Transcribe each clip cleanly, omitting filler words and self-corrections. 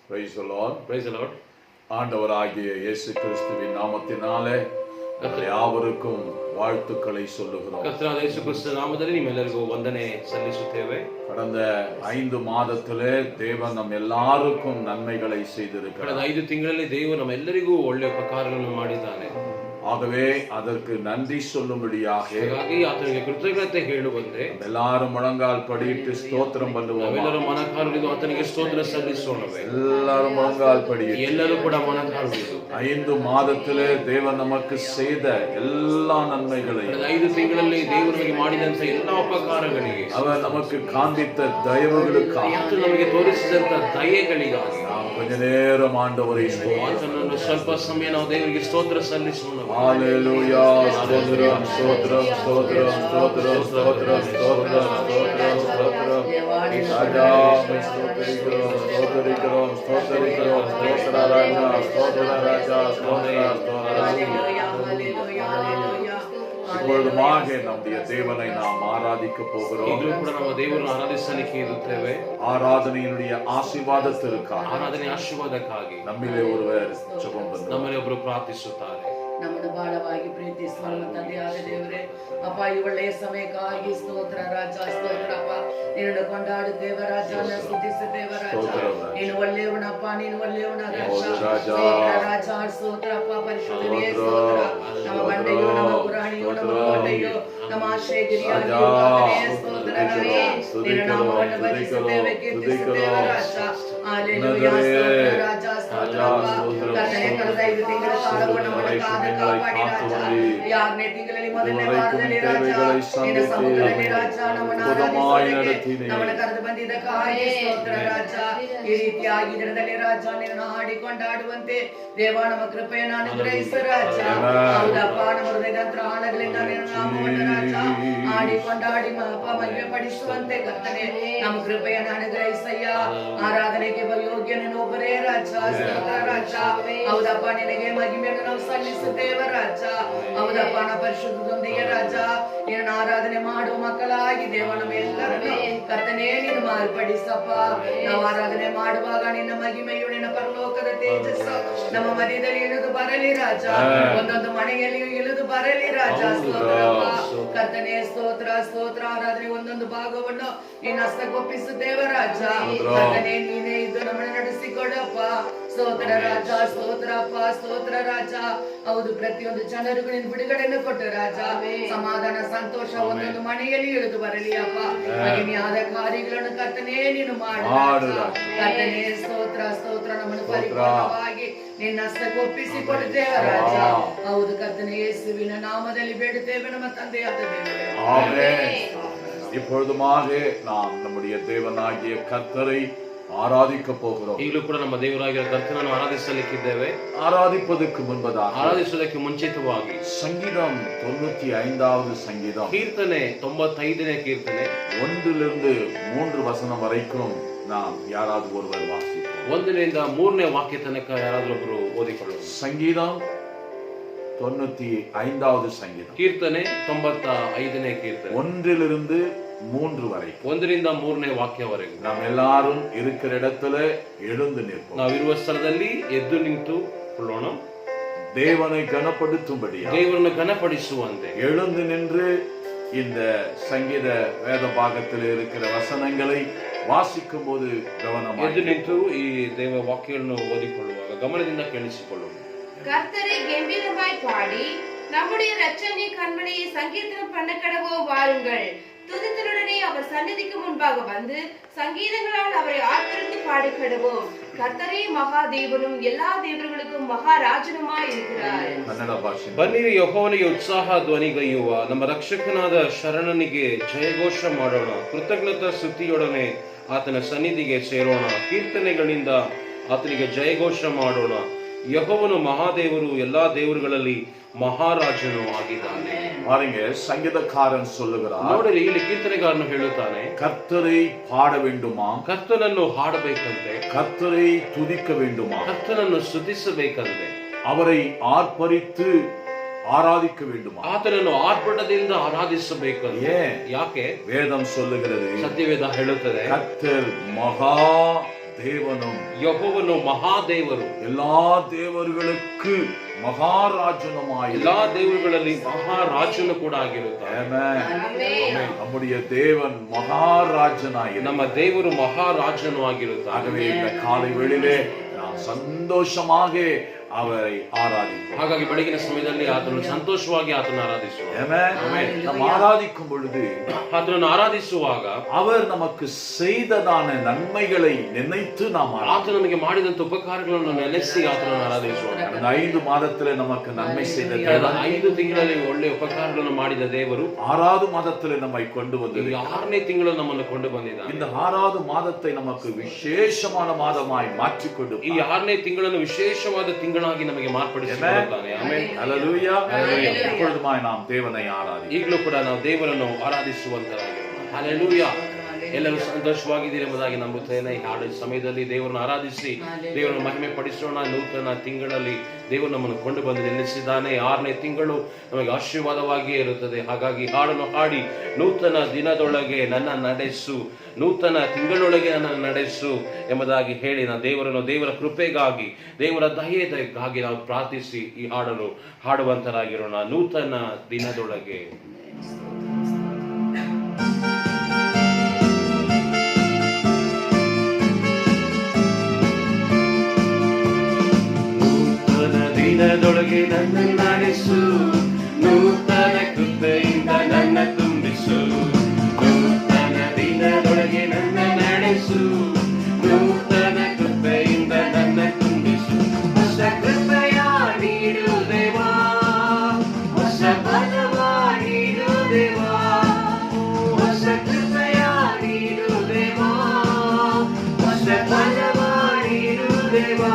Praise the Lord. Praise the Lord. ஆண்டவராகிய இயேசு கிறிஸ்துவின் நாமத்தினாலே உங்கள் யாவருக்கும் வாழ்த்துக்களை சொல்லுகிறோம். ಕರ್ತನಾದ ಯೇಸು ಕ್ರಿಸ್ತನ ನಾಮದಲ್ಲಿ ನಿಮ್ಮೆಲ್ಲರಿಗೂ ವಂದನೆ ಸಲ್ಲಿಸುತ್ತೇವೆ. கடந்த 5 மாதத்திலே தேவன் ನಮ್ಮ ಎಲ್ಲರಿಗೂ நன்மைகளை செய்திருக்கிறார். ಕಳೆದ 5 ತಿಂಗಳಲ್ಲಿ ದೇವರು ನಮ್ಮೆಲ್ಲರಿಗೂ ಒಳ್ಳೆಯ ಉಪಕಾರಗಳನ್ನು ಮಾಡಿದ್ದಾನೆ. ஆகவே அதற்கு நன்றி சொல்லும்படியாக ಹಾಗಾಗಿ ಆತನಿಗೆ ಕೃತಜ್ಞತೆ ಹೇಳುವಂತೆ எல்லாரும் முழங்கால் படியிட்டு ஸ்தோத்திரம் பண்ணுவோம். ನಾವೆಲ್ಲರೂ ಮೊಣಕಾಲುರಿದು ಆತನಿಗೆ ಸ್ತೋತ್ರ ಸಲ್ಲಿಸೋಣವೇ. எல்லாரும் முழங்கால் படியிட்டு ಎಲ್ಲರೂ ಕೂಡ ಮೊಣಕಾಲುರಿದು 5 மாதத்திலே தேவன் நமக்கு செய்த எல்லா நன்மைகளையும் 5 ತಿಂಗಳಲ್ಲಿ ದೇವರು ನಮಗೆ ಮಾಡಿದಂತ ಎಲ್ಲಾ ಉಪಕಾರಗಳಿಗೆ அவர் நமக்கு காண்பித்த தயவுகளுக்காக ಆತನು ನಮಗೆ ತೋರಿಸಿದಂತ ದಯೆಗಳಿಗಾಗಿ நாம் கொஞ்ச நேரம் ஆண்டவரை ಆತನನ್ನು ಸ್ವಲ್ಪ ಸಮಯ ನಾವು ದೇವರಿಗೆ ಸ್ತೋತ್ರ ಸಲ್ಲಿಸೋಣ. ஹalleluya. ஸ்தோத்திரம் ஸ்தோத்திரம் ஸ்தோத்திரம் ஸ்தோத்திரம் ஸ்தோத்திரம் ஸ்தோத்திரம் ஸ்தோத்திரம் ஸ்தோத்திரம் ராஜா ஸ்தோத்திரிக்கிறோம் ஸ்தோத்திரிக்கிறோம் ஸ்தோத்திரிக்கிறோம் ஸ்தோத்திர ராஜா ஸ்தோத்திர ராஜா ஸ்தோத்திர இப்பொழுதுமாக நம்முடைய தேவனை நாம் ஆராதிக்க போகிறோம். ಈಗಲೂ ಕೂಡ ನಾವು ದೇವರನ್ನು ಆರಾಧಿಸಲಿಕ್ಕೆ ಇರುತ್ತೇವೆ. ஆராதனையினுடைய ஆசீர்வாதத்திற்காக ಆರಾಧನೆ ಆಶೀರ್ವಾದಕ್ಕಾಗಿ நம்மிலே ஒருவர் ஜெபம் பண்ணுவார். ನಮ್ಮಲ್ಲಿ ಒಬ್ಬರು ಪ್ರಾರ್ಥಿಸುತ್ತಾರೆ. ನಮ್ಮನ್ನು ಬಹಳವಾಗಿ ಪ್ರೀತಿಸುವ ತಂದೆಯಾದ ದೇವರೇ, ಅಪ್ಪ ಈ ಒಳ್ಳೆಯ ಸಮಯಕ್ಕಾಗಿ ಸ್ತೋತ್ರ ರಾಜ, ಸ್ತೋತ್ರ ಅಪ್ಪ. ನಿನ್ನನ್ನು ಕೊಂಡಾಡುತ್ತೇವೆ ರಾಜ, ಸ್ತುತಿಸುತ್ತೇವೆ ರಾಜ. ನೀನು ಒಳ್ಳೆಯವನಪ್ಪ, ನೀನು ಒಳ್ಳೆಯವನ ರಾಜ. ರಾಜ ಸ್ತೋತ್ರ ಅಪ್ಪ, ಪರಿಶುದ್ಧನೇ ಸ್ತೋತ್ರ. ನಮ್ಮ ಬಂಡೆಯೋ, ನಮ್ಮ ಪುರಾಣಿಯೋ, ನಮ್ಮ ಕೋಟೆಯೋ, ನಮ್ಮ ಆಶ್ರಯಗಿರಿಯಾಗಿಯೋ ಸ್ತೋತ್ರವೇ. ನಿನ್ನ ನಾಮವನ್ನು ಭಜಿಸುತ್ತೇವೆ, ಕೀರ್ತಿಸುತ್ತೇವೆ ರಾಜ. ಹಲ್ಲೆಲೂಯಾ. ಸ್ತೋತ್ರ ರಾಜ, ಸ್ತೋತ್ರ ಅಪ್ಪ. ಕರ್ತನೇ, ಕಳೆದ 5 ತಿಂಗಳ ಕಾಲವು ನಮ್ಮನ್ನು ಕಾಪಾಡಿ ರಾಜ. 6ನೇ ತಿಂಗಳಲ್ಲಿ ಮೊದಲನೇ ವಾರದಲ್ಲಿ ರಾಜ, ನಿನ್ನ ಸಮ್ಮುಖದಲ್ಲಿ ರಾಜ ನಮ್ಮನ್ನು ಆರಾಧಿಸಲಿಕ್ಕೆ ನಮ್ಮನ್ನು ಕರೆದು ಬಂದಿದ್ದಕ್ಕಾಗಿ ಸ್ತೋತ್ರ ರಾಜ. ಈ ರೀತಿಯಾಗಿ ದಿನದಲ್ಲಿ ರಾಜ ನಿನ್ನನ್ನು ಹಾಡಿಕೊಂಡಾಡುವಂತೆ ದೇವ ನಮ್ಮ ಕೃಪೆಯನ್ನು ಅನುಗ್ರಹಿಸು ರಾಜ. ಹೌದಪ್ಪ, ನಮ್ಮ ಹೃದಯದ ಆಳಗಳಿಂದ ನಿನ್ನ ನಾಮವನ್ನು ರಾಜ ಹಾಡಿಕೊಂಡಾಡಿ ಅಪ್ಪ ಮಹಿಮೆ ಪಡಿಸುವಂತೆ ಕರ್ತನೆ ನಮ್ಮ ಕೃಪೆಯನ್ನು ಅನುಗ್ರಹಿಸಯ್ಯ. ಆರಾಧನೆಗೆ ಯೋಗ್ಯ ನೀನು ಒಬ್ಬರೇ ರಾಜ. ಸ್ತೋತ್ರ ರಾಜ. ಹೌದಪ್ಪ, ನಿನಗೆ ಮಹಿಮೆಯನ್ನು ನಾವು ಸಲ್ಲಿಸುತ್ತೇವೆ ರಾಜ. ಹೌದಪ್ಪ, ನಮ್ಮ ಪರಿಶುದ್ಧದೊಂದಿಗೆ ರಾಜ ನಿನ್ನ ಆರಾಧನೆ ಮಾಡುವ ಮಕ್ಕಳಾಗಿ ದೇವ ನಮ್ಮ ಎಲ್ಲರನ್ನು ಕರ್ತನೇ ನೀನು ಮಾರ್ಪಡಿಸಪ್ಪ. ನಾವು ಆರಾಧನೆ ಮಾಡುವಾಗ ನಿನ್ನ ಮಹಿಮೆಯು, ನಿನ್ನ ಪರಲೋಕದ ತೇಜಸ್ಸು ನಮ್ಮ ಮಧ್ಯದಲ್ಲಿ ಇಳಿದು ಬರಲಿ ರಾಜ. ಒಂದೊಂದು ಮನೆಯಲ್ಲಿಯೂ ಇಳಿದು ಬರಲಿ ರಾಜ. ಸ್ತೋತ್ರಪ್ಪ ಕರ್ತನೇ, ಸ್ತೋತ್ರ ಸ್ತೋತ್ರ. ಆರಾಧನೆ ಒಂದೊಂದು ಭಾಗವನ್ನು ನಿನ್ನ ಹಸ್ತಗೊಪ್ಪಿಸುತ್ತೇವೆ ರಾಜ. ಕರ್ತನೇ, ನೀನೇ ಇದ್ದು ನಮ್ಮನ್ನು ನಡೆಸಿಕೊಡಪ್ಪ. ಸ್ತೋತ್ರ ರಾಜ, ಸ್ತೋತ್ರಪ್ಪ, ಸ್ತೋತ್ರ ರಾಜ. ಹೌದು, ಪ್ರತಿಯೊಂದು ಜನರಿಗೂ ನೀನು ಬಿಡುಗಡೆಯನ್ನು ಕೊಟ್ಟು ರಾಜ. ಸಮಾಧಾನ ಸಂತೋಷ ಒಂದೊಂದು ಮನೆಯಲ್ಲಿ ಇಳಿದು ಬರಲಿ ಅಪ್ಪ. ಮಹಿಮೆಯಾದ ಕಾರ್ಯಗಳನ್ನು ಕರ್ತನೇ ನೀನು ಮಾಡು ಕರ್ತನೇ. ಸ್ತೋತ್ರ ಸ್ತೋತ್ರ. ನಮ್ಮನ್ನು ಪರಿಪೂರ್ಣವಾಗಿ ನಿನ್ನ ಹಸ್ತಕ್ಕೆ ಒಪ್ಪಿಸಿಕೊಡುತ್ತೇವೆ ರಾಜ. ಹೌದು ಕರ್ತನೇ, ಯೇಸುವಿನ ನಾಮದಲ್ಲಿ ಬೇಡುತ್ತೇವೆ ನಮ್ಮ ತಂದೆಯಾದ ದೇವರೇ, ஆமென். இப்பொழுதுமாக நாம் நம்முடைய தேவனாகிய கர்த்தரை ஆராதிக்க போகிறோம். ಈಗಲೂ ಕೂಡ ನಮ್ಮ ದೇವರಾಗಿರೋ ಕರ್ತನನ್ನು ಆರಾಧಿಸಲಿಕ್ಕಿದ್ದೇವೆ. ஆராதிப்பதற்கு முன்பதாக ಆರಾಧಿಸುವುದಕ್ಕೆ ಮುಂಚಿತವಾಗಿ சங்கீதம் 95வது சங்கீதம் ಕೀರ್ತನೆ 95ನೇ ಕೀರ್ತನೆ 1லிருந்து 3 வசனம் வரைக்கும் நாம் யாராவது ஒருவர் வாசிப்போம். 1ರಿಂದ 3ನೇ ವಾಕ್ಯ ತನಕ ಯಾರಾದರೂ ಓದಿಕೊಳ್ಳೋಣ. சங்கீதம் 95வது சங்கீதம் ಕೀರ್ತನೆ 95ನೇ ಕೀರ್ತನೆ 1லிருந்து 3 வரை 1ರಿಂದ 3ನೇ ವಾಕ್ಯವರೆಗೂ நாம் எல்லாரும் இருக்கிற இடத்துல எழுந்து நிற்போம். ನಾವಿರುವ ಸ್ಥಳದಲ್ಲಿ ಎದ್ದು ನಿಂತುಕೊಳ್ಳೋಣ. தேவனை கனப்படுத்தும்படியா ದೇವರನ್ನು ಘನಪಡಿಸುವಂತೆ எழுந்து நின்று இந்த சங்கீத வேத பாகத்தில் இருக்கிற வசனங்களை வாசிக்கும் போது கவனமாக ಎದ್ದು ನಿಂತು ಈ ದೇವ ವಾಕ್ಯಗಳನ್ನು ಓದಿಕೊಳ್ಳುವಾಗ ಗಮನದಿಂದ ಕೇಳಿಸಿಕೊಳ್ಳೋಣ. கர்த்தரை கம்பீரமாய் பாடி நம்முடைய இரட்சணிய கண்மணியை சங்கீதம் பண்ண கடவோ வாருங்கள். துதித்தலுடனே அவர் சந்நிதிக்கு முன்பாக வந்து சங்கீதங்களால் அவரை ஆர்ப்பரித்து பாடி கடவோம். கர்த்தரே மகாதேவனும் எல்லா ದೇವರುಗಳಿಗೂ ಮಹಾರಾಜನುಮಾய் இருக்கிறார். ಕನ್ನಡ ಭಾಷೆ. ಬನ್ನಿರಿ, ಯೆಹೋವನಿಗೆ ಉತ್ಸಾಹ ಧ್ವನಿಗೈಯುವ, ನಮ್ಮ ರಕ್ಷಕನಾದ ಶರಣನಿಗೆ ಜಯಘೋಷ ಮಾಡೋಣ. ಕೃತಜ್ಞತಾ ಸ್ತುತಿಯೊಡನೆ ಆತನ ಸನ್ನಿಧಿಗೆ ಸೇರೋಣ. ಕೀರ್ತನೆಗಳಿಂದ ಆತನಿಗೆ ಜಯಘೋಷ ಮಾಡೋಣ. ಯೆಹೋವನು ಮಹಾದೇವರು, ಎಲ್ಲಾ ದೇವರುಗಳಲ್ಲಿ ಮಹಾರಾಜನು ಆಗಿದ್ದಾನೆ. பாருங்க, சங்கீதக்காரன் சொல்லுகிறார், ನೋಡಿರಿ, ಇಲ್ಲಿ ಕೀರ್ತನೆಗಾರನು ಹೇಳುತ್ತಾನೆ, கர்த்தரை பாட வேண்டுமா, ಕರ್ತನನ್ನು ಹಾಡಬೇಕಂತೆ, கர்த்தரை துதிக்க வேண்டுமா, ಕರ್ತನನ್ನು ಸ್ತುತಿಸಬೇಕಂತೆ, அவரை ஆர்ப்பரித்து ஆராதிக்க வேண்டுமா, ಆತನನ್ನು ಆರ್ಭಟದಿಂದ ಆರಾಧಿಸಬೇಕಂತೆ. ஏன்? ಯಾಕೆ? வேதம் சொல்லுகிறது, ಸತ್ಯವೇದ ಹೇಳುತ್ತದೆ, கர்த்தர் மகா ದೇವನು, ಯೆಹೋವನು ಮಹಾದೇವರು, ಎಲ್ಲಾ ದೇವರುகளுக்கு மகாராஜனுமாய் ಎಲ್ಲಾ ದೇವರುಗಳಲ್ಲಿ ಮಹಾರಾಜನು ಕೂಡ ಆಗಿರುತ್ತಾರೆ. ಆಮೆನ್. நம்முடைய தேவன் மகாராஜனாய், ನಮ್ಮ ದೇವರು ಮಹಾರಾಜನು ಆಗಿರುತ್ತಾರೆ. ஆகவே இந்த காலை வேளையிலே நாம் சந்தோஷமாக அவரை ஆராதிப்போம். ಹಾಗಾಗಿ ಬೆಳಗಿನ ಸಮಯದಲ್ಲಿ ಆತನು ಸಂತೋಷವಾಗಿ ಆತನ ಆರಾಧಿಸುವ. ஆமென். நாம் ஆராதிக்கும் பொழுது ಆತನನ್ನು ಆರಾಧಿಸುವಾಗ அவர் நமக்கு செய்ததான நன்மைகளை நினைத்து நாம் ಆತ ನಮಗೆ ಮಾಡಿದಂತ ಉಪಕಾರಗಳನ್ನು ನೆನೆಸಿ ಆತನನ್ನು ಆರಾಧಿಸುವ. 5 மாதத்திலே நமக்கு நன்மை செய்த ಕಳೆದ தேவன் 5 ತಿಂಗಳಲ್ಲಿ ಒಳ್ಳೆ ಉಪಕಾರಗಳನ್ನು ಮಾಡಿದ ದೇವರು 6வது மாதத்திலே நம்மை கொண்டு ಈ வந்தது. 6ನೇ ತಿಂಗಳು ನಮ್ಮನ್ನು ಕೊಂಡು ಬಂದಿದ್ದಾನೆ. இந்த 6வது மாதத்தை நமக்கு விசேஷமான மாதமாய் மாற்றி கொண்டு ಈ 6ನೇ ತಿಂಗಳನ್ನು ವಿಶೇಷವಾದ ತಿಂಗಳಾಗಿ ನಮಗೆ ಮಾರ್ಪಡಿಸಿದ್ದಾನೆ. ಆಮೆನ್. ஹல்லேலூயா. எப்பொழுதுமாய் நாம் தேவனை ஆராதிப்போம். ಈಗಲೂ ಕೂಡ ನಾವು ದೇವರನ್ನು ಆರಾಧಿಸುವಂತರಾಗಿರೋಣ. ಹಲ್ಲೆಲೂಯಾ. ಎಲ್ಲರೂ ಸಂತೋಷವಾಗಿದ್ದೀರಿ ಎಂಬುದಾಗಿ ನಂಬುತ್ತೇನೆ. ಈ ಹಾಡು ಸಮಯದಲ್ಲಿ ದೇವರನ್ನು ಆರಾಧಿಸಿ ದೇವರನ್ನು ಮಹಿಮೆ ಪಡಿಸೋಣ. ನೂತನ ತಿಂಗಳಲ್ಲಿ ದೇವರು ನಮ್ಮನ್ನು ಕೊಂಡು ಬಂದು ನಿಲ್ಲಿಸಿದ್ದಾನೆ. 6ನೇ ತಿಂಗಳು ನಮಗೆ ಆಶೀರ್ವಾದವಾಗಿಯೇ ಇರುತ್ತದೆ. ಹಾಗಾಗಿ ಹಾಡನ್ನು ಹಾಡಿ ನೂತನ ದಿನದೊಳಗೆ ನನ್ನ ನಡೆಸು, ನೂತನ ತಿಂಗಳೊಳಗೆ ನನ್ನ ನಡೆಸು ಎಂಬುದಾಗಿ ಹೇಳಿ ನಾವು ದೇವರ ಕೃಪೆಗಾಗಿ, ದೇವರ ದಯೆಗಾಗಿ ನಾವು ಪ್ರಾರ್ಥಿಸಿ ಈ ಹಾಡನ್ನು ಹಾಡುವಂತರಾಗಿರೋಣ. ನೂತನ ದಿನದೊಳಗೆ. ದಿನದೊಳಗೆ ನನ್ನ ನಡೆಸು, ನೂತನ ಕೃಪೆಯಿಂದ ನನ್ನ ತುಂಬಿಸು. ನೂತನ ದಿನದೊಳಗೆ ನನ್ನ ನಡೆಸು, ನೂತನ ಕೃಪೆಯಿಂದ ನನ್ನ ತುಂಬಿಸು. ಹೊಸ ಕೃಪೆಯ ನೀಡು ದೇವಾ, ಹೊಸ ಬಲವ ನೀಡು ದೇವಾ, ಹೊಸ ಕೃಪೆಯ ನೀಡು ದೇವಾ, ಹೊಸ ಬಲವ ನೀಡು ದೇವಾ.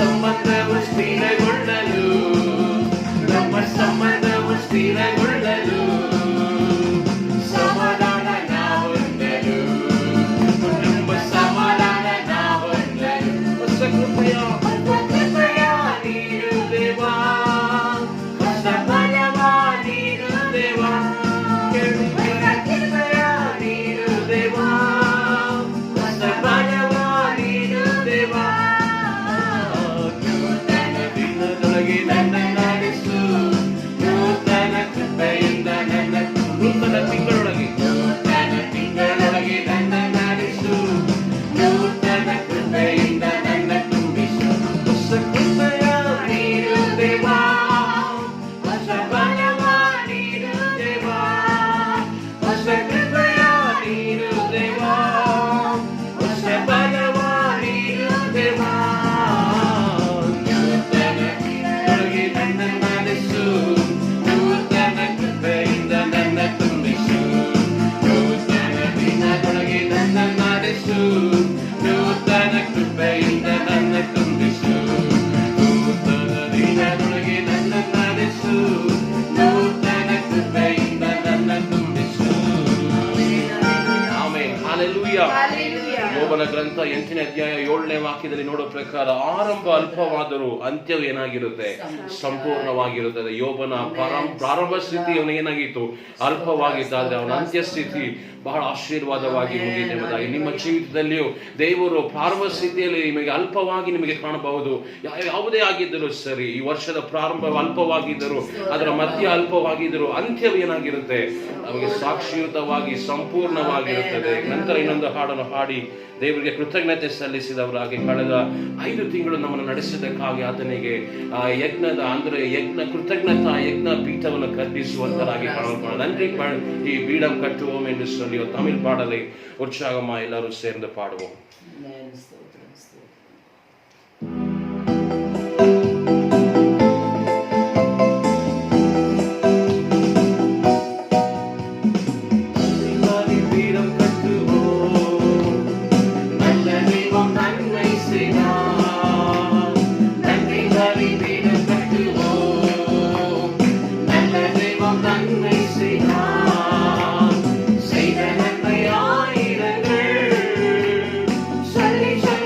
ಸಂಬಂಧವು ಸ್ಥಿರಗೊಳ್ಳಲು, ನಮ್ಮ ಸಂಬಂಧವು ಸ್ಥಿರಗೊಳ್ಳಲು, ಸಮಾಧಾನ ನಾವೊಂದಲು, ಕುಟುಂಬ ಸಮಾಧಾನ ನಾವೊಂದಲು. ಹೊಸ ಕೃಪೆಯ ನೀಡು ದೇವಾ, ಹೊಸ ಬಲವ ನೀಡು ದೇವಾ, ಹೊಸ ಕೃಪೆಯ ನೀಡು ತುಂಬಿಸು, ನೂತನ ಕೃಪೆಯಿಂದ ನನ್ನ ತುಂಬಿಸು, ನೂತನ ದಿನದೊಳಗೆ ನನ್ನ ನಡೆಸು, ನೂತನ ಕೃಪೆಯಿಂದ ನನ್ನ ತುಂಬಿಸು. ಆಮೆನ್. ಹಲ್ಲೆಲೂಯಾ. ಯೋಬನ ಗ್ರಂಥ 8ನೇ ಅಧ್ಯಾಯ 7ನೇ ವಾಕ್ಯದಲ್ಲಿ ನೋಡೋ ಪ್ರಕಾರ ಆರಂಭ ಅಲ್ಪವಾದರೂ ಅಂತ್ಯವು ಏನಾಗಿರುತ್ತೆ? ಸಂಪೂರ್ಣವಾಗಿರುತ್ತದೆ. ಯೋಬನ ಪ್ರಾರಂಭ ಸ್ಥಿತಿ ಅವನೇನಾಗಿತ್ತು? ಅಲ್ಪವಾಗಿದ್ದಾದ್ರೆ ಅವನ ಅಂತ್ಯ ಸ್ಥಿತಿ ಬಹಳ ಆಶೀರ್ವಾದವಾಗಿ ಮುಗಿದಿದೆ ಎಂಬುದಾಗಿ ನಿಮ್ಮ ಜೀವಿತದಲ್ಲಿಯೂ ದೇವರು ಪ್ರಾರಂಭ ಸ್ಥಿತಿಯಲ್ಲಿ ನಿಮಗೆ ಅಲ್ಪವಾಗಿ ನಿಮಗೆ ಕಾಣಬಹುದು. ಯಾವುದೇ ಆಗಿದ್ದರೂ ಸರಿ, ಈ ವರ್ಷದ ಪ್ರಾರಂಭ ಅಲ್ಪವಾಗಿದ್ದರು, ಅದರ ಮಧ್ಯ ಅಲ್ಪವಾಗಿದ್ದರು, ಅಂತ್ಯವು ಏನಾಗಿರುತ್ತೆ? ನಮಗೆ ಸಾಕ್ಷಿಯುತವಾಗಿ ಸಂಪೂರ್ಣವಾಗಿರುತ್ತದೆ. ನಂತರ ಇನ್ನೊಂದು ಹಾಡನ್ನು ಹಾಡಿ ದೇವರಿಗೆ ಕೃತಜ್ಞತೆ ಸಲ್ಲಿಸಿದವರಾಗಿ ಕಳೆದ 5 ತಿಂಗಳು ನಮ್ಮನ್ನು ನಡೆಸಿದ್ದಕ್ಕಾಗಿ ಆತನಿಗೆ ಕೃತಜ್ಞತಾ ಯಜ್ಞ ಪೀಠವನ್ನು ಕಟ್ಟಿಸುವಂತರಾಗಿ நன்றி ಈ பீடம் கட்டுவோம் என்று சொல்லி ஒரு தமிழ் பாடலை உற்சாகமா எல்லாரும் சேர்ந்து பாடுவோம். Shall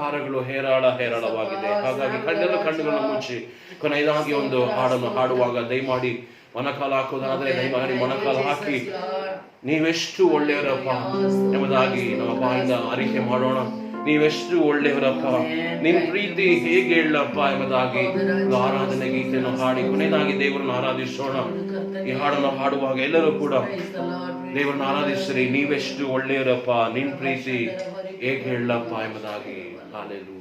ಉಪಕಾರಗಳು ಹೇರಳವಾಗಿದೆ. ಹಾಗಾಗಿ ಕಣ್ಣುಗಳನ್ನು ಮುಚ್ಚಿ ಕೊನೆಯದಾಗಿ ಒಂದು ಹಾಡನ್ನು ಹಾಡುವಾಗ ದಯಮಾಡಿ ಮೊಣಕಾಲು ಹಾಕೋದಾದ್ರೆ ದಯಮಾಡಿ ಮೊಣಕಾಲು ಹಾಕಿ ನೀವೆಷ್ಟು ಒಳ್ಳೆಯವರಪ್ಪ ಎಂಬುದಾಗಿ ನಮ್ಮ ಬಾಯಿಂದ ಅರಿಕೆ ಮಾಡೋಣ. ನೀವೆಷ್ಟು ಒಳ್ಳೆಯವರಪ್ಪ, ನಿಮ್ ಪ್ರೀತಿ ಹೇಗೆ ಹೇಳಪ್ಪ ಎಂಬುದಾಗಿ ಆರಾಧನೆ ಗೀತೆಯನ್ನು ಹಾಡಿ ಕೊನೆಯದಾಗಿ ದೇವರನ್ನು ಆರಾಧಿಸೋಣ. ಈ ಹಾಡನ್ನು ಹಾಡುವಾಗ ಎಲ್ಲರೂ ಕೂಡ ದೇವರನ್ನು ಆರಾಧಿಸ್ರಿ. ನೀವೆಷ್ಟು ಒಳ್ಳೆಯವರಪ್ಪ, ನಿನ್ ಪ್ರೀತಿ ಹೇಗೆ ಹೇಳಪ್ಪ ಎಂಬುದಾಗಿ. ಹಲ್ಲೆಲೂಯಾ.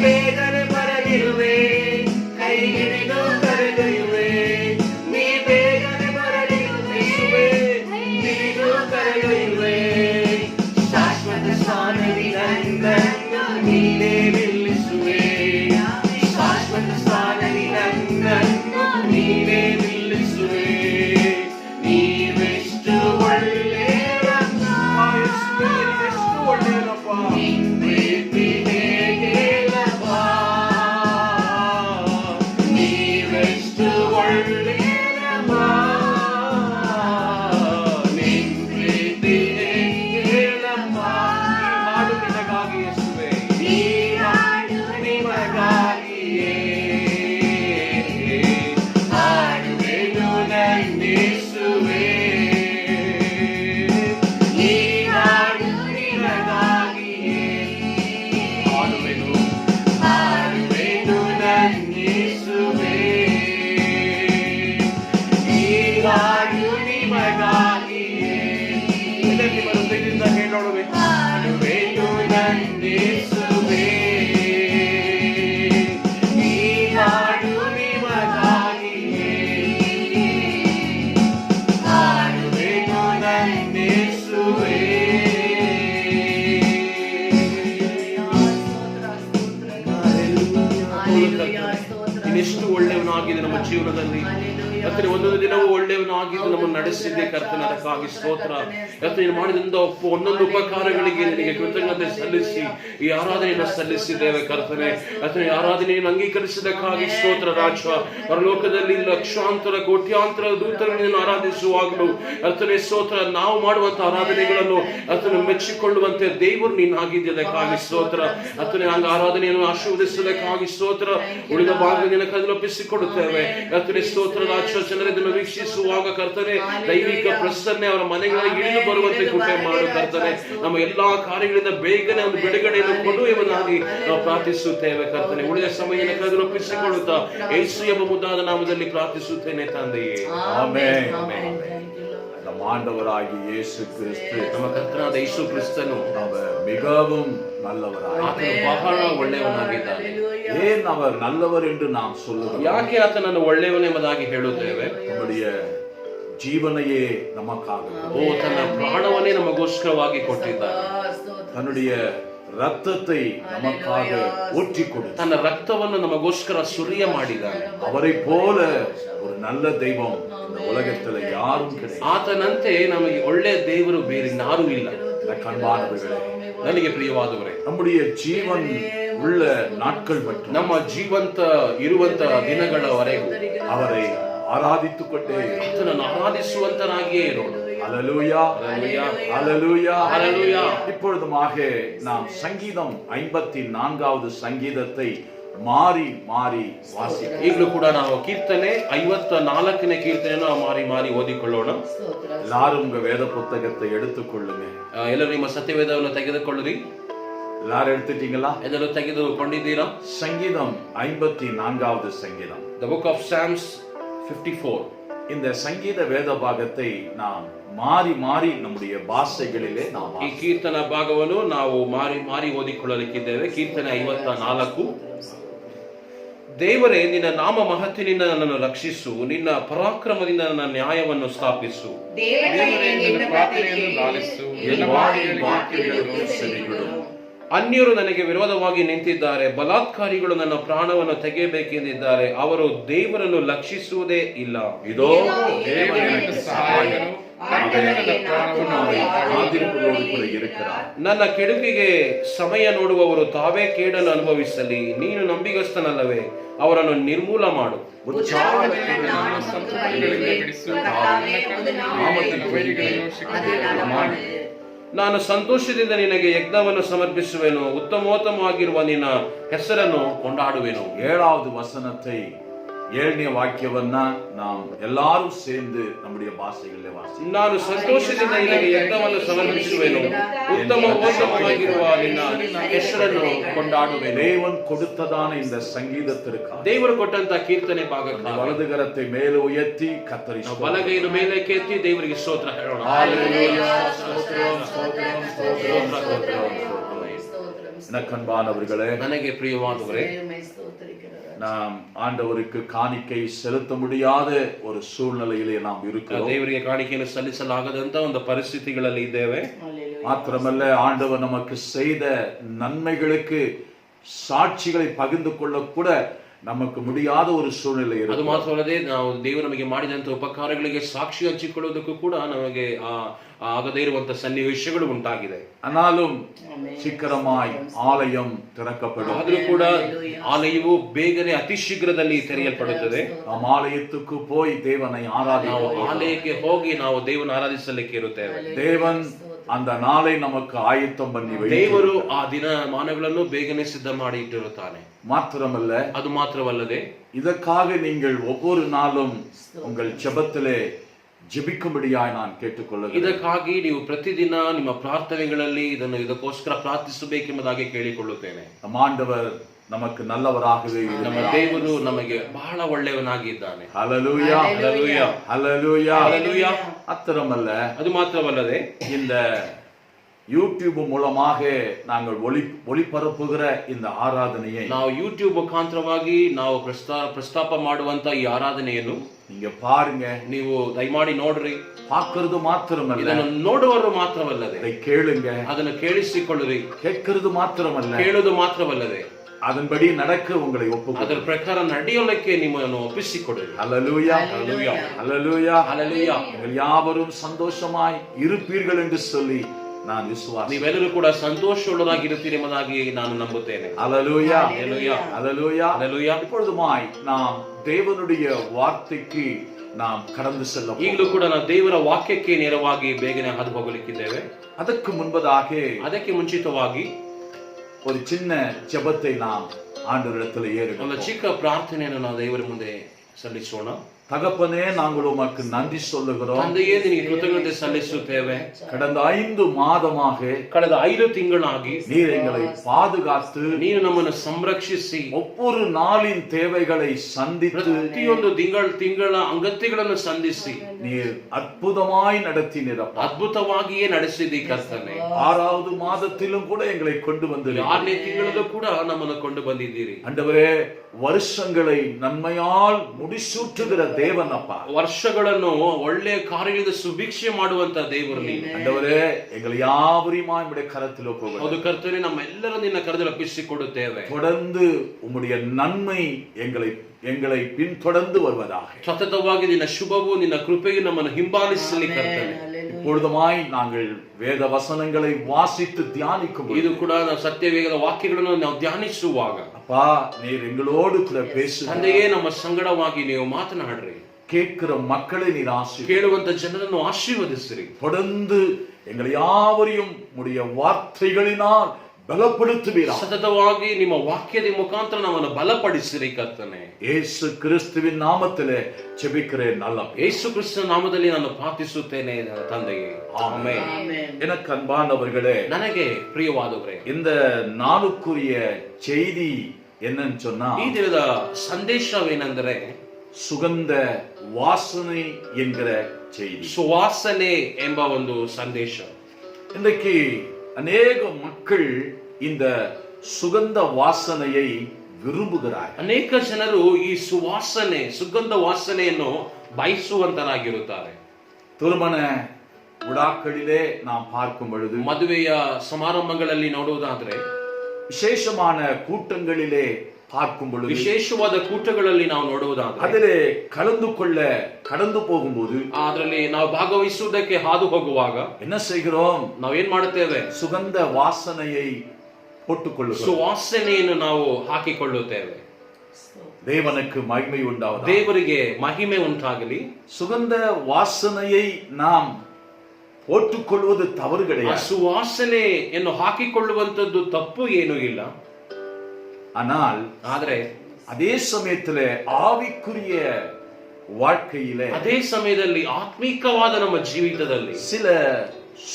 ಬೇಗನೆ ಬರಲಿರುವೆ, ಕೈ ಹಿಡಿದು ಕರೆದೊಯ್ಯುವೆ. ಹಾಡು ನಿಮಗಾಗಿಯೇ. ಇದರಲ್ಲಿ ಹೃದಯದಿಂದ ಹೇಳೋಣವೇ? ಹಾಡುವೆನು ನನ್ನೇಸುವೇ, ಈ ಹಾಡು ನಿಮಗಾಗಿಯೇ. ಹಾಡುವೆನು ನನ್ನೇಸುವೇ. ಇನ್ನೆಷ್ಟು ಒಳ್ಳೆಯವನಾಗಿದೆ ನಮ್ಮ ಜೀವನದಲ್ಲಿ. ಕರ್ತನೆ, ಒಂದೊಂದು ದಿನವೂ ಒಳ್ಳೆಯವನಾಗಿದ್ದು ನಮ್ಮನ್ನು ನಡೆಸಿದ್ದೆ ಕರ್ತನೆ, ಅದಕ್ಕಾಗಿ ಸ್ತೋತ್ರ. ಕರ್ತನೆ, ನೀನು ಮಾಡಿದಂತ ಒಂದೊಂದು ಉಪಕಾರಗಳಿಗೆ ನಿನಗೆ ಕೃತಜ್ಞತೆ ಸಲ್ಲಿಸಿ ಈ ಆರಾಧನೆಯನ್ನು ಸಲ್ಲಿಸಿದ್ದೇವೆ ಕರ್ತನೆ. ಕರ್ತನೆ, ಆರಾಧನೆಯನ್ನು ಅಂಗೀಕರಿಸಿದಕ್ಕಾಗಿ ಸ್ತೋತ್ರ ರಾಜ. ಪರಲೋಕದಲ್ಲಿ ಲಕ್ಷಾಂತರ ಕೋಟ್ಯಾಂತರ ದೂತರನ್ನು ಆರಾಧಿಸುವಾಗಲೂ ಕರ್ತನೆ ಸ್ತೋತ್ರ, ನಾವು ಮಾಡುವಂತ ಆರಾಧನೆಗಳನ್ನು ಕರ್ತನೆ ಮೆಚ್ಚಿಕೊಳ್ಳುವಂತೆ ದೇವರು ನೀನು ಆಗಿದ್ದಕ್ಕಾಗಿ ಸ್ತೋತ್ರ. ಕರ್ತನೆ, ಹಂಗ ಆರಾಧನೆಯನ್ನು ಆಶೀರ್ವದಿಸುವುದಕ್ಕಾಗಿ ಸ್ತೋತ್ರ. ಉಳಿದ ಭಾಗದಿಂದ ಕದಲೊಪ್ಪಿಸಿಕೊಡುತ್ತೇವೆ ಕರ್ತನೆ ಸ್ತೋತ್ರ ರಾಜ. ಜನರನ್ನು ವೀಕ್ಷಿಸುವಾಗ ಕರ್ತನೆ ದೈವಿಕ ಪ್ರಸನ್ನೆ ಅವರ ಮನೆಗಳಿಗೆ ಇಳಿದು ಬರುವಂತೆ ಕೃಪೆ ಮಾಡು ಕರ್ತನೆ. ನಮ್ಮ ಎಲ್ಲಾ ಕಾರ್ಯಗಳಿಂದ ಬೇಗನೆ ಒಂದು ಬಿಡುಗಡೆಯನ್ನು ಕೊಡುವವನಾಗಿ ನಾವು ಪ್ರಾರ್ಥಿಸುತ್ತೇವೆ ಕರ್ತನೆ. ಉಳಿದ ಸಮಯವನ್ನು ಕದಲೊಪ್ಪಿಸಿಕೊಳ್ಳುತ್ತಾ ಯೇಸು ಎಂಬ ಮುದ್ದಾದ ನಾಮದಲ್ಲಿ ಪ್ರಾರ್ಥಿಸುತ್ತೇನೆ ತಂದೆಯೇ, ಆಮೆನ್. நம் ஆண்டவராகி இயேசு கிறிஸ்து, ನಮ್ಮ ಕರ್ತನಾದ ಯೇಸು ಕ್ರಿಸ್ತನು அவர் மிகவும் நல்லவராய், ಆತನು ಬಹಳ ಒಳ್ಳೆಯವನಾಗಿದ್ದಾನೆ. ஏன் அவர் நல்லவர் என்று நாம் சொல்லுகிறோம்? ಯಾಕೆ ಆತನನ್ನು ಒಳ್ಳೆಯವನೆಂಬುದಾಗಿ ಹೇಳುತ್ತೇವೆ? நம்முடைய ஜீவனையே நமக்காக, ಓ ತನ್ನ ಪ್ರಾಣವನ್ನೇ ನಮಗೋಸ್ಕರವಾಗಿ ಕೊಟ್ಟಿದ್ದಾನೆ. தன்னுடைய ரத்தத்தை நமக்காக ஊற்றி கொடுத்தார். ತನ್ನ ರಕ್ತವನ್ನು ನಮಗೋಸ್ಕರ ಸುರಿಯ ಮಾಡಿದ್ದಾನೆ. அவரை போல ஒரு நல்ல தெய்வம் இந்த உலகத்துல யாரும் கிடையாது. ಆತನಂತೆ ನಮಗೆ ಒಳ್ಳೆಯ ದೇವರು ಬೇರೆ ಯಾರೂ ಇಲ್ಲ. கண்பானவர்களே, ನನಗೆ ಪ್ರಿಯವಾದವರೇ, நம்முடைய ஜீவன் உள்ள நாட்கள் மட்டும் ನಮ್ಮ ಜೀವಂತ ಇರುವಂತ ದಿನಗಳವರೆಗೂ அவரை ஆராதித்துக் கொண்டே ಆತನನ್ನು ಆರಾಧಿಸುವಂತನಾಗಿಯೇ ಇರೋಣ. அல்லேலூயா, அல்லேலூயா, அல்லேலூயா, அல்லேலூயா. இப்பொழுதுமாக நாம் சங்கீதம் 54வது சங்கீதத்தை மாறி மாறி வாசிக்கலாம். ಈಗಲೂ ಕೂಡ ನಾವು ಕೀರ್ತನೆ 54ನೇ ಕೀರ್ತನೆಯನ್ನು ನಾವು ಮಾರಿ ಮಾರಿ ಓದಿಕೊಳ್ಳೋಣ. எல்லாரும் உங்க வேத புத்தகத்தை எடுத்துக்கொள்ளுங்க. ಎಲ್ಲರೂ ನಿಮ್ಮ ಸತ್ಯವೇದವನ್ನು ತೆಗೆದುಕೊಳ್ಳಿರಿ. எல்லாரும் எடுத்துட்டீங்களா? ಎಲ್ಲರೂ ತೆಗೆದುಕೊಂಡಿದ್ದೀರಾ? சங்கீதம் 54வது சங்கீதம், The book of Psalms 54. இந்த சங்கீத வேத பாகத்தை நாம் மாறி மாறி நம்முடைய ಭಾಷೆகளிலே நாம் ಈ ಕೀರ್ತನ ಭಾಗವನ್ನು ನಾವು ಮಾರಿ ಮಾರಿ ಓದಿಕೊಳ್ಳಲಿಕ್ಕಿದ್ದೇವೆ. ಕೀರ್ತನೆ 54. ದೇವರೇ, ನಿನ್ನ ನಾಮ ಮಹತ್ತಿನಿಂದ ನನ್ನನ್ನು ರಕ್ಷಿಸು, ನಿನ್ನ ಪರಾಕ್ರಮದಿಂದ ನನ್ನ ನ್ಯಾಯವನ್ನು ಸ್ಥಾಪಿಸು. ಅನ್ಯರು ನನಗೆ ವಿರೋಧವಾಗಿ ನಿಂತಿದ್ದಾರೆ, ಬಲಾತ್ಕಾರಿಗಳು ನನ್ನ ಪ್ರಾಣವನ್ನು ತೆಗೆಯಬೇಕೆಂದಿದ್ದಾರೆ, ಅವರು ದೇವರನ್ನು ಲಕ್ಷಿಸುವುದೇ ಇಲ್ಲ. இதோ தேவன் எனக்கு சகாயகனும் ஆதரிப்பதோடு கூட இருக்கிறார். ನನ್ನ ಕೆಡುಕಿಗೆ ಸಮಯ ನೋಡುವವರು ತಾವೇ ಕೇಡನ್ನು ಅನುಭವಿಸಲಿ, ನೀನು ನಂಬಿಗಸ್ತನಲ್ಲವೇ, ಅವರನ್ನು ನಿರ್ಮೂಲ ಮಾಡು. ನಾನು ಸಂತೋಷದಿಂದ ನಿನಗೆ ಯಜ್ಞವನ್ನು ಸಮರ್ಪಿಸುವೆನು, ಉತ್ತಮೋತ್ತಮವಾಗಿರುವ ನಿನ್ನ ಹೆಸರನ್ನು ಕೊಂಡಾಡುವೆನು. 7வது வசனத்தை 7ನೇ ವಾಕ್ಯವನ್ನ நாம் எல்லாரும் சேர்ந்து நம்முடைய ಭಾಷೆಗಳಲ್ಲೇ ವಾಸಿಸೋಣ. ನಾನು ಸಂತೋಷದಿಂದ ನಿನಗೆ ಯಜ್ಞವನ್ನು ಸಮರ್ಪಿಸುವೆನು, ಉತ್ತಮೋತ್ತಮವಾಗಿರುವ ನಿನ್ನ ಹೆಸರನ್ನು ಕೊಂಡಾಡುವೆನು. தேவன் கொடுத்ததான இந்த சங்கீதத்திற்காக ದೇವರು ಕೊಟ್ಟಂತ ಕೀರ್ತನೆ ಭಾಗಕ್ಕೆ வலது கரத்தை மேலே உயர்த்தி கர்த்தரை ನಾವು ಬಲಗೈಯನ್ನು ಮೇಲೆ ಕೆತ್ತಿ ದೇವರಿಗೆ ಸ್ತೋತ್ರ ಹೇಳೋಣ. அன்பானவர்களே, ನನಗೆ ಪ್ರಿಯವಾದವರೇ, நாம் ஆண்டவருக்கு காணிக்கை செலுத்த முடியாத ஒரு சூழ்நிலையிலே நாம் இருக்கிறோம். ದೇವರಿಗೆ ಕಾಣಿಕೆಯನ್ನು ಸಲ್ಲಿಸಲಾಗದಂತ ಒಂದು ಪರಿಸ್ಥಿತಿಗಳಲ್ಲಿ ಇದ್ದೇವೆ. மாத்திரமல்ல, ஆண்டவர் நமக்கு செய்த நன்மைகளுக்கு சாட்சிகளை பகிர்ந்து கொள்ள கூட நமக்கு முடியாத ஒரு சூழ்நிலை ಅದು இருக்கு. ಮಾತ್ರವಲ್ಲದೆ ನಾವು ದೇವರು ನಮಗೆ ಮಾಡಿದಂತ ಉಪಕಾರಗಳಿಗೆ ಸಾಕ್ಷಿ ಹಂಚಿಕೊಳ್ಳುವುದಕ್ಕೂ ಕೂಡ ನಮಗೆ ಆಗದೇ ಇರುವಂತ ಸನ್ನಿವೇಶಗಳು ಉಂಟಾಗಿದೆ. ஆனாலும் சீக்கிரமாய் ஆலயம் திறக்கப்படும். ಆದರೂ ಕೂಡ ಆಲಯವು ಬೇಗನೆ ಅತಿ ಶೀಘ್ರದಲ್ಲಿ ತೆರೆಯಲ್ಪಡುತ್ತದೆ. நாம் ஆலயத்துக்கு போய் தேவனை ஆராதிப்போம். ಆಲಯಕ್ಕೆ ಹೋಗಿ ನಾವು ದೇವರನ್ನು ಆರಾಧಿಸಲಿಕ್ಕೆ ಇರುತ್ತೇವೆ. தேவன் அந்த நாளை நமக்கு ஆயத்தம் பண்ணி ದೇವರು ಆ ದಿನಮಾನಗಳನ್ನು ಬೇಗನೆ ಸಿದ್ಧ ಮಾಡಿ ಇಟ್ಟಿರುತ್ತಾನೆ. மாத்திரமல்ல, ಅದು ಮಾತ್ರವಲ್ಲದೆ இதற்காக நீங்கள் ஒவ்வொரு நாளும் உங்கள் ஜெபத்திலே ಜಪಿக்கும்படிಯಾய் ನಾನು ಕೇಳಿಕೊಳ್ಳುತ್ತೇನೆ. ಇದಕ್ಕಾಗಿ ನೀವು ಪ್ರತಿದಿನ ನಿಮ್ಮ ಪ್ರಾರ್ಥನೆಗಳಲ್ಲಿ ಇದಕ್ಕೋಸ್ಕರ ಪ್ರಾರ್ಥಿಸಬೇಕೆಂಬುದಾಗಿ ಕೇಳಿಕೊಳ್ಳುತ್ತೇನೆ. ನಮ್ಮ ಆಂಡவர் நமக்கு நல்லவராகவே ನಮ್ಮ இருக்கிறார். ದೇವರು ನಮಗೆ ಬಹಳ ಒಳ್ಳೆಯವನಾಗಿದ್ದಾನೆ. ஹல்லேலூயா, ஹல்லேலூயா, ஹல்லேலூயா. ஹல்லேலூயா. அத்தரமல்ல, ಅದು ಮಾತ್ರವಲ್ಲದೆ இந்த யூடியூப் மூலமாக நாங்கள் ஒளிபரப்புகிற இந்த ஆராதனையை ನಾವು ಯೂಟ್ಯೂಬ್ ಮುಖಾಂತರವಾಗಿ ನಾವು ಪ್ರಸ್ತಾಪ ಮಾಡುವಂತ ಈ ಆರಾಧನೆಯನ್ನು நீங்க பாருங்க. ನೀವು ದಯಮಾಡಿ ನೋಡ್ರಿ. பார்க்கிறது மாத்திரமல்ல, ಇದನ್ನು ನೋಡುವರು ಮಾತ್ರವಲ್ಲದೆ இதை கேளுங்க. ಅದನ್ನು ಕೇಳಿಸಿಕೊಳ್ಳ್ರಿ. கேட்கிறது மாத்திரமல்ல, ಕೇಳುವುದು ಮಾತ್ರವಲ್ಲದೆ அதன்படி நடக்க உங்களை ஒப்புக்கொடு. ಅದರ ಪ್ರಕಾರ ನಡೆಯಲಿಕ್ಕೆ ನಿಮ್ಮನ್ನು ಒಪ್ಪಿಸಿಕೊಡ್ರಿ. ஹல்லேலூயா, ஹல்லேலூயா, ஹல்லேலூயா, ஹல்லேலூயா. நீங்கள் யாவரும் சந்தோஷமாய் இருப்பீர்கள் என்று சொல்லி நான் விசுவாசி. ನೀವೆಲ್ಲರೂ ಕೂಡ ಸಂತೋಷವುಳ್ಳದಾಗಿರುತ್ತೀರಿ ಎಂಬುದಾಗಿ ನಾನು ನಂಬುತ್ತೇನೆ. ஹல்லேலூயா, ஹல்லேலூயா, ஹல்லேலூயா. ஹல்லேலூயா. இப்பொழுதுமாய் நாம் தேவனுடைய வார்த்தைக்கு நாம் கடந்து செல்ல ಈಗಲೂ ಕೂಡ ನಾವು ದೇವರ ವಾಕ್ಯಕ್ಕೆ ನೇರವಾಗಿ ಬೇಗನೆ ಹಾದು ಹೋಗಲಿಕ್ಕಿದ್ದೇವೆ. அதற்கு முன்பதாக ಅದಕ್ಕೆ ಮುಂಚಿತವಾಗಿ ஒரு சின்ன ஜெபத்தை நாம் ஆண்டவரிடத்தில் ಒಂದು ஏறெடுப்போம். ಚಿಕ್ಕ ಪ್ರಾರ್ಥನೆಯನ್ನು ನಾವು ದೇವರ ಮುಂದೆ ಸಲ್ಲಿಸೋಣ. தகப்பனே, நாங்கள் உமக்கு நன்றி சொல்லுகிறோம். ತಂದೆಯೇ, ನಿನಗೆ ಕೃತಜ್ಞತೆ ಸಲ್ಲಿಸುತ್ತೇವೆ. கடந்த 5 மாதமாக ಕಳೆದ 5 ತಿಂಗಳಾಗಿ நீர் எங்களை பாதுகாத்து ನೀನು ನಮ್ಮನ್ನು ಸಂರಕ್ಷಿಸಿ ஒவ்வொரு நாளின் தேவைகளை சந்தித்து ಪ್ರತಿಯೊಂದು ತಿಂಗಳ ಅಗತ್ಯಗಳನ್ನು ಸಂಧಿಸಿ நீர் அற்புதமாய் நடத்தினீரப்பா. ಅದ್ಭುತವಾಗಿಯೇ ನಡೆಸಿದಿ ಕರ್ತನೆ. 6வது மாதத்திலும் கூட எங்களை கொண்டு வந்து 6ನೇ ತಿಂಗಳಲ್ಲೂ ಕೂಡ ನಮ್ಮನ್ನು ಕೊಂಡು ಬಂದಿದ್ದೀರಿ. ஆண்டவரே, வருஷங்களை நன்மையால் முடிசூட்டுகிற தேவன் அப்பா. ವರ್ಷಗಳನ್ನು ಒಳ್ಳೆಯ ಕಾರ್ಯಗಳಿಂದ ಸುಭಿಕ್ಷೆ ಮಾಡುವಂತ ದೇವರು ನೀನು. ஆண்டவரே, எங்களை யாவரையும் உம்முடைய கரத்தில் ஒப்புக்கொடுக்கிறோம். ಹೌದು ಕರ್ತನೆ, ನಮ್ಮೆಲ್ಲರೂ ನಿನ್ನ ಕರದಲ್ಲಿ ಒಪ್ಪಿಸಿಕೊಡುತ್ತೇವೆ. தொடர்ந்து உம்முடைய நன்மை எங்களை பின்தொடர்ந்து வருவதாக. ಸತತವಾಗಿ ನಿನ್ನ ಶುಭವು ನಿನ್ನ ಕೃಪೆಯು ನಮ್ಮನ್ನು ಹಿಂಬಾಲಿಸಲಿ ಕರ್ತನೆ. இப்பொழுதுமாய் நாங்கள் வேத வசனங்களை வாசித்து தியானிக்கும் ಇದು ಕೂಡ ನಾವು ಸತ್ಯವೇಗದ ವಾಕ್ಯಗಳನ್ನು ನಾವು ಧ್ಯಾನಿಸುವಾಗ அப்பா, நீர் எங்களோடு கூட பேசு. ತಂದೆಯೇ, ನಮ್ಮ ಸಂಗಡವಾಗಿ ನೀವು ಮಾತನಾಡ್ರಿ. கேட்கிற மக்களை நீர் ஆசீர்வதி. ಕೇಳುವಂತ ಜನರನ್ನು ಆಶೀರ್ವದಿಸಿರಿ. தொடர்ந்து எங்களை யாவரையும் உம்முடைய வார்த்தைகளினால் பலப்படுத்துவீராக. ಸತತವಾಗಿ ನಿಮ್ಮ ವಾಕ್ಯದ ಮುಖಾಂತರ ನಮ್ಮನ್ನು ಬಲಪಡಿಸಿರಿ ಕರ್ತನೆ. இயேசு கிறிஸ்துவின் நாமத்திலே ஜெபிக்கிறேன் நல்ல ಯೇಸು ಕ್ರಿಸ್ತನ ನಾಮದಲ್ಲಿ ನಾನು ಪ್ರಾರ್ಥಿಸುತ್ತೇನೆ ತಂದೆಯೇ. ಆಮೆನ್. எனக்கு அன்பானவர்களே, ನನಗೆ ಪ್ರಿಯವಾದವರೇ, இந்த நாளுக்குரிய செய்தி என்னன்னு சொன்னா, ಈ ದಿನದ ಸಂದೇಶವೇನೆಂದರೆ சுகந்த வாசனை என்கிற செய்தி. ಸುವಾಸನೆ ಎಂಬ ಒಂದು ಸಂದೇಶ. இன்றைக்கு அநேக மக்கள் இந்த சுகந்த வாசனையை விரும்புகிறார்கள். ಅನೇಕ ಜನರು ಈ ಸುಗಂಧ ವಾಸನೆಯನ್ನು ಬಯಸುವಂತರಾಗಿರುತ್ತಾರೆ. திருமண விழாக்களிலே நாம் பார்க்கும் பொழுது, ಮದುವೆಯ ಸಮಾರಂಭಗಳಲ್ಲಿ ನೋಡುವುದಾದ್ರೆ, விசேஷமான கூட்டங்களிலே பார்க்கும் பொழுது, ವಿಶೇಷವಾದ ಕೂಟಗಳಲ್ಲಿ ನಾವು ನೋಡುವುದಾದ್ರೆ, அதிலே கடந்து போகும்போது ಅದರಲ್ಲಿ ನಾವು ಭಾಗವಹಿಸುವುದಕ್ಕೆ ಹಾದು ಹೋಗುವಾಗ என்ன செய்கிறோம்? ನಾವೇನ್ ಮಾಡುತ್ತೇವೆ? சுகந்த வாசனையை போட்டுக்கொள்ளுகிறோம். ಸುವಾಸನೆಯನ್ನು ನಾವು ಹಾಕಿಕೊಳ್ಳುತ್ತೇವೆ. தேவனுக்கு மகிமை உண்டாவதாக. ದೇವರಿಗೆ ಮಹಿಮೆ ಉಂಟಾಗಲಿ. சுகந்த வாசனையை நாம் போட்டுக்கொள்வது தவறு ಆ கிடையாது. ಸುವಾಸನೆಯನ್ನು ಹಾಕಿಕೊಳ್ಳುವಂತದ್ದು ತಪ್ಪು ಏನೂ ಇಲ್ಲ. ஆனால் ಆದ್ರೆ அதே சமயத்திலே ஆவிக்குரிய வாழ்க்கையிலே ಅದೇ ಸಮಯದಲ್ಲಿ ಆತ್ಮಿಕವಾದ ನಮ್ಮ ಜೀವಿತದಲ್ಲಿ சில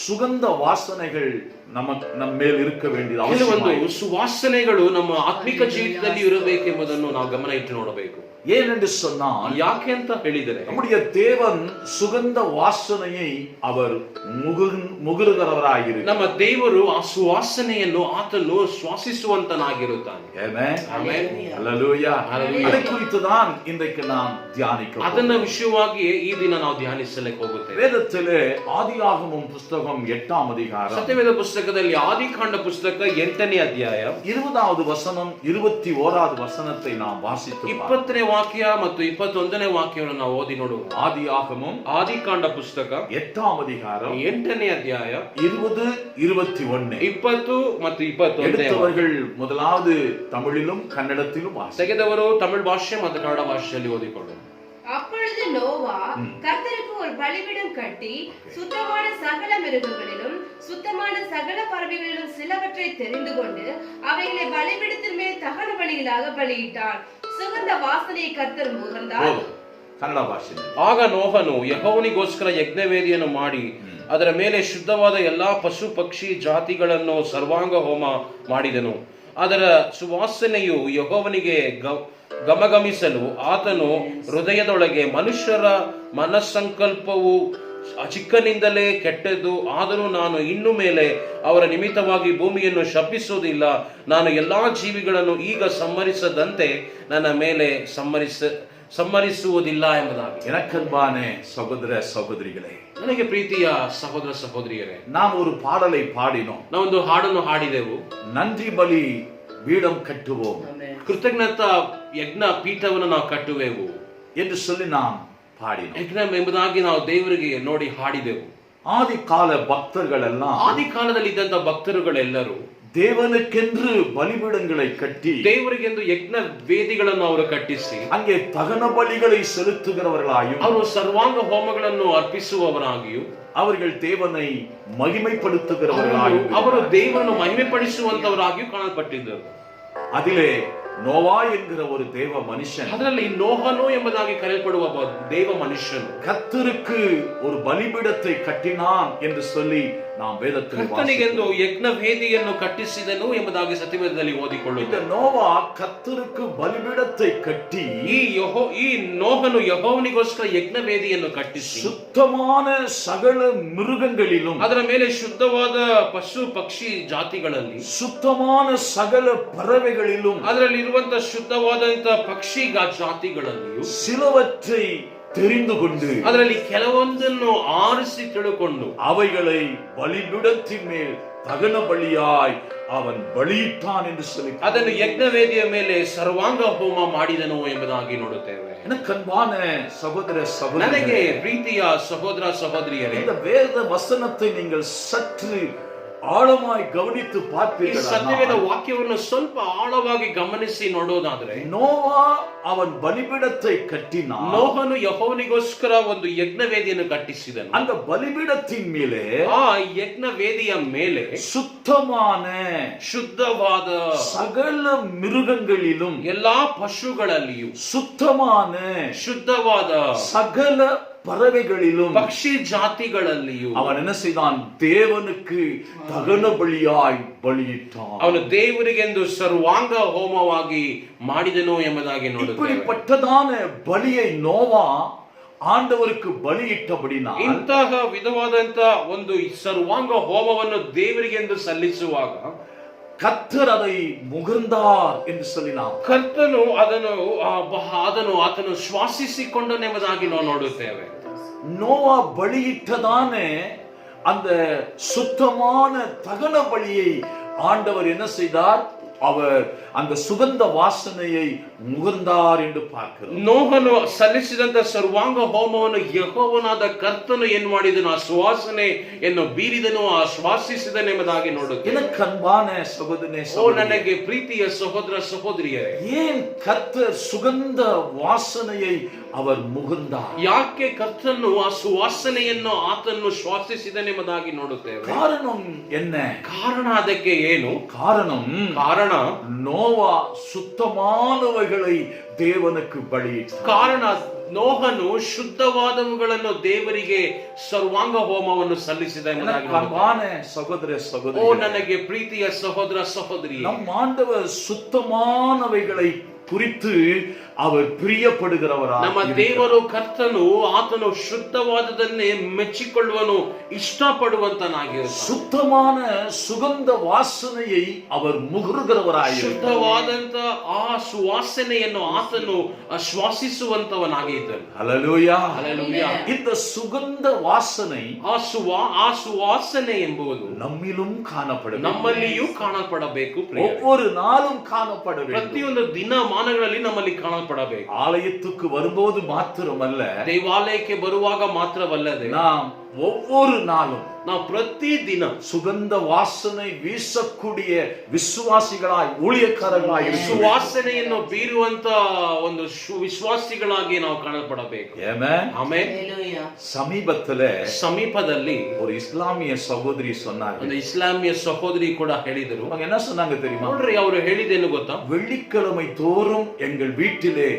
சுகந்த வாசனைகள் ನಮ್ಮ ಮೇಲೆ இருக்க வேண்டியது ಕೆಲವೊಂದು அவசியம். ಸುವಾಸನೆಗಳು ನಮ್ಮ ಆತ್ಮಿಕ ಜೀವಿತದಲ್ಲಿ ಇರಬೇಕೆಂಬುದನ್ನು ನಾವು ಗಮನ ಇಟ್ಟು ನೋಡಬೇಕು. ஏனென்று சொன்னால், ಯಾಕೆ ಅಂತ ಹೇಳಿದರೆ, நம்முடைய தேவன் சுகந்த வாசனையை அவர் முகருகிறவராயிருக்கிறார். ನಮ್ಮ ದೇವರು ಆ ಸುವಾಸನೆಯನ್ನು ಆತನು ಶ್ವಾಸಿಸುವಂತನಾಗಿರುತ್ತಾನೆ. ஆமென். ಆಮೆನ್. ஹல்லேலூயா. ஹல்லேலூயா. அதை குறித்து தான் இன்றைக்கு நாம் தியானிக்கிறோம். ಅದನ್ನ ವಿಷಯವಾಗಿ ಈ ದಿನ ನಾವು ಧ್ಯಾನಿಸಲಿಕ್ಕೆ ಹೋಗುತ್ತೇವೆ. வேதத்திலே ஆதியாகமம் புஸ்தகம் 8ஆம் அதிகாரம் ಸತ್ಯವೇದ ಪುಸ್ತಕದಲ್ಲಿ ಆದಿಕಾಂಡ ಪುಸ್ತಕ 8ನೇ ಅಧ್ಯಾಯ 20வது வசனம் 21வது வசனத்தை நாம் வாசித்து 20ನೇ ವಾಕ್ಯ ಮತ್ತು 21ನೇ ವಾಕ್ಯವನ್ನು ನಾವು ಓದಿ ನೋಡುವ. ஆதியாகமம் ಆದಿಕಾಂಡ ಪುಸ್ತಕ 8ஆம் அதிகாரம் 8ನೇ ಅಧ್ಯಾಯ 20 21 20 ಮತ್ತು 21ನೇ எடுத்தவர்கள் முதலாவது தமிழிலும் கன்னடத்திலும் வாசி. ತೆಗೆದವರು ತಮಿಳ್ ಭಾಷೆ ಮತ್ತು ಕನ್ನಡ ಭಾಷೆಯಲ್ಲಿ ಓದಿಕೊಳ್ಳು. அப்பொழுது நோவா கர்த்தருக்கு ஒரு பலிபீடம் கட்டி சுத்தமான சகல மிருகங்களிலும் சுத்தமான சகல பறவைகளிலும் சிலவற்றை தெரிந்து கொண்டு அவைகளை பலிபீடத்தின் மேல் தகன பலிகளாக பலியிட்டான். ಸುಗಂಧ ವಾಸನೆಯ ಕರ್ತರು ಮುಗಂದಾರ್. ಕನ್ನಡ ಭಾಷೆ. ಆಗ ನೋಹನು ಯೆಹೋವನಿಗೋಸ್ಕರ ಯಜ್ಞವೇದಿಯನ್ನು ಮಾಡಿ ಅದರ ಮೇಲೆ ಶುದ್ಧವಾದ ಎಲ್ಲಾ ಪಶು ಪಕ್ಷಿ ಜಾತಿಗಳನ್ನು ಸರ್ವಾಂಗ ಹೋಮ ಮಾಡಿದನು. ಅದರ ಸುವಾಸನೆಯು ಯೆಹೋವನಿಗೆ ಗಮಗಮಿಸಲು ಆತನು ಹೃದಯದೊಳಗೆ ಮನುಷ್ಯರ ಮನಸ್ಸಂಕಲ್ಪವು ಚಿಕ್ಕನಿಂದಲೇ ಕೆಟ್ಟದ್ದು, ಆದರೂ ನಾನು ಇನ್ನು ಮೇಲೆ ಅವರ ನಿಮಿತ್ತವಾಗಿ ಭೂಮಿಯನ್ನು ಶಪಿಸುವುದಿಲ್ಲ, ನಾನು ಎಲ್ಲಾ ಜೀವಿಗಳನ್ನು ಈಗ ಸಂಹರಿಸದಂತೆ ನನ್ನ ಮೇಲೆ ಸಂಹರಿಸುವುದಿಲ್ಲ ಎಂಬುದಾಗಿ. எனக்கன்பான சகோதர சகோதரிகளே, ನನಗೆ ಪ್ರೀತಿಯ ಸಹೋದರ ಸಹೋದರಿಯರೇ, நாம் ஒரு பாடலை பாடினோம். ನಾವೊಂದು ಹಾಡನ್ನು ಹಾಡಿದೆವು. நன்றி பலி பீடம் கட்டுவோம் ಕೃತಜ್ಞತಾ ಯಜ್ಞ ಪೀಠವನ್ನು ನಾವು ಕಟ್ಟುವೆವು என்று சொல்லி நாம் பாடினோம். ಯಜ್ಞ ಎಂಬುದಾಗಿ ನಾವು ದೇವರಿಗೆ ನೋಡಿ ಹಾಡಿದೆವು. ஆதி கால பக்தர்கள் எல்லாம் ಆದಿ ಕಾಲದಲ್ಲಿ ಇದ್ದಂತ ಭಕ್ತರುಗಳೆಲ್ಲರೂ தேவனுக்கென்று பலிபீடங்களை கட்டி ದೇವರಿಗೆಂದು ಯಜ್ಞ ವೇದಿಗಳನ್ನು ಅವರು ಕಟ್ಟಿಸಿ அங்கே தகன பலிகளை செலுத்துகிறவர்களாயும் ಅವರು ಸರ್ವಾಂಗ ಹೋಮಗಳನ್ನು ಅರ್ಪಿಸುವವರಾಗಿಯೂ அவர்கள் தேவனை மகிமைப்படுத்துகிறவர்களாயும் ಅವರು ದೇವರನ್ನು ಮಹಿಮೆ ಪಡಿಸುವಂತವರಾಗಿಯೂ ಕಾಣಲ್ಪಟ್ಟಿದ್ದರು. அதிலே நோவா என்கிற ஒரு தேவ மனுஷன், ಅದರಲ್ಲಿ ನೋಹನು ಎಂಬುದಾಗಿ ಕರೆಯಲ್ಪಡುವ ದೇವ ಮನುಷ್ಯನು கர்த்தருக்கு ஒரு பலிபீடத்தை கட்டினான் என்று சொல்லி நாம் வேதத்தில் ಕರ್ತನಿಗೆಂದು ಯಜ್ಞ ವೇದಿಯನ್ನು ಕಟ್ಟಿಸಿದನು ಎಂಬುದಾಗಿ ಸತ್ಯವೇದದಲ್ಲಿ ಓದಿಕೊಳ್ಳುವುದು. இந்த நோவா கர்த்தருக்கு பலிபீடத்தை கட்டி ಈ ನೋಹನು ಯೆಹೋವನಿಗೋಸ್ಕರ ಯಜ್ಞ ವೇದಿಯನ್ನು ಕಟ್ಟಿಸಿ சுத்தமான சகல மிருகங்களிலும் ಅದರ ಮೇಲೆ ಶುದ್ಧವಾದ ಪಶು ಪಕ್ಷಿ ಜಾತಿಗಳಲ್ಲಿ சுத்தமான சகல பறவைகளிலும் ಅದರಲ್ಲಿ ಇರುವಂತ ಶುದ್ಧವಾದಂತಹ ಪಕ್ಷಿ ಜಾತಿಗಳಲ್ಲಿಯೂ சிலவற்றை தெரிந்து கொண்டு ಅದರಲ್ಲಿ ಕೆಲವೊಂದನ್ನು ಆರಿಸಿ ತಿಳುಕೊಂಡು அவைகளை பலிபீடத்தின் மேல் தகன பலியாய் அவன் பலியிட்டான் என்று சொல்லி ಅದನ್ನು ಯಜ್ಞವೇದಿಯ ಮೇಲೆ ಸರ್ವಾಂಗ ಹೋಮ ಮಾಡಿದನು ಎಂಬುದಾಗಿ ನೋಡುತ್ತೇವೆ. எனக்கன்பான சகோதர ನನಗೆ சகோதரிகளே, ಪ್ರೀತಿಯ ಸಹೋದರ ಸಹೋದರಿಯರೇ, இந்த வேத வசனத்தை நீங்கள் சற்று ஆழமாய் கவனித்து ಈ பார்ப்பீர்கள். ಸತ್ಯವೇದ ವಾಕ್ಯವನ್ನು ಸ್ವಲ್ಪ ಆಳವಾಗಿ ಗಮನಿಸಿ ನೋಡೋದಾದ್ರೆ, நோவா அவன் பலிபீடத்தை கட்டினான். ನೋಹನು ಯೆಹೋವನಿಗೋಸ್ಕರ ಒಂದು ಯಜ್ಞ ವೇದಿಯನ್ನು ಕಟ್ಟಿಸಿದನು. அந்த பலிபீடத்தின் மேலே ಆ ಯಜ್ಞ ವೇದಿಯ ಮೇಲೆ சுத்தமான ಶುದ್ಧವಾದ சகல மிருகங்களிலும் ಎಲ್ಲಾ ಪಶುಗಳಲ್ಲಿಯೂ சுத்தமான ಶುದ್ಧವಾದ சகல பறவைகளிலும் ಪಕ್ಷಿ ಜಾತಿಗಳಲ್ಲಿಯೂ அவன் என்ன செய்தான்? தேவனுக்கு தகன பலியாய் பலியிட்டான். ಅವನು ದೇವರಿಗೆಂದು ಸರ್ವಾಂಗ ಹೋಮವಾಗಿ ಮಾಡಿದನು ಎಂಬುದಾಗಿ ನೋಡುತ್ತೇವೆ. இப்படிப்பட்டதான பலியை நோவா ஆண்டவருக்கு பலியிட்டபடினால் ಇಂತಹ ವಿಧವಾದಂತ ಒಂದು ಸರ್ವಾಂಗ ಹೋಮವನ್ನು ದೇವರಿಗೆಂದು ಸಲ್ಲಿಸುವಾಗ கர்த்தர் அதை முகர்ந்தார் என்று சொல்லினார். ಕರ್ತನು ಆತನು ಶ್ವಾಸಿಸಿಕೊಂಡನೆಂಬುದಾಗಿ ನಾವು ನೋಡುತ್ತೇವೆ. நோவா பலியிட்டதான அந்த சுத்தமான தகன பலியை ஆண்டவர் என்ன செய்தார்? அவர் அந்த சுகந்த வாசனையை முகர்ந்தார் என்று பார்க்கிறோம். ನೋಹನು ಸಲ್ಲಿಸಿದಂತ ಸರ್ವಾಂಗ ಹೋಮವನ್ನು ಯೆಹೋವನಾದ ಕರ್ತನು ಏನ್ ಮಾಡಿದನು? ಆ ಸುವಾಸನೆಯನ್ನು ಬೀರಿದನು, ಆ ಶ್ವಾಸಿಸಿದನೆಂಬುದಾಗಿ ನೋಡುತ್ತೇವೆ. எனக்கு அன்பான சகோதரனே, ನನಗೆ ಪ್ರೀತಿಯ ಸಹೋದರ ಸಹೋದರಿಯರೇ, ஏன் கர்த்தர் சுகந்த வாசனையை அவர் முகர்ந்தார்? ಯಾಕೆ ಕರ್ತನು ಆ ಸುವಾಸನೆಯನ್ನು ಆತನು ಶ್ವಾಸಿಸಿದನೆಂಬುದಾಗಿ ನೋಡುತ್ತೇವೆ. காரணம் என்ன? ಕಾರಣ ಅದಕ್ಕೆ ಏನು? காரணம் நோவா சுத்தமானவைகளை தேவனுக்கு பலியிட்டார். ಕಾರಣ ನೋಹನು ಶುದ್ಧವಾದವುಗಳನ್ನು ದೇವರಿಗೆ ಸರ್ವಾಂಗ ಹೋಮವನ್ನು ಸಲ್ಲಿಸಿದ ಎಂಬುದಾಗಿ அன்பான சகோதர சகோதரி, ನನಗೆ ಪ್ರೀತಿಯ ಸಹೋದರ ಸಹೋದರಿ, நம் ஆண்டவர் சுத்தமானவைகளை குறித்து அவர் பிரியப்படுகிறவராக ನಮ್ಮ ದೇವರು ಕರ್ತನು ಆತನು ಶುದ್ಧವಾದದನ್ನೇ ಮೆಚ್ಚಿಕೊಳ್ಳುವನು, ಇಷ್ಟಪಡುವಂತನಾಗಿರುತ್ತಾನೆ. சுத்தமான சுகந்த வாசனையை அவர் முகருகிறவராக ಶುದ್ಧವಾದಂತ ಆ ಸುವಾಸನೆಯನ್ನು ಆತನು ಶ್ವಾಸಿಸುವಂತವನಾಗಿದ್ದನು. ஹல்லேலூயா. ಹಲ್ಲೆಲೂಯಾ. இந்த சுகந்த வாசனை ಆ ಸುವಾಸನೆ ಎಂಬುದು நம்மிலும் காணப்பட வேண்டும். ನಮ್ಮಲ್ಲಿಯೂ ಕಾಣಪಡಬೇಕು. ஒவ்வொரு நாளும் காணப்பட வேண்டும். ಪ್ರತಿಯೊಂದು ದಿನಮಾನಗಳಲ್ಲಿ ನಮ್ಮಲ್ಲಿ ಕಾಣಪಡಬೇಕು. ஆலயத்துக்கு வரும்போது மாத்திரமல்ல, ದೇವಾಲಯಕ್ಕೆ ಬರುವಾಗ ಮಾತ್ರವಲ್ಲದೆ நாம் ஒவ்வொரு நாளும் ನಾವು ಪ್ರತಿ ದಿನ சுகந்த வாசனை வீசக்கூடிய விசுவாசிகளாய் ஊழியக்காரர்களாய் ಸುವಾಸನೆಯನ್ನು ಬೀರುವಂತ ಒಂದು ವಿಶ್ವಾಸಿಗಳಾಗಿ ನಾವು ಕಾಣಪಡಬೇಕು. ஆமென். ಸಮೀಪದಲ್ಲಿ ஒரு இஸ்லாமிய சகோதரி சொன்னாங்க. ಒಂದು ಇಸ್ಲಾಮಿಯ ಸಹೋದರಿ ಕೂಡ ಹೇಳಿದರು. அவங்க என்ன சொன்னாங்க தெரியுமா? ನೋಡ್ರಿ, ಅವರು ಹೇಳಿದೇನು ಗೊತ್ತಾ? வெள்ளிக்கிழமை தோறும் எங்கள் வீட்டிலே வீட்டிலே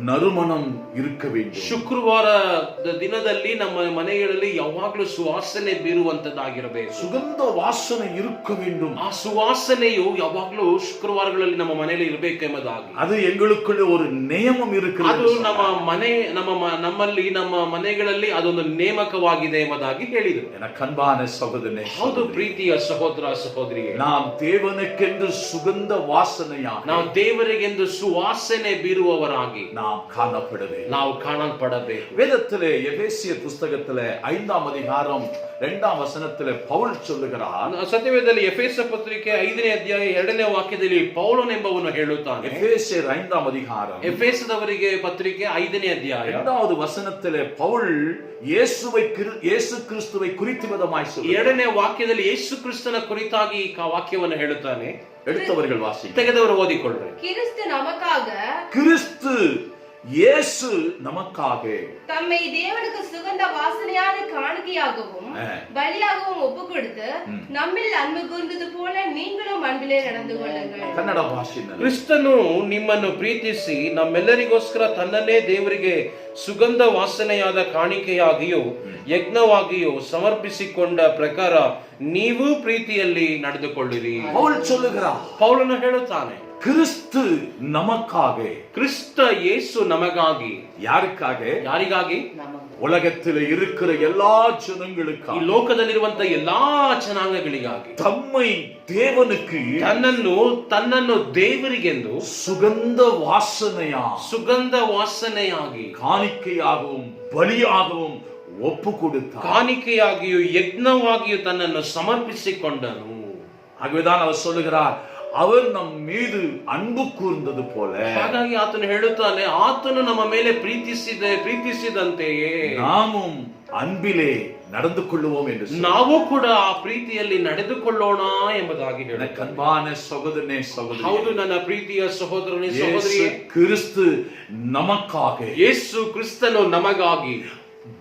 நறுமணம் இருக்க வேண்டும். ಶುಕ್ರವಾರದ ದಿನದಲ್ಲಿ ನಮ್ಮ ಮನೆಗಳಲ್ಲಿ ಯಾವಾಗಲೂ ಸುವಾಸನೆ ಬೀರುವಂತದ್ದಾಗಿರಬೇಕು. சுகந்த வாசனை இருக்க வேண்டும். ಆ ಸುವಾಸನೆಯು ಯಾವಾಗಲೂ ಶುಕ್ರವಾರಗಳಲ್ಲಿ ನಮ್ಮ ಮನೆಯಲ್ಲಿ ಇರಬೇಕೆಂಬುದಾಗಿ அது எங்களுக்குள்ள ஒரு நியமம் ಅದು இருக்கிறது. ನಮ್ಮಲ್ಲಿ ನಮ್ಮ ಮನೆಗಳಲ್ಲಿ ಅದೊಂದು ನೇಮಕವಾಗಿದೆ ಎಂಬುದಾಗಿ ಹೇಳಿದರು. எனக்கு அன்பான சகோதரனே, ಹೌದು ಪ್ರೀತಿಯ ಸಹೋದರ ಸಹೋದರಿಯೇ, நாம் தேவனுக்கென்று சுகந்த வாசனையாக ನಾವು ದೇವರಿಗೆಂದು ಸುವಾಸನೆ ಬೀರುವವರಾಗಿ நாம் காணப்படவே. ನಾವು ಕಾಣಲ್ಪಡಬೇಕು. வேதத்திலே எபேசிய புஸ்தகத்திலே 5ஆம் அதிகாரம் 2ஆம் வசனத்திலே பவுல் சொல்லுகிறார். ಸತ್ಯವೇದದಲ್ಲಿ ಎಫೆಸ ಪತ್ರಿಕೆ 5ನೇ ಅಧ್ಯಾಯ 2ನೇ ವಾಕ್ಯದಲ್ಲಿ ಪೌಲನ್ ಎಂಬವನು ಹೇಳುತ್ತಾನೆ. எபேசியர் 5ஆம் அதிகாரம் ಎಫೆಸದವರಿಗೆ ಪತ್ರಿಕೆ 5ನೇ ಅಧ್ಯಾಯ 2வது வசனத்திலே பவுல் இயேசு கிறிஸ்துவை குறித்து விதமாய் சொல்லுகிறார். 2ನೇ ವಾಕ್ಯದಲ್ಲಿ ಯೇಸು ಕ್ರಿಸ್ತನ ಕುರಿತಾಗಿ ಈ ವಾಕ್ಯವನ್ನು ಹೇಳುತ್ತಾನೆ. எடுத்தவர்கள் வாசி. ತೆಗೆದವರು ಓದಿಕೊಳ್ಳ್ರಿ. கிறிஸ்து நமக்காக, கிறிஸ்து இயேசு நமக்காக தம்மை தேவனுக்கு சுகந்த வாசனையான காணிக்கையாகவும் பலியாகவும் ஒப்பு கொடுத்து நம்மில் அன்பு கூர்ந்தது போல நீங்களும் அன்பிலே நடந்து கொள்ளுங்கள். ಕನ್ನಡ ಭಾಷೆ. ಕ್ರಿಸ್ತನು ನಿಮ್ಮನ್ನು ಪ್ರೀತಿಸಿ ನಮ್ಮೆಲ್ಲರಿಗೋಸ್ಕರ ತನ್ನನ್ನೇ ದೇವರಿಗೆ ಸುಗಂಧ ವಾಸನೆಯಾದ ಕಾಣಿಕೆಯಾಗಿಯೂ ಯಜ್ಞವಾಗಿಯೂ ಸಮರ್ಪಿಸಿಕೊಂಡ ಪ್ರಕಾರ ನೀವು ಪ್ರೀತಿಯಲ್ಲಿ ನಡೆದುಕೊಳ್ಳಿರಿ. பவுல் சொல்லுகிறார். ಪೌಲನು ಹೇಳುತ್ತಾನೆ, கிறிஸ்து நமக்காக. ಕ್ರಿಸ್ತ ಯೇಸು ನಮಗಾಗಿ. யாருக்காக? ಯಾರಿಗಾಗಿ? உலகத்தில் இருக்கிற எல்லா ಈ ஜனங்களுக்காக, ಲೋಕದಲ್ಲಿರುವಂತ ಎಲ್ಲಾ ಜನಾಂಗಗಳಿಗಾಗಿ தம்மை தேவனுக்கு ತನ್ನನ್ನು ದೇವರಿಗೆಂದು சுகந்த வாசனையா ಸುಗಂಧ ವಾಸನೆಯಾಗಿ காணிக்கையாகவும் பலியாகவும் ஒப்பு கொடுத்தார். ಕಾಣಿಕೆಯಾಗಿಯೂ ಯಜ್ಞವಾಗಿಯೂ ತನ್ನನ್ನು ಸಮರ್ಪಿಸಿಕೊಂಡನು. ஆகவேதான் அவர் சொல்லுகிறார், அவர் நம் மீது அன்பு கூர்ந்தது போல. ಹಾಗಾಗಿ ಆತನು ಹೇಳುತ್ತಾನೆ, ಆತನು ನಮ್ಮ ಮೇಲೆ ಪ್ರೀತಿಸಿದಂತೆಯೇ நாமும் அன்பிலே நடந்து கொள்ளுவோம் என்று ನಾವು ಕೂಡ ಆ ಪ್ರೀತಿಯಲ್ಲಿ ನಡೆದುಕೊಳ್ಳೋಣ ಎಂಬುದಾಗಿ எனக்கு அன்பான சகோதரனே, சகோதரி, ಹೌದು ನನ್ನ ಪ್ರೀತಿಯ ಸಹೋದರನೇ ಸಹೋದರಿಯೇ, கிறிஸ்து நமக்காக, ಯೇಸು ಕ್ರಿಸ್ತನು ನಮಗಾಗಿ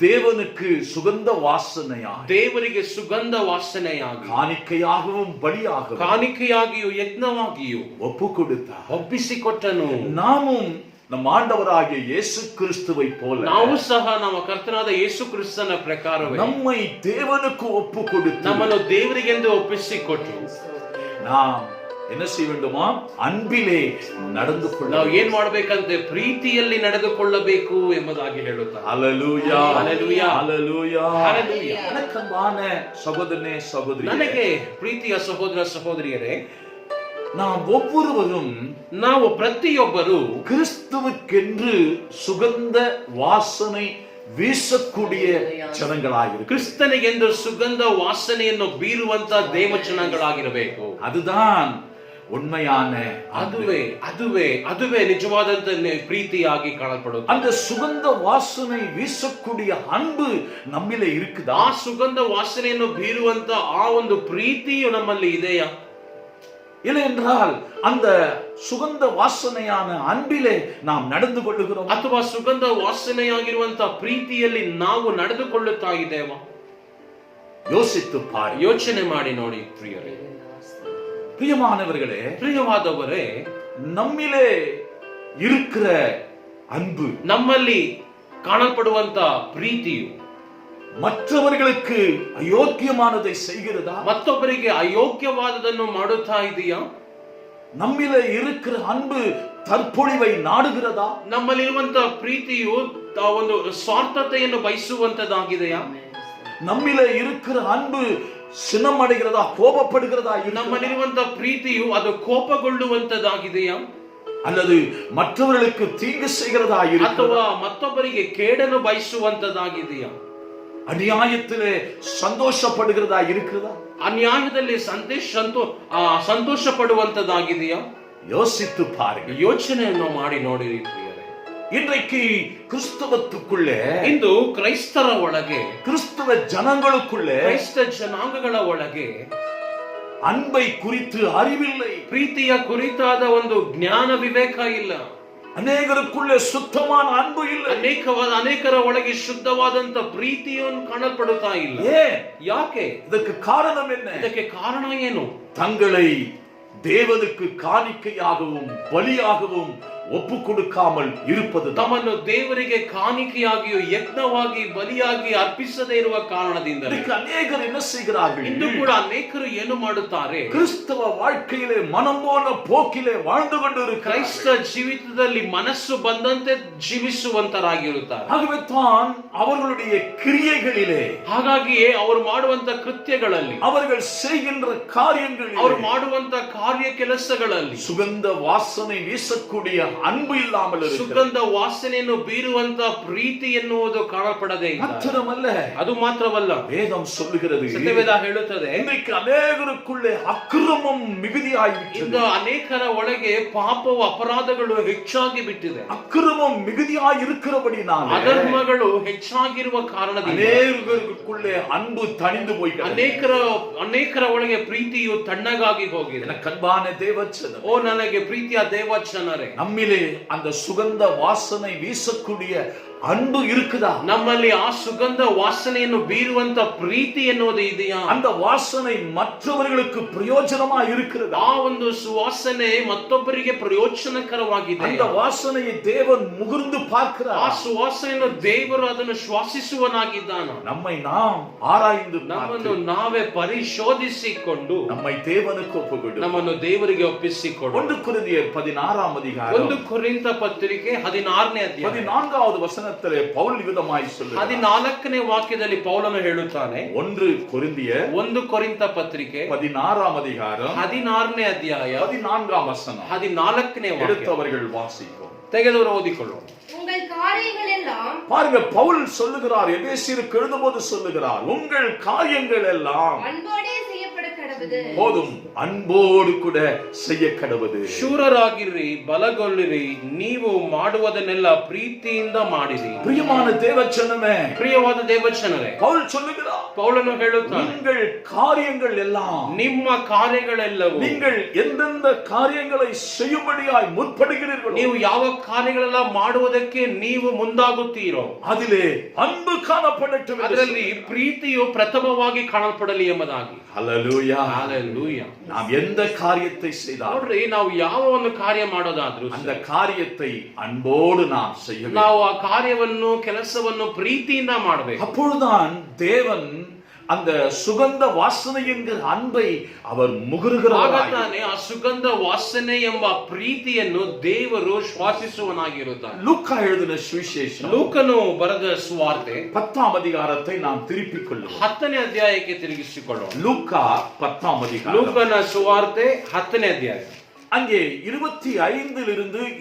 தேவனுக்கு சுகந்த வாசனையாக, ದೇವರಿಗೆ ಸುಗಂಧ ವಾಸನೆಯಾಗಿ காணிக்கையாகவும் பலியாகவும் ಕಾಣಿಕೆಯಾಗಿಯೂ ಯಜ್ಞವಾಗಿಯೂ ஒப்பு கொடுத்தார். ಒಪ್ಪಿಸಿಕೊಟ್ಟನು. நாமும் நம் ஆண்டவராகிய இயேசு கிறிஸ்துவை போல ನಾವು ಸಹ ನಮ್ಮ ಕರ್ತನಾದ ಯೇಸು ಕ್ರಿಸ್ತನ ಪ್ರಕಾರವೇ நம்மை தேவனுக்கு ஒப்பு கொடுத்து ನಮ್ಮನ್ನು ದೇವರಿಗೆಂದು ಒಪ್ಪಿಸಿಕೊಟ್ಟು நாம் என்ன செய்ய வேண்டுமா? அன்பிலே நடந்து கொள்ள. ನಾವು ಏನ್ ಮಾಡ್ಬೇಕಂತೆ? ಪ್ರೀತಿಯಲ್ಲಿ ನಡೆದುಕೊಳ್ಳಬೇಕು ಎಂಬುದಾಗಿ ಹೇಳುತ್ತಾರೆ. ஹல்லேலூயா, ஹல்லேலூயா, ஹல்லேலூயா, ஹல்லேலூயா. எனக்கு அன்பான சகோதரனே, சகோதரி, ನನಗೆ ಪ್ರೀತಿಯ ಸಹೋದರ ಸಹೋದರಿಯರೇ, நாம் ஒவ்வொருவரும் ನಾವು ಪ್ರತಿಯೊಬ್ಬರು கிறிஸ்துவுக்கென்று சுகந்த வாசனை வீசக்கூடிய ஜனங்களாயிரு. ಕ್ರಿಸ್ತನಿಗೆಂದು ಸುಗಂಧ ವಾಸನೆಯನ್ನು ಬೀರುವಂತ ದೇವಚನಗಳಾಗಿರಬೇಕು. அதுதான் உண்மையான ಅದುವೇ ನಿಜವಾದಂತ ಪ್ರೀತಿಯಾಗಿ ಕಾಣಲ್ಪಡುತ್ತೆ. அந்த சுகந்த வாசனை வீசக்கூடிய அன்பு நம்மிலே இருக்குதா? ಆ ಸುಗಂಧ ವಾಸನೆಯನ್ನು ಬೀರುವಂತ ಆ ಒಂದು ಪ್ರೀತಿಯು ನಮ್ಮಲ್ಲಿ ಇದೆಯಾ? இல்லை என்றால் அந்த சுகந்த வாசனையான அன்பிலே நாம் நடந்து கொள்ளுகிறோம், ಅಥವಾ ಸುಗಂಧ ವಾಸನೆಯಾಗಿರುವಂತ ಪ್ರೀತಿಯಲ್ಲಿ ನಾವು ನಡೆದುಕೊಳ್ಳುತ್ತಾ ಇದ್ದೇವಾ? யோசித்து பாரு, ಯೋಚನೆ ಮಾಡಿ ನೋಡಿ ಪ್ರಿಯರೇ. பிரியமானவர்களே, ಪ್ರಿಯವಾದವರೇ, நம்மிலே இருக்கிற அன்பு, ನಮ್ಮಲ್ಲಿ ಕಾಣಲ್ಪಡುವಂತ ಪ್ರೀತಿಯು மற்றவர்களுக்கு அயோக்கியமானதை செய்கிறதா? ಮತ್ತೊಬ್ಬರಿಗೆ ಅಯೋಗ್ಯವಾದದನ್ನು ಮಾಡುತ್ತಾ ಇದೆಯಾ? நம்மிலே இருக்கிற அன்பு தற்பொழிவை நாடுகிறதா? ನಮ್ಮಲ್ಲಿರುವಂತ ಪ್ರೀತಿಯು ಒಂದು ಸ್ವಾರ್ಥತೆಯನ್ನು ಬಯಸುವಂತದ್ದಾಗಿದೆಯಾ? நம்மிலே இருக்கிற அன்பு சினமடைகிறதா, கோபப்படுகிறதா? ನಮ್ಮಲ್ಲಿರುವಂತ ಪ್ರೀತಿಯು ಅದು ಕೋಪಗೊಳ್ಳುವಂತದ್ದಾಗಿದೆಯಾ? அல்லது மற்றவர்களுக்கு தீங்கு செய்கிறதா? ಅಥವಾ ಮತ್ತೊಬ್ಬರಿಗೆ ಕೇಡನ್ನು ಬಯಸುವಂತದ್ದಾಗಿದೆಯಾ? அநியாயத்திலே சந்தோஷப்படுகிறதா இருக்கிறதா? ಅನ್ಯಾಯದಲ್ಲಿ ಸಂತೋಷ ಪಡುವಂತದ್ದಾಗಿದೆಯಾ? யோசித்து பாருங்க, ಯೋಚನೆಯನ್ನು ಮಾಡಿ ನೋಡಿರಿ ಪ್ರಿಯರೇ. இன்றைக்கு கிறிஸ்தவத்துக்குள்ளே, ಇಂದು ಕ್ರೈಸ್ತರ ಒಳಗೆ, கிறிஸ்தவ ஜனங்களுக்குள்ளே, ಕ್ರೈಸ್ತ ಜನಾಂಗಗಳ ಒಳಗೆ அன்பை குறித்து அறிவில்லை, ಪ್ರೀತಿಯ ಕುರಿತಾದ ಒಂದು ಜ್ಞಾನ ವಿವೇಕ ಇಲ್ಲ. அநேகருக்குள்ளே சுத்தமான அன்பு இல்லை, ಅನೇಕರ ಒಳಗೆ ಶುದ್ಧವಾದಂತ ಪ್ರೀತಿಯನ್ನು ಕಾಣಲ್ಪಡುತ್ತಾ ಇಲ್ಲ. ஏன்? ಯಾಕೆ? இதற்கு காரணம் என்ன? ಇದಕ್ಕೆ ಕಾರಣ ಏನು? தங்களை தேவனுக்கு காணிக்கையாகவும் பலியாகவும் ಒಪ್ಪು ಕೊಡುಕಾமல் இருப்பது. ತಮ್ಮನ್ನು ದೇವರಿಗೆ ಕಾಣಿಕೆಯಾಗಿಯೂ ಯಜ್ಞವಾಗಿ ಬಲಿಯಾಗಿ ಅರ್ಪಿಸದೇ ಇರುವ ಕಾರಣದಿಂದ ಅನೇಕರು என்ன செய்கிறார்கள்? ಇಂದು ಕೂಡ ಅನೇಕರು ಏನು ಮಾಡುತ್ತಾರೆ? ಕ್ರಿಸ್ತವ வாழ்க்கையிலே மனம் போன போக்கிலே வாழ்ந்து கொண்டிருக்கிறார்கள். ಕ್ರೈಸ್ತ ಜೀವಿತದಲ್ಲಿ ಮನಸ್ಸು ಬಂದಂತೆ ಜೀವಿಸುವಂತರಾಗಿರುತ್ತಾರೆ. ஆகவே தான் அவர்களுடைய கிரியைகளிலே, ಹಾಗಾಗಿಯೇ ಅವರು ಮಾಡುವಂತ ಕೃತ್ಯಗಳಲ್ಲಿ, அவர்கள் செய்கின்ற காரியங்களிலே, ಅವರು ಮಾಡುವಂತ ಕಾರ್ಯ ಕೆಲಸಗಳಲ್ಲಿ சுகந்த வாசனை வீசக்கூடிய அன்பு இல்லாமல் இருக்கிறது. ಸುಗಂಧ ವಾಸನೆಯನ್ನು ಬೀರುವಂತ ಪ್ರೀತಿ ಎನ್ನುವುದು ಕಾಣಪಡದೆ ಇಲ್ಲ. ಮಾತ್ರವಲ್ಲ, ಅದು ಮಾತ್ರವಲ್ಲ, வேதம் சொல்லுகிறது, ಸತ್ಯವೇದ ಹೇಳುತ್ತದೆ, இன்றைக்கு ಅನೇಕರಕ್ಕುள்ளே ಅಕ್ರಮಂ ಮಿಗುದಿಯಾಗಿಬಿಟ್ಟಿದೆ. ಇಂದು ಅನೇಕರ ಒಳಗೆ ಪಾಪವು ಅಪರಾಧಗಳು ಹೆಚ್ಚಾಗಿ ಬಿಟ್ಟಿದೆ. ಅಕ್ರಮಂ ಮಿಗುದಿಯಾಗಿ இருக்கிறபடினால ಅಧರ್ಮಗಳು ಹೆಚ್ಚಾಗಿರುವ ಕಾರಣದಿಂದ ಅನೇಕರಕ್ಕುள்ளே அன்பு தணிந்து போய்கிறது. ಅನೇಕರ ಒಳಗೆ ಪ್ರೀತಿಯು ತಣ್ಣಗಾಗಿ ಹೋಗಿದೆ. கண்பான தேவச்சன, ಓ ನನಗೆ ಪ್ರೀತಿಯ ದೇವಚನರೇ, நம்மிலே அந்த சுகந்த வாசனை வீசக்கூடிய அன்பு இருக்குதா? ನಮ್ಮಲ್ಲಿ ಆ ಸುಗಂಧ ವಾಸನೆಯನ್ನು ಬೀರುವಂತ ಪ್ರೀತಿ ಎನ್ನುವುದು ಇದೆಯಾ? அந்த வாசனை மற்றவர்களுக்கு பிரயோஜனமா இருக்கிறதா? ಆ ಒಂದು ಸುವಾಸನೆ ಮತ್ತೊಬ್ಬರಿಗೆ ಪ್ರಯೋಜನಕರವಾಗಿದೆ. அந்த வாசனையை தேவன் முகர்ந்து பார்க்கிறார். ಆ ಸುವಾಸನೆಯನ್ನು ದೇವರು ಅದನ್ನು ಶ್ವಾಸಿಸುವನಾಗಿದ್ದಾನ. நம்மை நாம் ಆರಾய்ந்து ನಮ್ಮನ್ನು ನಾವೇ ಪರಿಶೋಧಿಸಿಕೊಂಡು நம்மை தேவனுக்கு ஒப்புக்கொடு, ನಮ್ಮನ್ನು ದೇವರಿಗೆ ಒಪ್ಪಿಸಿಕೊಂಡು 1 ಕೊರಿಂಥಿಯರ್ 16 அதிகாரம் 1 ಕೊರಿಂಥ ಪತ್ರಿಕೆ 16ನೇ ಅಧ್ಯಾಯ 14வது ವಚನத்திலே ಪೌಲ್ ವಿಧಮಾಯಿ சொல்லுகிறார். 14ನೇ ವಾಕ್ಯದಲ್ಲಿ ಪೌಲನು ಹೇಳುತ್ತಾನೆ, 1 ಕೊರಿಂಥಿಯರ್ 1 ಕೊರಿಂಥ ಪತ್ರಿಕೆ 16 அதிகாரம் 16ನೇ ಅಧ್ಯಾಯ 14 வசனம் 14ನೇ ವಾಕ್ಯ. எடுத்தவர்கள் வாசிப்போம். ತೆಗೆದವರು ಓದಿಕೊಳ್ಳೋಣ. உங்கள் காரியங்கள் எல்லாம், பாருங்க, பவுல் சொல்லுகிறார், எபேசியருக்கு எழுதும்போது சொல்லுகிறார், உங்கள் காரியங்கள் எல்லாம் அன்போடே செய்யப்பட கடவுது. போதும், அன்போடு கூட செய்ய கடவுது. ಶೂರರಾಗಿರ್ರಿ, ಬಲಗೊಳ್ಳಿರಿ, ನೀವು ಮಾಡುವುದನ್ನೆಲ್ಲ ಪ್ರೀತಿಯಿಂದ ಮಾಡಿರಿ. பிரியமான தேவச்சனமே, ಪ್ರಿಯವಾದ ದೇವಚನರೇ, பவுல் சொல்லுகிறார், ಪೌಲನು ಹೇಳುತ್ತಾನೆ, உங்கள் காரியங்கள் எல்லாம், ನಿಮ್ಮ ಕಾರ್ಯಗಳೆಲ್ಲವೂ, நீங்கள் எந்தெந்த காரியங்களை செய்யும்படியாய் முற்படுகிறீர்களோ, ನೀವು ಯಾವ ಕಾರ್ಯಗಳೆಲ್ಲ ಮಾಡುವುದಕ್ಕೆ ನೀವು ಮುಂದಾಗುತ್ತೀರೋ அதிலே அன்பு காணப்படட்டும். ಅದರಲ್ಲಿ ಪ್ರೀತಿಯು ಪ್ರಥಮವಾಗಿ ಕಾಣಲ್ಪಡಲಿ ಎಂಬುದಾಗಿ. ஹல்லேலூயா. ಹಲ್ಲೆಲೂಯಾ. நாம் எந்த காரியத்தை செய்தாலும் ನೋಡ್ರಿ, ನಾವು ಯಾವ ಒಂದು ಕಾರ್ಯ ಮಾಡೋದಾದ್ರೂ அந்த காரியத்தை அன்போடு நாம் செய்ய வேண்டும். ನಾವು ಆ ಕಾರ್ಯವನ್ನು, ಕೆಲಸವನ್ನು ಪ್ರೀತಿಯಿಂದ ಮಾಡಬೇಕು. அப்பொழுதுதான் தேவன் அந்த சுகந்த வாசனை என்கிற அன்பை அவர் முகருகிறார். ಹಾಗಾತಾನೆ ಆ ಸುಗಂಧ ವಾಸನೆ ಎಂಬ ಪ್ರೀತಿಯನ್ನು ದೇವರು ಶ್ವಾಸಿಸುವನಾಗಿರುತ್ತಾನೆ. லூக்கா எழுதின சுவிசேஷம் ಲೂಕನು ಬರೆದ ಸುವಾರ್ತೆ 10ஆம் அதிகாரத்தை நாம் திருப்பிக் கொள்ளுவோம். 10ನೇ ಅಧ್ಯಾಯಕ್ಕೆ ತಿರುಗಿಸಿಕೊಳ್ಳೋಣ. லூக்கா 10ஆம் அதிகாரம், ಲೂಕನ ಸುವಾರ್ತೆ 10ನೇ ಅಧ್ಯಾಯ. அங்கே 25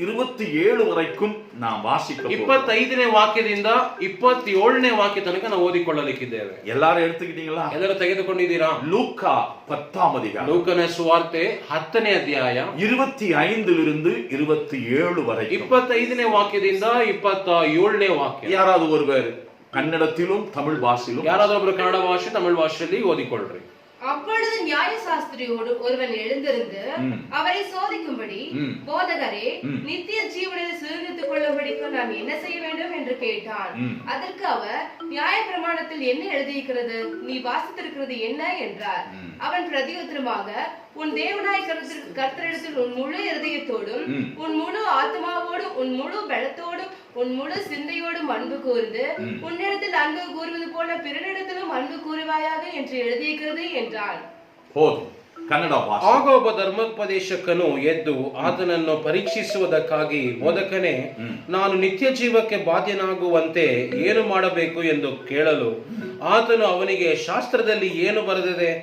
27 வரைக்கும் நாம் வாசிக்க போகிறோம். 25ನೇ ವಾಕ್ಯದಿಂದ 27ನೇ ವಾಕ್ಯ ತನಕ ನಾವು ಓದಿಕೊಳ್ಳಲಿಕ್ಕಿದ್ದೇವೆ. எல்லாரும் எடுத்துக்கிட்டீங்களா? ಎಲ್ಲರೂ ತೆಗೆದುಕೊಂಡಿದ್ದೀರಾ? லூக்கா 10ஆம் அதிகாரம், ಲೂಕನ ಸುವಾರ್ತೆ 10ನೇ ಅಧ್ಯಾಯ 25 27 வரைக்கும். 25ನೇ ವಾಕ್ಯದಿಂದ 27ನೇ ವಾಕ್ಯ. யாராவது ஒருவர் கன்னடத்திலும் தமிழ் பாஷையிலும், ಯಾರಾದರೂ ಒಬ್ಬರು ಕನ್ನಡ ಭಾಷೆ, ತಮಿಳು ಭಾಷೆಯಲ್ಲಿ ಓದಿಕೊಳ್ಳ್ರಿ. அப்பொழுது நியாயசாஸ்திரியோடு ஒருவன் எழுந்திருந்து அவரை சோதிக்கும்படி, போதகரே, நித்திய ஜீவனில் சுதந்திரித்துக் கொள்ளும்படிக்கு நான் என்ன செய்ய வேண்டும் என்று கேட்டான். அதற்கு அவர், நியாய பிரமாணத்தில் என்ன எழுதியிருக்கிறது? நீ வாசித்திருக்கிறது என்ன என்றார். அவன் பிரதியுத்தரமாக, உன் தேவனாய் கர்த்தரிடத்தில் உன் முழு இருதயத்தோடும், உன் முழு ஆத்மாவோடும், உன் முழு பலத்தோடும், உன் முழு சிந்தையோடும் அன்பு கூர்ந்து, உன்னிடத்தில் அன்பு கூறுவது போல பிறனிடத்திலும் அன்பு கூறுவாயாக என்று எழுதியிருக்கிறது என்றான். போதும். ಕನ್ನಡ ಭಾಷೆ. ಆಗ ಒಬ್ಬ ಧರ್ಮೋಪದೇಶಕನು ಎದ್ದು ಆತನನ್ನು ಪರೀಕ್ಷಿಸುವುದಕ್ಕಾಗಿ, ಬೋಧಕನೇ, ನಾನು ನಿತ್ಯ ಜೀವಕ್ಕೆ ಬಾಧ್ಯನಾಗುವಂತೆ ಏನು ಮಾಡಬೇಕು ಎಂದು ಕೇಳಲು, ಆತನು ಅವನಿಗೆ, ಶಾಸ್ತ್ರದಲ್ಲಿ ಏನು ಬರೆದಿದೆ,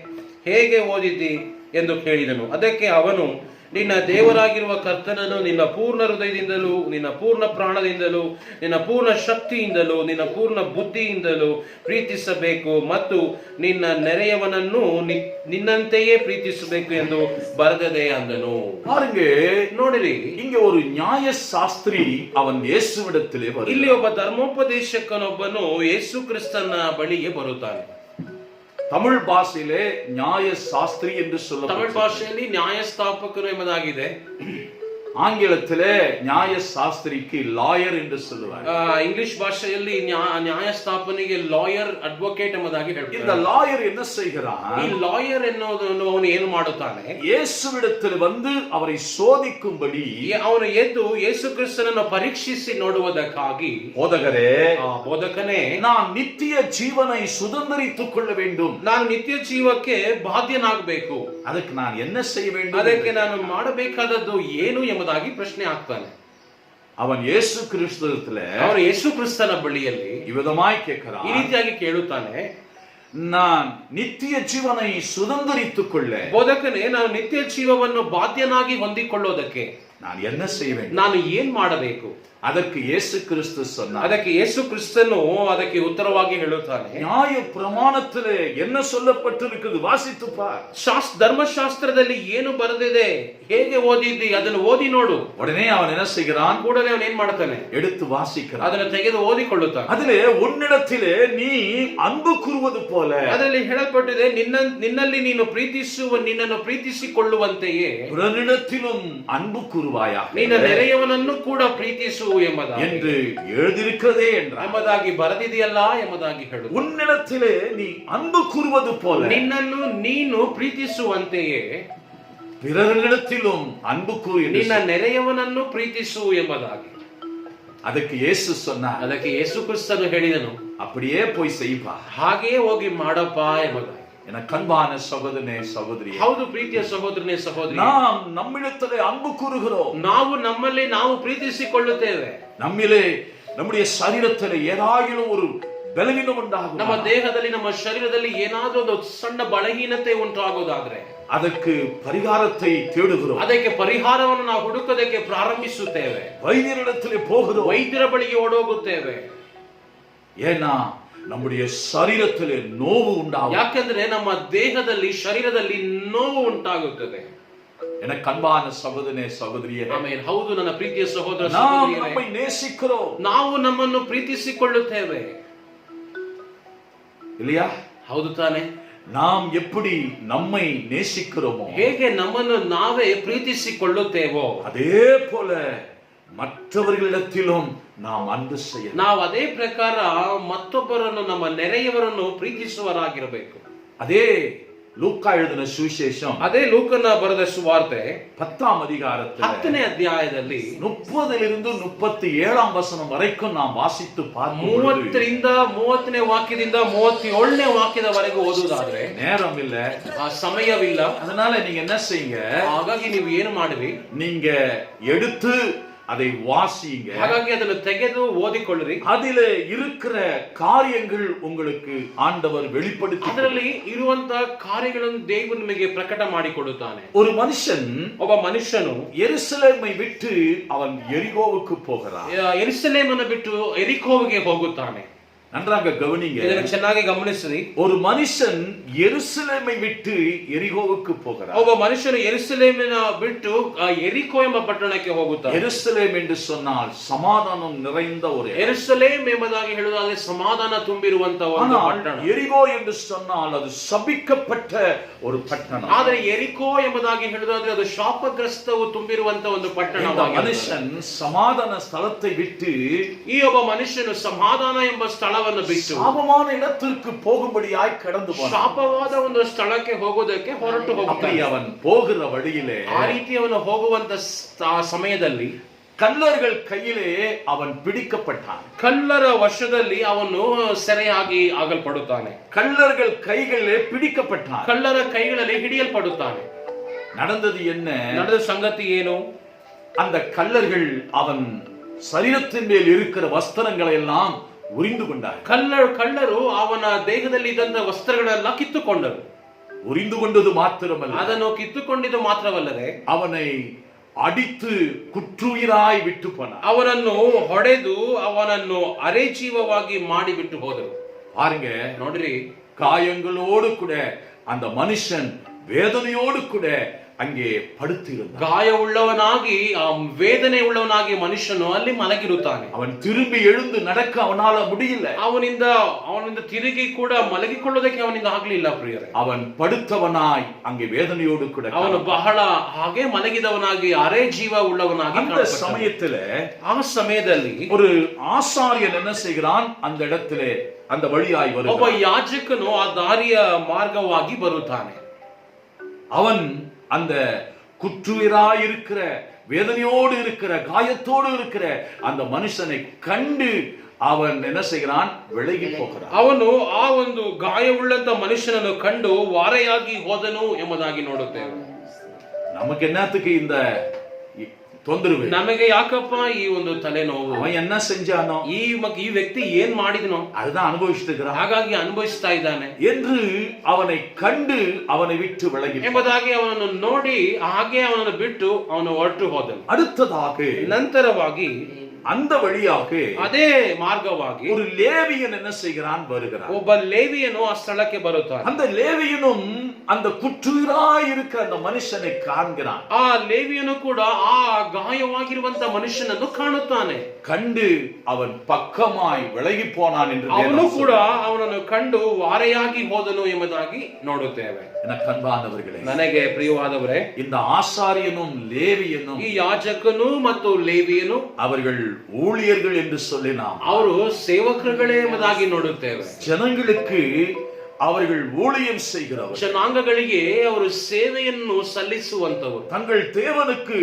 ಹೇಗೆ ಓದಿದ್ದಿ ಎಂದು ಕೇಳಿದನು. ಅದಕ್ಕೆ ಅವನು, ನಿನ್ನ ದೇವರಾಗಿರುವ ಕರ್ತನನ್ನು ನಿನ್ನ ಪೂರ್ಣ ಹೃದಯದಿಂದಲೂ, ನಿನ್ನ ಪೂರ್ಣ ಪ್ರಾಣದಿಂದಲೂ, ನಿನ್ನ ಪೂರ್ಣ ಶಕ್ತಿಯಿಂದಲೂ, ನಿನ್ನ ಪೂರ್ಣ ಬುದ್ಧಿಯಿಂದಲೂ ಪ್ರೀತಿಸಬೇಕು ಮತ್ತು ನಿನ್ನ ನೆರೆಯವನನ್ನು ನಿನ್ನಂತೆಯೇ ಪ್ರೀತಿಸಬೇಕು ಎಂದು ಬರೆದದೆ ಅಂದನು. பாருங்க, ನೋಡಿರಿ, இங்க ஒரு நியாய சாஸ்திரி அவன் இயேசுவிடத்திலே வருகிறான். ಇಲ್ಲಿ ಒಬ್ಬ ಧರ್ಮೋಪದೇಶಕನೊಬ್ಬನು ಯೇಸು ಕ್ರಿಸ್ತನ ಬಳಿಗೆ ಬರುತ್ತಾನೆ. தமிழ் பாஷையிலே நியாய சாஸ்திரி என்று ತಮಿಳು சொல்லப்படுகிறது. ಭಾಷೆಯಲ್ಲಿ ನ್ಯಾಯಸ್ಥಾಪಕರು ಎಂಬುದಾಗಿದೆ. ஆங்கிலத்திலே நியாய சாஸ்திரிக்கு லாயர் என்று சொல்லுவார். ಇಂಗ್ಲಿಷ್ ಭಾಷೆಯಲ್ಲಿ ನ್ಯಾಯ ಸ್ಥಾಪನೆಗೆ ಲಾಯರ್ ಅಡ್ವೊಕೇಟ್ ಎಂಬುದಾಗಿ இந்த ಹೇಳ್ತಾರೆ. லாயர் என்ன செய்கிறான்? ಈ ಲಾಯರ್ ಎನ್ನುವುದನ್ನು ಅವನು ಏನು ಮಾಡುತ್ತಾನೆ? இயேசுவிடத்தில் வந்து அவரை சோதிக்கும்படி ಅವನು ಎದ್ದು ಯೇಸು ಕ್ರಿಸ್ತನನ್ನು ಪರೀಕ್ಷಿಸಿ ನೋಡುವುದಕ್ಕಾಗಿ, போதகரே, ಬೋಧಕನೇ, நான் நித்திய ஜீவனை சுதந்தரித்துக் கொள்ள வேண்டும், ನಾನು ನಿತ್ಯ ಜೀವಕ್ಕೆ ಬಾಧ್ಯನಾಗಬೇಕು, ಅದಕ್ಕೆ ನಾನು என்ன செய்ய வேண்டும்? ಅದಕ್ಕೆ ನಾನು ಮಾಡಬೇಕಾದದ್ದು ಏನು ಎಂಬುದಾಗಿ ಪ್ರಶ್ನೆ ಆಗ್ತಾನೆ. அவன் இயேசு கிறிஸ்துவிடத்தில் ಅವನು ಯೇಸು ಕ್ರಿಸ್ತನ ಬಳಿಯಲ್ಲಿ இவ்விதமாய் ಈ கேட்கிறான், ರೀತಿಯಾಗಿ ಕೇಳುತ್ತಾನೆ, நான் நித்திய ஜீவனை சுதந்தரித்துக் கொள்ள ಬೋಧಕನೇ, ನಾನು ನಿತ್ಯ ಜೀವವನ್ನು ಬಾಧ್ಯನಾಗಿ ಹೊಂದಿಕೊಳ್ಳೋದಕ್ಕೆ நான் என்ன செய்ய வேண்டும்? ನಾನು ಏನ್ ಮಾಡಬೇಕು? அதற்கு இயேசு கிறிஸ்து சொன்னார். ಅದಕ್ಕೆ ಯೇಸು ಕ್ರಿಸ್ತನು ಅದಕ್ಕೆ ಉತ್ತರವಾಗಿ ಹೇಳುತ್ತಾನೆ, நியாய பிரமாணத்திலே என்ன சொல்லப்பட்டிருக்கிறது வாசித்து பார். ಧರ್ಮಶಾಸ್ತ್ರದಲ್ಲಿ ಏನು ಬರೆದಿದೆ, ಹೇಗೆ ಓದಿದ್ದಿ ಅದನ್ನು ಓದಿ ನೋಡು. உடனே அவன் என்ன செய்கிறான்? ಕೂಡಲೇ ಅವನು ಏನ್ ಮಾಡ್ತಾನೆ? எடுத்து வாசிக்கிறான். ಅದನ್ನು ತೆಗೆದು ಓದಿಕೊಳ್ಳುತ್ತಾನೆ. அதிலே உன்னிடத்திலே நீ அன்பு கூறுவது போல, ಅದರಲ್ಲಿ ಹೇಳಲ್ಪಟ್ಟಿದೆ, ನಿನ್ನಲ್ಲಿ ನೀನು ನಿನ್ನನ್ನು ಪ್ರೀತಿಸಿಕೊಳ್ಳುವಂತೆಯೇ பிறனிடத்திலும் அன்பு கூறுவாயாக ನಿನ್ನ ನೆರೆಯವನನ್ನು ಕೂಡ ಪ್ರೀತಿಸು என்று எழுதியிருக்கிறதே என்றார். ಎಂಬುದಾಗಿ ಬರೆದಿದೆಯಲ್ಲ ಎಂಬುದಾಗಿ ಹೇಳು. உன்னிடத்திலே நீ அன்பு கூறுவது போல ನಿನ್ನನ್ನು ನೀನು ಪ್ರೀತಿಸುವಂತೆಯೇ பிறரிடத்திலும் அன்பு கூறு என்று ನಿನ್ನ ನೆರೆಯವನನ್ನು ಪ್ರೀತಿಸು ಎಂಬುದಾಗಿ. ಅದಕ್ಕೆ ಯೇಸು சொன்னார். ಅದಕ್ಕೆ ಯೇಸು ಕ್ರಿಸ್ತನು ಹೇಳಿದನು, அப்படியே போய் செய்ப்பா, ಹಾಗೆಯೇ ಹೋಗಿ ಮಾಡಪ್ಪ ಎಂಬುದಾಗಿ. என கண்பான சகோதரனே சகோதரி, ಹೌದು ಪ್ರೀತಿಯ ಸಹೋದರನೇ ಸಹೋದರಿ, நாம் நம்மிடத்திலே அன்பு கூறுகிறோம், ನಾವು ನಮ್ಮಲ್ಲಿ ನಾವು ಪ್ರೀತಿಸಿಕೊಳ್ಳುತ್ತೇವೆ. நம்மிலே நம்முடைய சரீரத்திலே ஏதாயிலும் ஒரு பலவீனம் உண்டாகும், ನಮ್ಮ ದೇಹದಲ್ಲಿ ನಮ್ಮ ಶರೀರದಲ್ಲಿ ಏನಾದರೂ ಒಂದು ಸಣ್ಣ ಬಲಹೀನತೆ ಉಂಟಾಗೋದಾದ್ರೆ ಅದಕ್ಕೆ ಪರಿಹಾರத்தை தேடுகிறோம், ಅದಕ್ಕೆ ಪರಿಹಾರವನ್ನು ನಾವು ಹುಡುಕೋದಕ್ಕೆ ಪ್ರಾರಂಭಿಸುತ್ತೇವೆ. வைத்தியரிடத்திலே போகிறோம், ವೈದ್ಯರ ಬಳಿಗೆ ಓಡೋಗುತ್ತೇವೆ. ஏன்னா நம்முடைய சரீரத்திலே நோவு உண்டாகும். ಯಾಕಂದ್ರೆ ನಮ್ಮ ದೇಹದಲ್ಲಿ ಶರೀರದಲ್ಲಿ ನೋವು ಉಂಟಾಗುತ್ತದೆ. என கண்பான சகோதரனே சகோதரியே, ಆಮೇಲೆ ಹೌದು ನನ್ನ ಪ್ರೀತಿಯ ಸಹೋದರ நாம் ಸಹೋದರಿಯರೇ, நம்மை நேசிக்கிறோம், ನಾವು ನಮ್ಮನ್ನು ಪ್ರೀತಿಸಿಕೊಳ್ಳುತ್ತೇವೆ இல்லையா? ಹೌದು ತಾನೆ? நாம் எப்படி நம்மை நேசிக்கிறோமோ, ಹೇಗೆ ನಮ್ಮನ್ನು ನಾವೇ ಪ್ರೀತಿಸಿಕೊಳ್ಳುತ್ತೇವೋ அதே போல மற்றவர்களிடத்திலும் நாம் அன்பு செய்ய. ನಾವು ಅದೇ ಪ್ರಕಾರ ಮತ್ತೊಬ್ಬರನ್ನು, ನಮ್ಮ ನೆರೆಯವರನ್ನು ಪ್ರೀತಿಸುವರಾಗಿರಬೇಕು. அதே லூக்கா எழுதின சுவிசேஷம் ಅದೇ ಲೂಕನ ಬರೆದ ಸುವಾರ್ತೆ 10ஆம் அதிகாரத்தில் 10ನೇ ಅಧ್ಯಾಯದಲ್ಲಿ 30லிருந்து 37ஆம் வசனம் வரைக்கும் நாம் வாசித்து பார்க்கும் 30ರಿಂದ 30ನೇ ವಾಕ್ಯದಿಂದ 37ನೇ ವಾಕ್ಯದವರೆಗೂ ಓದುವುದಾದ್ರೆ நேரம் இல்ல, ಸಮಯವಿಲ್ಲ. அதனால நீங்க என்ன செய்யுங்க, ಹಾಗಾಗಿ ನೀವು ಏನು ಮಾಡಿರಿ, நீங்க எடுத்து அதை வாசியுங்க, ಹಾಗಾಗಿ ಅದನ್ನು ತೆಗೆದು ಓದಿಕೊಳ್ಳಿರಿ. அதிலே இருக்கிற காரியங்கள் உங்களுக்கு ஆண்டவர் வெளிப்படுத்தி, ಅದರಲ್ಲಿ ಇರುವಂತಹ ಕಾರ್ಯಗಳನ್ನು ದೇವರು ನಿಮಗೆ ಪ್ರಕಟ ಮಾಡಿಕೊಡುತ್ತಾನೆ. ஒரு மனுஷன், ಒಬ್ಬ ಮನುಷ್ಯನು எருசலேமை விட்டு அவன் எரிகோவுக்கு போகிறான். ಯೆರೂಸಲೇಮನ್ನು ಬಿಟ್ಟು ಎರಿಕೋವಿಗೆ ಹೋಗುತ್ತಾನೆ. நன்றாக கவனிங்க, ಇದನ್ನು ಚೆನ್ನಾಗಿ ಗಮನಿಸಿರಿ. ஒரு மனுஷன் எருசலேமை விட்டு எரிகோவுக்கு போகிறான். ಒಬ್ಬ ಮನುಷ್ಯನು ಯೆರೂಸಲೇಮಿನ ಬಿಟ್ಟು ಎರಿಕೋ ಎಂಬ ಪಟ್ಟಣಕ್ಕೆ ಹೋಗುತ್ತಾನೆ. எருசலேம் என்று சொன்னால் சமாதானம் நிறைந்த ஒரு இடம். ಯೆರೂಸಲೇಮ್ ಎಂಬುದಾಗಿ ಹೇಳುವುದಾದರೆ ಸಮಾಧಾನ ತುಂಬಿರುವಂತಹ ಒಂದು ಪಟ್ಟಣ. ஆனால் எரிகோ என்று சொன்னால் அது சபிக்கப்பட்ட ஒரு பட்டணம். ಆದರೆ ಎರಿಕೋ ಎಂಬುದಾಗಿ ಹೇಳುವುದಾದರೆ ಅದು ಶಾಪಗ್ರಸ್ತವು ತುಂಬಿರುವಂತಹ ಒಂದು ಪಟ್ಟಣವಾಗಿದೆ. மனுஷன் சமாதான ஸ்தலத்தை விட்டு, ಈ ಒಬ್ಬ ಮನುಷ್ಯನು ಸಮಾಧಾನ ಎಂಬ ಸ್ಥಳವನ್ನು ಬಿಟ್ಟು சாபமான இடத்திற்கு போகும்படியாய் கடந்து போனான். ಶಾಪವಾದ ಒಂದು ಸ್ಥಳಕ್ಕೆ ಹೋಗೋದಕ್ಕೆ ಹೊರಟು அப்படி ಹೋಗ್ತಾನೆ. அவன் போகிற வழியிலே ಆ ರೀತಿ ಅವನು ಹೋಗುವಂತ ಸಮಯದಲ್ಲಿ கல்லர்கள் கையிலே அவன் பிடிக்கப்பட்டான். ಕಳ್ಳರ ವಶದಲ್ಲಿ ಅವನು ಸೆರೆಯಾಗಿ ಆಗಲ್ಪಡುತ್ತಾನೆ. கல்லர்கள் கைகளிலே பிடிக்கப்பட்டான். ಕಳ್ಳರ ಕೈಗಳಲ್ಲಿ ಹಿಡಿಯಲ್ಪಡುತ್ತಾನೆ. நடந்தது என்ன? ನಡೆದ ಸಂಗತಿ ಏನು? அந்த கல்லர்கள் அவன் சரீரத்தின் மேல் இருக்கிற வஸ்திரங்களை எல்லாம் உரிந்து கொண்டார். ಕಳ್ಳರು ಅವನ ದೇಹದಲ್ಲಿ ಇದ್ದಂತ ವಸ್ತ್ರಗಳೆಲ್ಲ ಕಿತ್ತುಕೊಂಡರು. உரிந்து கொண்டது மாத்திரமல்ல, ಅದನ್ನು ಕಿತ್ತುಕೊಂಡಿದ್ದು ಮಾತ್ರವಲ್ಲದೆ அவனை அடித்து குற்றுயிராய் விட்டு போனார். ಅವನನ್ನು ಹೊಡೆದು ಅವನನ್ನು ಅರೆಜೀವವಾಗಿ ಮಾಡಿ ಬಿಟ್ಟು ಹೋದರು. பாருங்க, ನೋಡ್ರಿ, காயங்களோடு கூட அந்த மனுஷன் வேதனையோடு கூட அங்கே படுத்திருந்தான். ಗಾಯ ಉಳ್ಳವನಾಗಿ ವೇದನೆ ಉಳ್ಳವನಾಗಿ ಮನುಷ್ಯನು ಅಲ್ಲಿ ಮಲಗಿರುತ್ತಾನೆ. அவன் திரும்பಿ எழுந்து நடக்க அவனால முடியல. ಅವನಿಂದ ತಿರುಗಿ ಕೂಡ ಮಲಗಿಕೊಳ್ಳೋದಕ್ಕೆ ಅವನಿಂದ ಆಗ್ಲಿಲ್ಲ ಪ್ರಿಯರೇ. அவன் படுத்தவனாய் அங்கே வேதனையோடு கூட ಅವನು ಬಹಳ ಹಾಗೆ ಮಲಗಿದವನಾಗಿ ಅರೆ ಜೀವ ಉಳ್ಳವನಾಗಿ அந்த சமயத்துல ಆ ಸಮಯದಲ್ಲಿ ஒரு ஆசாரியன் என்ன செய்கிறான்? அந்த இடத்திலே அந்த வழியாய் ಒಬ್ಬ வருகிறான். ಯಾಜಕನು ಆ ದಾರಿಯ ಮಾರ್ಗವಾಗಿ ಬರುತ್ತಾನೆ. அவன் அந்த குற்றுயிராய் இருக்கிற, வேதனையோடு இருக்கிற, காயத்தோடு இருக்கிற அந்த மனுஷனை கண்டு அவன் என்ன செய்கிறான்? விலகி போகிறான். ಅವನು ಆ ಒಂದು ಗಾಯವುಳ್ಳಂತ ಮನುಷ್ಯನನ್ನು ಕಂಡು ವಾರೆಯಾಗಿ ಹೋದನು ಎಂಬುದಾಗಿ ನೋಡುತ್ತೇವೆ. நமக்கு என்னத்துக்கு இந்த தொந்தரவு? ನಮಗೆ ಯಾಕಪ್ಪ ಈ ಒಂದು ತಲೆನೋವು? அவன் என்ன செஞ்சானோ, ಈ ವ್ಯಕ್ತಿ ಏನ್ ಮಾಡಿದನೋ அதுதான் அனுபவிச்சுட்டு இருக்கிறான். ಹಾಗಾಗಿ ಅನುಭವಿಸ್ತಾ ಇದ್ದಾನೆ என்று அவனை கண்டு அவனை விட்டு விலகி ಎಂಬುದಾಗಿ ಅವನನ್ನು ನೋಡಿ ಹಾಗೆ ಅವನನ್ನು ಬಿಟ್ಟು ಅವನು ಹೊರಟು ಹೋದನು. அடுத்ததாக ನಂತರವಾಗಿ அந்த வழியாக ಅದೇ ಮಾರ್ಗವಾಗಿ ஒரு லேவியன் என்ன செய்கிறான்? வருகிறான். ಒಬ್ಬ ಲೇವಿಯನು ಆ ಸ್ಥಳಕ್ಕೆ ಬರುತ್ತಾನೆ. அந்த லேவியனும் அந்த குற்றுயிராய் இருக்கிற அந்த மனுஷனை காண்கிறான். ಆ ಲೇವಿಯನು ಕೂಡ ಆ ಗಾಯವಾಗಿರುವಂತ ಮನುಷ್ಯನನ್ನು ಕಾಣುತ್ತಾನೆ. கண்டு அவன் பக்கமாய் விலகி போனான் என்று ಅವನು ಕೂಡ ಅವನನ್ನು ಕಂಡು ವಾರೆಯಾಗಿ ಹೋದನು ಎಂಬುದಾಗಿ ನೋಡುತ್ತೇವೆ. எனக்கு அன்பானவர்களே, ನನಗೆ ಪ್ರಿಯವಾದವರೇ, இந்த ஆசாரியனும் லேவியனும் ಈ ಯಾಜಕನು ಮತ್ತು ಲೇವಿಯನು அவர்கள் ஊழியர்கள் என்று சொல்லி நாம் ಅವರು ಸೇವಕರುಗಳೇ ಎಂಬುದಾಗಿ ನೋಡುತ್ತೇವೆ. ஜனங்களுக்கு அவர்கள் ஊழியம் செய்கிறவர், ಜನಾಂಗಗಳಿಗೆ ಅವರು ಸೇವೆಯನ್ನು ಸಲ್ಲಿಸುವಂತವರು, தங்கள் தேவனுக்கு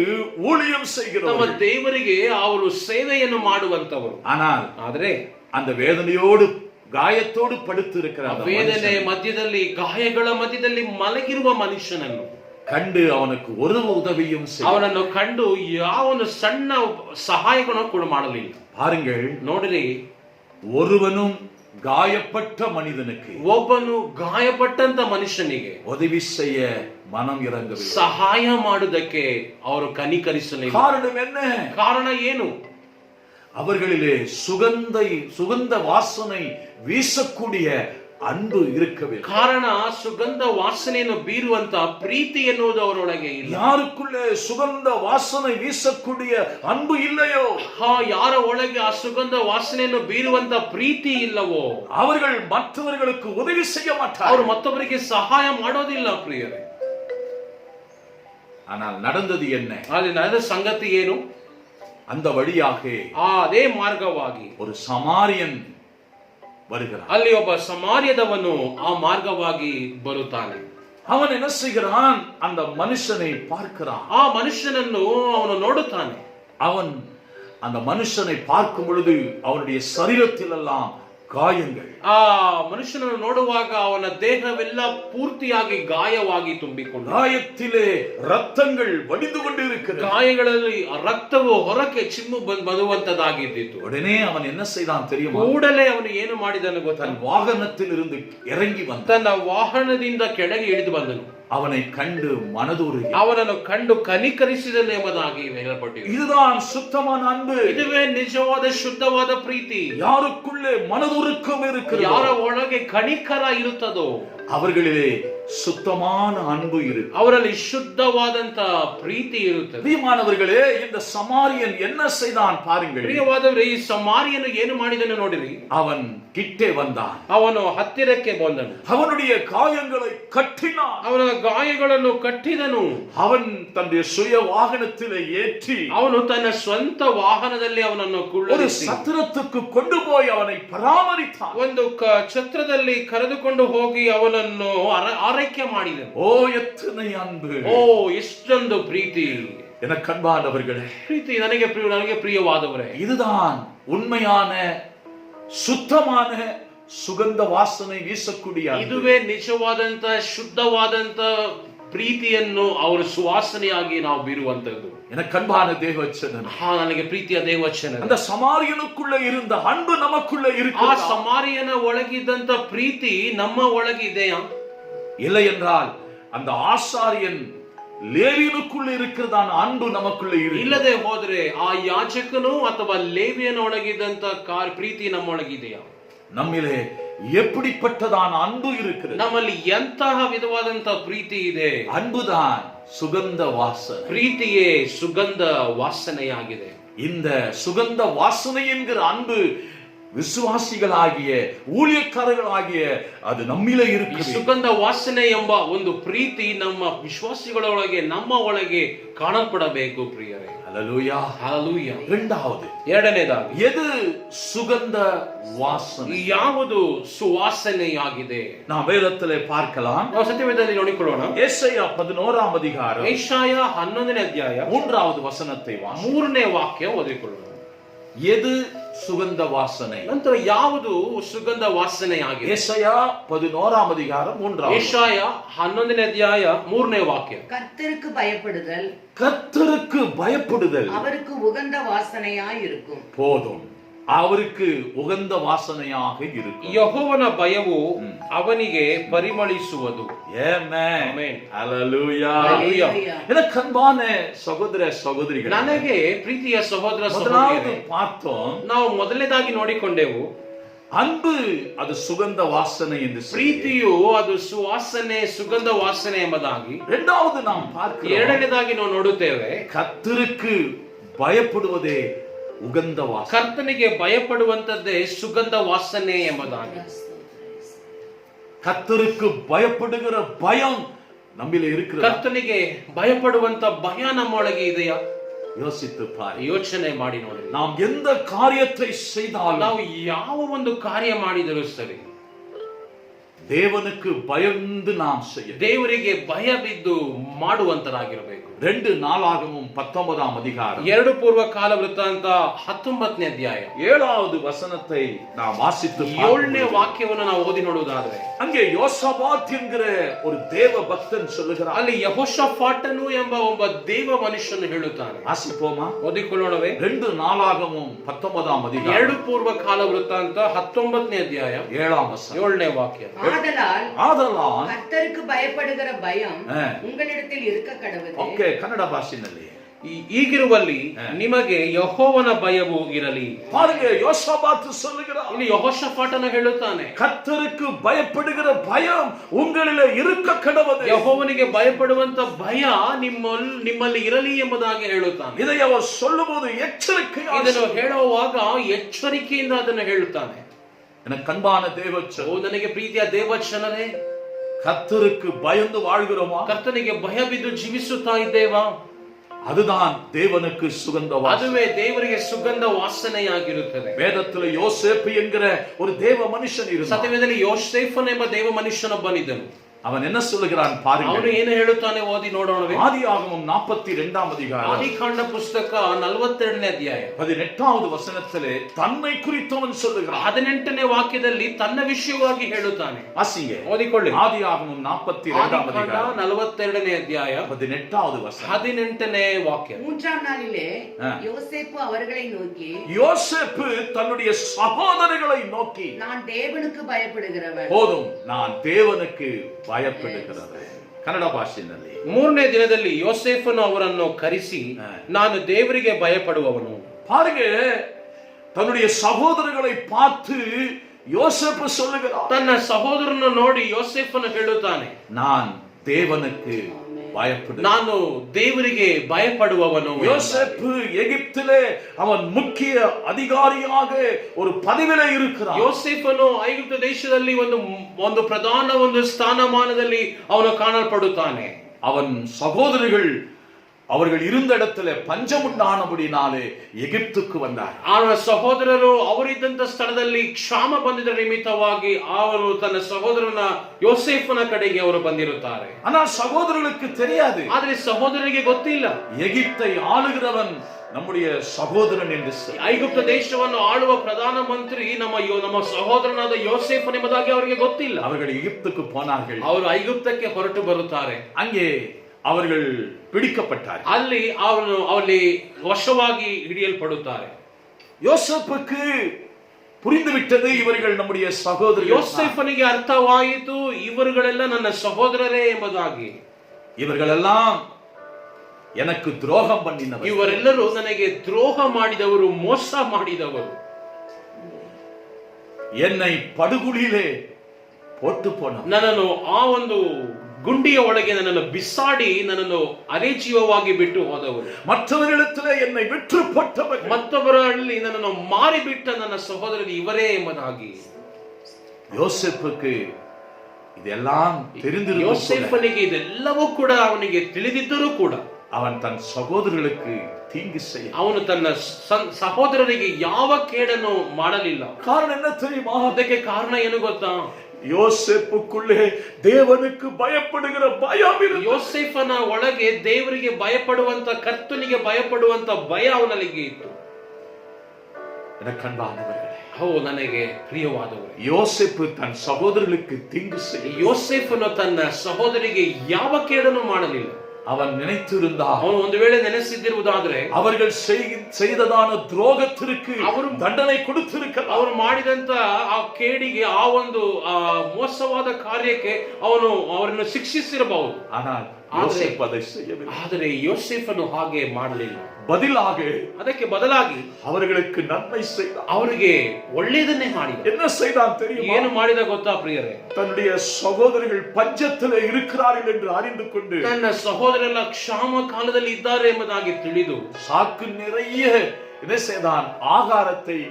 ஊழியம் ತಮ್ಮ செய்கிறவர். ದೇವರಿಗೆ ಅವರು ಸೇವೆಯನ್ನು ಮಾಡುವಂತವರು. ஆனால் ಆದ್ರೆ அந்த வேதனையோடு காயத்தோடு படுத்து இருக்கிற அந்த ವೇದನೆ மனுஷன் ಮಧ್ಯದಲ್ಲಿ, ಗಾಯಗಳ ಮಧ್ಯದಲ್ಲಿ ಮಲಗಿರುವ ಮನುಷ್ಯನನ್ನು கண்டு அவனுக்கு ஒரு உதவியும் செய்ய ಅವನನ್ನು ಕಂಡು ಯಾವನು ಸಣ್ಣ ಸಹಾಯಗಳನ್ನು ಕೂಡ ಮಾಡಲಿಲ್ಲ. பாருங்கள், ನೋಡ್ರಿ, ஒருவனும் காயப்பட்ட மனிதனுக்கு ಒಬ್ಬನು ಗಾಯಪಟ್ಟಂತ ಮನುಷ್ಯನಿಗೆ உதவி செய்ய மனம் இறங்கவில்லை. ಸಹಾಯ ಮಾಡುವುದಕ್ಕೆ ಅವರು ಕನಿಕರಿಸಲಿಲ್ಲ. காரணம் என்ன? ಕಾರಣ ಏನು? அவர்களிலே சுகந்த வாசனை வீசக்கூடிய அன்பு இருக்கவில்லை. ಕಾರಣ ಸುಗಂಧ ವಾಸನೆಯನ್ನು ಬೀರುವಂತ ಪ್ರೀತಿ ಎನ್ನುವುದು ಅವರೊಳಗೆ ಇಲ್ಲ. யாருக்குள்ளே சுகந்த வாசனை வீசக்கூடிய அன்பு இல்லையோ, ಯಾರ ಒಳಗೆ ಆ ಸುಗಂಧ ವಾಸನೆಯನ್ನು ಬೀರುವಂತ ಪ್ರೀತಿ ಇಲ್ಲವೋ அவர்கள் மற்றவர்களுக்கு உதவி செய்ய ಅವರು மாட்டார்கள். ಮತ್ತೊಬ್ಬರಿಗೆ ಸಹಾಯ ಮಾಡೋದಿಲ್ಲ ಪ್ರಿಯರೇ. ஆனால் நடந்தது என்ன? ಆದ್ರೆ ನಡೆದ ಸಂಗತಿ ಏನು? அந்த வழியாக ಅದೇ ಮಾರ್ಗವಾಗಿ ஒரு சமாரியன் வருகிறான். ಅಲ್ಲಿ ಒಬ್ಬ ಸಮಾರ್ಯದವನು ಆ ಮಾರ್ಗವಾಗಿ ಬರುತ್ತಾನೆ. அவன் என்ன செய்கிறான்? அந்த மனுஷனை பார்க்கிறான். ಆ ಮನುಷ್ಯನನ್ನು ಅವನು ನೋಡುತ್ತಾನೆ. அவன் அந்த மனுஷனை பார்க்கும் பொழுது அவனுடைய சரீரத்தில் எல்லாம் காயங்கள். ಆ ಮನುಷ್ಯನನ್ನು ನೋಡುವಾಗ ಅವನ ದೇಹವೆಲ್ಲ ಪೂರ್ತಿಯಾಗಿ ಗಾಯವಾಗಿ ತುಂಬಿಕೊಂಡು, காயத்திலே ரத்தங்கள் வடிந்து கொண்டு இருக்கிறது. ಗಾಯಗಳಲ್ಲಿ ರಕ್ತವು ಹೊರಕ್ಕೆ ಚಿಮ್ಮು ಬರುವಂತದಾಗಿದ್ದಿತ್ತು. உடனே அவன் என்ன செய்தான் தெரியுமா? ಕೂಡಲೇ ಅವನು ಏನು ಮಾಡಿದನು ಗೊತ್ತಾ? தன் வாகனத்தில் இருந்து இறங்கி வந்தான். ತನ್ನ ವಾಹನದಿಂದ ಕೆಳಗೆ ಇಳಿದು ಬಂದನು. அவனை கண்டு மனதுருகி ಅವನನ್ನು ಕಂಡು ಕನಿಕರಿಸಿದನು ಎಂಬುದಾಗಿ ಹೇಳಲ್ಪಟ್ಟಿದೆ. இதுதான் சுத்தமான அன்பு. ಇದುವೇ ನಿಜವಾದ ಶುದ್ಧವಾದ ಪ್ರೀತಿ. யாருக்குள்ளே மனதுருக்கம் இருக்கிறது, ಯಾರ ಒಳಗೆ ಕನಿಕರ ಇರುತ್ತದೋ அவர்களிலே சுத்தமான அன்பு இருக்கு. ಅವರಲ್ಲಿ ಶುದ್ಧವಾದಂತ ಪ್ರೀತಿ ಇರುತ್ತದೆ. பிரியமானவர்களே, இந்த சமாரியன் என்ன செய்தான் பாருங்கள். ಪ್ರಿಯವಾದವರೇ, ಈ ಸಮಾರಿಯನು ಏನು ಮಾಡಿದನು ನೋಡಿರಿ. அவன் கிட்டே வந்தான். ಅವನು ಹತ್ತಿರಕ್ಕೆ ಬಂದನು. அவனுடைய காயங்களை கட்டினான். ಅವನ ಗಾಯಗಳನ್ನು ಕಟ್ಟಿದನು. அவன் தன்னுடைய சுய வாகனத்திலே ஏற்றி ಅವನು ತನ್ನ ಸ್ವಂತ ವಾಹನದಲ್ಲಿ ಅವನನ್ನು ஒரு ಕುಳ್ಳಿರಿಸಿ சத்திரத்துக்கு கொண்டு போய் அவனை பராமரித்தான். ಒಂದು ಛತ್ರದಲ್ಲಿ ಕರೆದುಕೊಂಡು ಹೋಗಿ ಅವನನ್ನು ಆರೈಕೆ ಮಾಡಿದನು. ஓ எத்தனை அன்பு! ಓ, ಎಷ್ಟೊಂದು ಪ್ರೀತಿ! எனக்கு அன்பானவர்களே, ಪ್ರೀತಿ ನನಗೆ ಪ್ರಿಯವಾದವರೇ, இதுதான் ಉண்மையான சுத்தமான சுகந்த வாசனை வீசக்கூடிய அன்பு. ಇದುವೇ ನಿಜವಾದಂತ ಶುದ್ಧವಾದಂತ ಪ್ರೀತಿಯನ್ನು ಅವರು ಸುವಾಸನೆಯಾಗಿ ನಾವು ಬೀರುವಂತದ್ದು. எனக்கு அன்பான தேவச்சனன், ನನಗೆ ಪ್ರೀತಿಯ ದೇವಚನ, அந்த சமாரியனுக்குள்ள இருந்த அன்பு நமக்குள்ள ಆ இருக்கு. ಸಮಾರಿಯನ ಒಳಗಿದ್ದಂತ ಪ್ರೀತಿ ನಮ್ಮ ಒಳಗಿದೆಯಾ? இல்லை என்றால் அந்த ஆசாரியன் ಲೇವಿಯನುக்குள்ள இருக்கிறதான அன்பு நமக்குள்ள இருக்கு. ಇಲ್ಲದೆ ಹೋದ್ರೆ ಆ ಯಾಜಕನು ಅಥವಾ ಲೇವಿಯನ ಒಳಗಿದ್ದಂತ ಪ್ರೀತಿ ನಮ್ಮೊಳಗಿದೆಯಾ? நம்மிலே எப்படிப்பட்டதான அன்பு இருக்கிறது. ನಮ್ಮಲ್ಲಿ ಎಂತಹ ವಿಧವಾದಂತ ಪ್ರೀತಿ ಇದೆ. அன்புதான் சுகந்த வாசனை. ಪ್ರೀತಿಯೇ ಸುಗಂಧ ವಾಸನೆಯಾಗಿದೆ. இந்த சுகந்த வாசனை என்கிற அன்பு விசுவாசிகளாகிய ஊழியக்காரர்களாகிய அது நம்மிலே இருக்கு. ಸುಗಂಧ ವಾಸನೆ ಎಂಬ ಒಂದು ಪ್ರೀತಿ ನಮ್ಮ ವಿಶ್ವಾಸಿಗಳೊಳಗೆ ನಮ್ಮ ಒಳಗೆ ಕಾಣಪಡಬೇಕು ಪ್ರಿಯರೇ. ஹல்லேலூயா. ಹಲ್ಲೆಲೂಯಾ. இரண்டாவது, ಎರಡನೇದಾಗಿ எது சுகந்த வாசனை? ಯಾವುದು ಸುವಾಸನೆಯಾಗಿದೆ? நாம் வேதத்திலே பார்க்கலாம். ನಾವು ಸತ್ಯವೇದದಲ್ಲಿ ನೋಡಿಕೊಳ್ಳೋಣ. ஏசாயா 11ஆம் அதிகாரம் ಯೆಶಾಯ 11ನೇ ಅಧ್ಯಾಯ 3வது வசனத்தை வாசி. 3ನೇ ವಾಕ್ಯ ಓದಿಕೊಳ್ಳೋಣ. எது சுகந்த வாசனை? ನಂತರ ಯಾವುದು ಸುಗಂಧ ವಾಸನೆಯಾಗಿದೆ? ஏசாயா 11ஆம் அதிகாரம் 3வது. ಯೆಶಾಯ 11ನೇ ಅಧ್ಯಾಯ 3ನೇ ವಾಕ್ಯ. கர்த்தருக்கு பயப்படுதல் கர்த்தருக்கு பயப்படுதல் அவருக்கு உகந்த வாசனையாய் இருக்கும். போதும், அவருக்கு உகந்த வாசனையாக இருக்கும். ಯೆಹೋವನ ಭಯವು ಅವನಿಗೆ ಪರಿಮಳಿಸುವುದು. ஆமென். ಆಮೆನ್. ஹல்லேலூயா. ஹல்லேலூயா. எனக்கு அன்பான சகோதர சகோதரிகளே, ನನಗೆ ಪ್ರೀತಿಯ ಸಹೋದರ முதலாவது ಸಹೋದರಿಯರೇ, பார்த்தோம், ನಾವು ಮೊದಲನೇದಾಗಿ ನೋಡಿಕೊಂಡೆವು அன்பு அது சுகந்த வாசனை என்று சொல்லி. ಪ್ರೀತಿಯು ಅದು ಸುವಾಸನೆ ಸುಗಂಧ ವಾಸನೆ ಎಂಬುದಾಗಿ. இரண்டாவது நாம் பார்க்கிறோம், ಎರಡನೇದಾಗಿ ನಾವು ನೋಡುತ್ತೇವೆ கர்த்தருக்கு பயப்படுவதே உகந்த வாசனை. ಕರ್ತನಿಗೆ ಭಯಪಡುವಂತದ್ದೇ ಸುಗಂಧ ವಾಸನೆ ಎಂಬುದಾಗಿ. கர்த்தருக்கு பயப்படுகிற பயம் நம்மிலே இருக்கிறது. ಕರ್ತನಿಗೆ ಭಯಪಡುವಂತ ಭಯ ನಮ್ಮೊಳಗೆ ಇದೆಯಾ? யோசித்து பாரு. ಯೋಚನೆ ಮಾಡಿ ನೋಡಿ. நாம் எந்த காரியத்தை செய்தாலும் ನಾವು ಯಾವ ಒಂದು ಕಾರ್ಯ ಮಾಡಿದರೂ ಸರಿ, தேவனுக்கு பயந்து நாம் செய்ய. ದೇವರಿಗೆ ಭಯ ಬಿದ್ದು ಮಾಡುವಂತರಾಗಿರಬೇಕು. 2 நாளாகமும் 19ஆம் அதிகாரம் 2 ಪೂರ್ವ ಕಾಲ ವೃತ್ತಾಂತ 19ನೇ ಅಧ್ಯಾಯ 7வது வசனத்தை நாம் வாசித்து 7ನೇ ವಾಕ್ಯವನ್ನು ನಾವು ಓದಿ ನೋಡುವುದಾದ್ರೆ, அங்கே யோசபாத் என்கிற ஒரு தேவ பக்தன் சொல்லுகிறார். ಅಲ್ಲಿ ಯೆಹೋಷಾಫಾಟನು ಎಂಬ ಒಬ್ಬ ದೇವ ಮನುಷ್ಯನು ಹೇಳುತ್ತಾನೆ. வாசிப்போமா? ಓದಿಕೊಳ್ಳೋಣವೇ? 2 நாளாகமும் 19ஆம் அதிகாரம் 2 ಪೂರ್ವ ಕಾಲ ವೃತ್ತಾಂತ 19ನೇ ಅಧ್ಯಾಯ 7ஆம் வசனம். 7ನೇ ವಾಕ್ಯ. ஆதலால் கர்த்தருக்கு பயப்படுகிற பயம் ஆ. உங்களிடத்தில் இருக்க கடவுது. ಓಕೆ, ಕನ್ನಡ ಭಾಷೆಯಲ್ಲಿ ಈಗಿರುವಲ್ಲಿ ನಿಮಗೆ ಯೆಹೋವನ ಭಯವು ಇರಲಿ. பாருங்க, யோசபாத் சொல்லுகிறார், ಇಲ್ಲಿ ಯೆಹೋಷಾಫಾಟನು ಹೇಳುತ್ತಾನೆ, கர்த்தருக்கு பயப்படுகிற பயம் உங்களிலே இருக்க கடவுது. ಯೆಹೋವನಿಗೆ ಭಯಪಡುವಂತ ಭಯ ನಿಮ್ಮಲ್ಲಿ ಇರಲಿ ಎಂಬುದಾಗಿ ಹೇಳುತ್ತಾನೆ. இதை அவர் சொல்லும்போது எச்சரிக்கையாக ಇದನ್ನು ಹೇಳುವಾಗ ಎಚ್ಚರಿಕೆಯಿಂದ ಅದನ್ನು ಹೇಳುತ್ತಾನೆ. எனக்கு அன்பான தேவச்சனே, ಓ ನನಗೆ ಪ್ರೀತಿಯ ದೇವಜನರೇ, கர்த்தருக்கு பயந்து வாழ்கிறோமா? ಕರ್ತನಿಗೆ ಭಯ ಬಿದ್ದು ಜೀವಿಸುತ್ತಾ ಇದ್ದೇವಾ? அதுதான் தேவனுக்கு சுகந்த வாசனை. ಅದುವೇ ದೇವರಿಗೆ ಸುಗಂಧ ವಾಸನೆಯಾಗಿರುತ್ತದೆ. வேதத்தில் யோசேப்பு என்கிற ஒரு தேவ மனுஷன் இருந்தான். ಸತ್ಯವೇದದಲ್ಲಿ ಯೋಸೇಫನ್ ಎಂಬ ದೇವ ಮನುಷ್ಯನೊಬ್ಬನಿದ್ದನು. அவன் என்ன சொல்லுகிறான் பாருங்க. ಅವನು ಏನು ಹೇಳುತ್ತಾನೆ ಓದಿ ನೋಡೋಣವೇ? ஆதியாகமம் 42ஆம் அதிகாரம் ಆದಿಕಾಂಡ ಪುಸ್ತಕ 42ನೇ ಅಧ್ಯಾಯ 18வது வசனத்திலே தன்னை குறித்தவன் சொல்லுகிறான். 18ನೇ ವಾಕ್ಯದಲ್ಲಿ ತನ್ನ ವಿಷಯವಾಗಿ ಹೇಳುತ್ತಾನೆ. வாசிங்க, ಓದಿಕೊಳ್ಳಿ. ஆதியாகமம் 42ஆம் ಆದಿಕಾಂಡ அதிகாரம் 42ನೇ ಅಧ್ಯಾಯ 18வது வசனம். 18ನೇ ವಾಕ್ಯ. 3ஆம் நாளிலே ஆ. யோசேப்பு அவர்களை நோக்கி, யோசேப்பு தன்னுடைய சகோதரர்களை நோக்கி, நான் தேவனுக்கு பயப்படுகிறவன். போதும், நான் தேவனுக்கு பயப்படுகிறவன். ಕನ್ನಡ ಭಾಷೆಯಲ್ಲಿ 3ನೇ ದಿನದಲ್ಲಿ ಯೋಸೇಫನು ಅವರನ್ನು ಕರೆಸಿ, ನಾನು ದೇವರಿಗೆ ಭಯಪಡುವವನು. பாருங்க, தன்னுடைய சகோதரர்களை பார்த்து யோசேப்பு சொல்லுகிறார், ತನ್ನ ಸಹೋದರನನ್ನು ನೋಡಿ ಯೋಸೇಫನು ಹೇಳುತ್ತಾನೆ, நான் தேவனுக்கு பயப்படுகிறேன். ನಾನು ದೇವರಿಗೆ ಭಯಪಡುವವನು. யோசேப்பு எகிப்திலே அவன் முக்கிய அதிகாரியாக ஒரு பதவியிலே இருக்கிறான். ಯೋಸೇಫನು ಐಗುಪ್ತ ದೇಶದಲ್ಲಿ ಒಂದು ಪ್ರಧಾನ ಒಂದು ಸ್ಥಾನಮಾನದಲ್ಲಿ ಅವನು ಕಾಣಲ್ಪಡುತ್ತಾನೆ. அவன் சகோதரர்கள் அவர்கள் இருந்த இடத்துல பஞ்சம் உண்டானபடினாலே எகிப்துக்கு வந்தார். ಅವನ ಸಹೋದರರು ಅವರಿದ್ದಂತ ಸ್ಥಳದಲ್ಲಿ ಕ್ಷಾಮ ಬಂದಿದ್ದ ನಿಮಿತ್ತವಾಗಿ ಅವರು ತನ್ನ ಸಹೋದರನ ಯೋಸೇಫನ ಕಡೆಗೆ ಅವರು ಬಂದಿರುತ್ತಾರೆ. ஆனால் சகோதரர்களுக்கு தெரியாது, ಆದ್ರೆ ಸಹೋದರರಿಗೆ ಗೊತ್ತಿಲ್ಲ எகிப்தை ஆளுகிறவன் நம்முடைய சகோதரன் என்று. ಐಗುಪ್ತ ದೇಶವನ್ನು ಆಳುವ ಪ್ರಧಾನ ಮಂತ್ರಿ ನಮ್ಮ ಸಹೋದರನಾದ ಯೋಸೇಫನ್ ಎಂಬುದಾಗಿ ಅವರಿಗೆ ಗೊತ್ತಿಲ್ಲ. அவர்கள் எகிப்துக்கு போனார்கள். ಅವರು ಐಗುಪ್ತಕ್ಕೆ ಹೊರಟು ಬರುತ್ತಾರೆ. அங்கே அவர்கள் பிடிக்கப்பட்டார். ಅಲ್ಲಿ ವಶವಾಗಿ ಹಿಡಿಯಲ್ಪಡುತ್ತಾರೆ. யோசேப்புக்கு புரிந்துவிட்டது, இவர்கள் நம்முடைய சகோதரர். ಯೋಸೇಫನಿಗೆ ಅರ್ಥವಾಯಿತು, ಇವರುಗಳೆಲ್ಲ ನನ್ನ ಸಹೋದರರೇ ಎಂಬುದಾಗಿ. இவர்களெல்லாம் எனக்கு துரோகம் பண்ணினவர். ಇವರೆಲ್ಲರೂ ನನಗೆ ದ್ರೋಹ ಮಾಡಿದವರು, ಮೋಸ ಮಾಡಿದವರು. என்னை படுகுழியிலே போட்டு போனான். ನನ್ನನ್ನು ಆ ಒಂದು ಗುಂಡಿಯ ಒಳಗೆ ನನ್ನನ್ನು ಬಿಸಾಡಿ ನನ್ನನ್ನು ಅರೆಜೀವವಾಗಿ ಬಿಟ್ಟು ಹೋದವರು. மற்றவர்களிடத்திலே என்னை விற்று போட்டவர்கள், ಮತ್ತೊಬ್ಬರಲ್ಲಿ ನನ್ನನ್ನು ಮಾರಿಬಿಟ್ಟ ನನ್ನ ಸಹೋದರರು ಇವರೇ ಎಂಬುದಾಗಿ யோசேப்புக்கு இதெல்லாம் தெரிந்திருக்கும். ಯೋಸೇಫನಿಗೆ ಇದೆಲ್ಲವೂ ಕೂಡ ಅವನಿಗೆ ತಿಳಿದಿದ್ದರೂ ಕೂಡ அவன் தன் சகோதரர்களுக்கு தீங்கு செய்ய, ಅವನು ತನ್ನ ಸಹೋದರರಿಗೆ ಯಾವ ಕೇಡನ್ನು ಮಾಡಲಿಲ್ಲ. காரணம் என்ன தெரியுமா? ಅದಕ್ಕೆ ಕಾರಣ ಏನು ಗೊತ್ತಾ? யோசேப்புக்குள்ளே தேவனுக்கு பயப்படுகிற பயம் இருந்தது. ಯೋಸೇಫನ ಒಳಗೆ ದೇವರಿಗೆ ಭಯಪಡುವಂತ, ಕರ್ತನಿಗೆ ಭಯಪಡುವಂತ ಭಯ ಅವನಲ್ಲಿ ಇತ್ತು. எனக்கு அன்பானவர்களே, ನನಗೆ ಪ್ರಿಯವಾದವರು, யோசேப்பு தன் சகோதரர்களுக்கு தீங்கு செய்ய, ಯೋಸೇಫನು ತನ್ನ ಸಹೋದರಿಗೆ ಯಾವ ಕೇಡನ್ನು ಮಾಡಲಿಲ್ಲ. அவன் நினைத்திருந்தால், ಅವನು ಒಂದು ವೇಳೆ ನೆನೆಸಿದ್ದಿರುವುದಾದ್ರೆ அவர்கள் செய்ததான துரோகத்திற்கு ಅವರು தண்டனை கொடுத்திருக்கலாம். ಅವರು ಮಾಡಿದಂತ ಆ ಕೇಡಿಗೆ, ಆ ಒಂದು ಮೋಸವಾದ ಕಾರ್ಯಕ್ಕೆ ಅವನು ಅವರನ್ನು ಶಿಕ್ಷಿಸಿರಬಹುದು. ஆனால் யோசேப்பு அதை செய்யவில்லை. ಆದರೆ ಯೋಸೇಫನು ಹಾಗೆ ಮಾಡಲಿಲ್ಲ. பதிலாக ಅದಕ್ಕೆ ಬದಲಾಗಿ அவர்களுக்கு நன்மை செய்தான். ಅವರಿಗೆ ಒಳ್ಳೆಯದನ್ನೇ ಮಾಡಿದ. என்ன செய்தான் தெரியுமா? ಏನು ಮಾಡಿದ ಗೊತ್ತಾ ಪ್ರಿಯರೇ? தன்னுடைய சகோதரர்கள் பஞ்சத்திலே இருக்கிறார்கள் என்று அறிந்து கொண்டு, ತನ್ನ ಸಹೋದರರೆಲ್ಲ ಕ್ಷಾಮ ಕಾಲದಲ್ಲಿ ಇದ್ದಾರೆ ಎಂಬುದಾಗಿ ತಿಳಿದು சாக்கு நிறைய என்ன செய்தான்? ஆகாரத்தை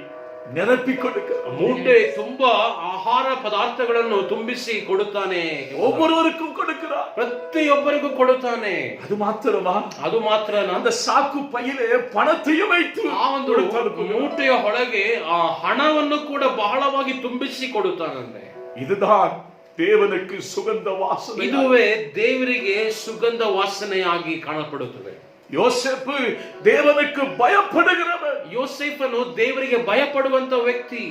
நிரப்பி கொடுக்க, ಮೂಟೆ ತುಂಬಾ ಆಹಾರ ಪದಾರ್ಥಗಳನ್ನು ತುಂಬಿಸಿ ಕೊಡುತ್ತಾನೆ. ஒவ்வொருவருக்கும் கொடுக்கிறார். ಪ್ರತಿಯೊಬ್ಬರಿಗೂ ಕೊಡುತ್ತಾನೆ. அது மாத்திரமா? ಅದು ಮಾತ್ರ அந்த சாக்கு பையிலே பணத்தையும் வைத்து ಆ ಒಂದು ಮೂಟೆಯ ಒಳಗೆ ಆ ಹಣವನ್ನು ಕೂಡ ಬಹಳವಾಗಿ ತುಂಬಿಸಿ ಕೊಡುತ್ತಾನಂತೆ. இதுதான் தேவனுக்கு சுகந்த வாசனை. ಇದುವೇ ದೇವರಿಗೆ ಸುಗಂಧ ವಾಸನೆಯಾಗಿ ಕಾಣப்படுತ್ತದೆ. யோசேப்பு தேவனுக்கு பயப்படுகிறவன். ಯೋಸೇಫನು ದೇವರಿಗೆ ಭಯಪಡುವಂತ ವ್ಯಕ್ತಿ.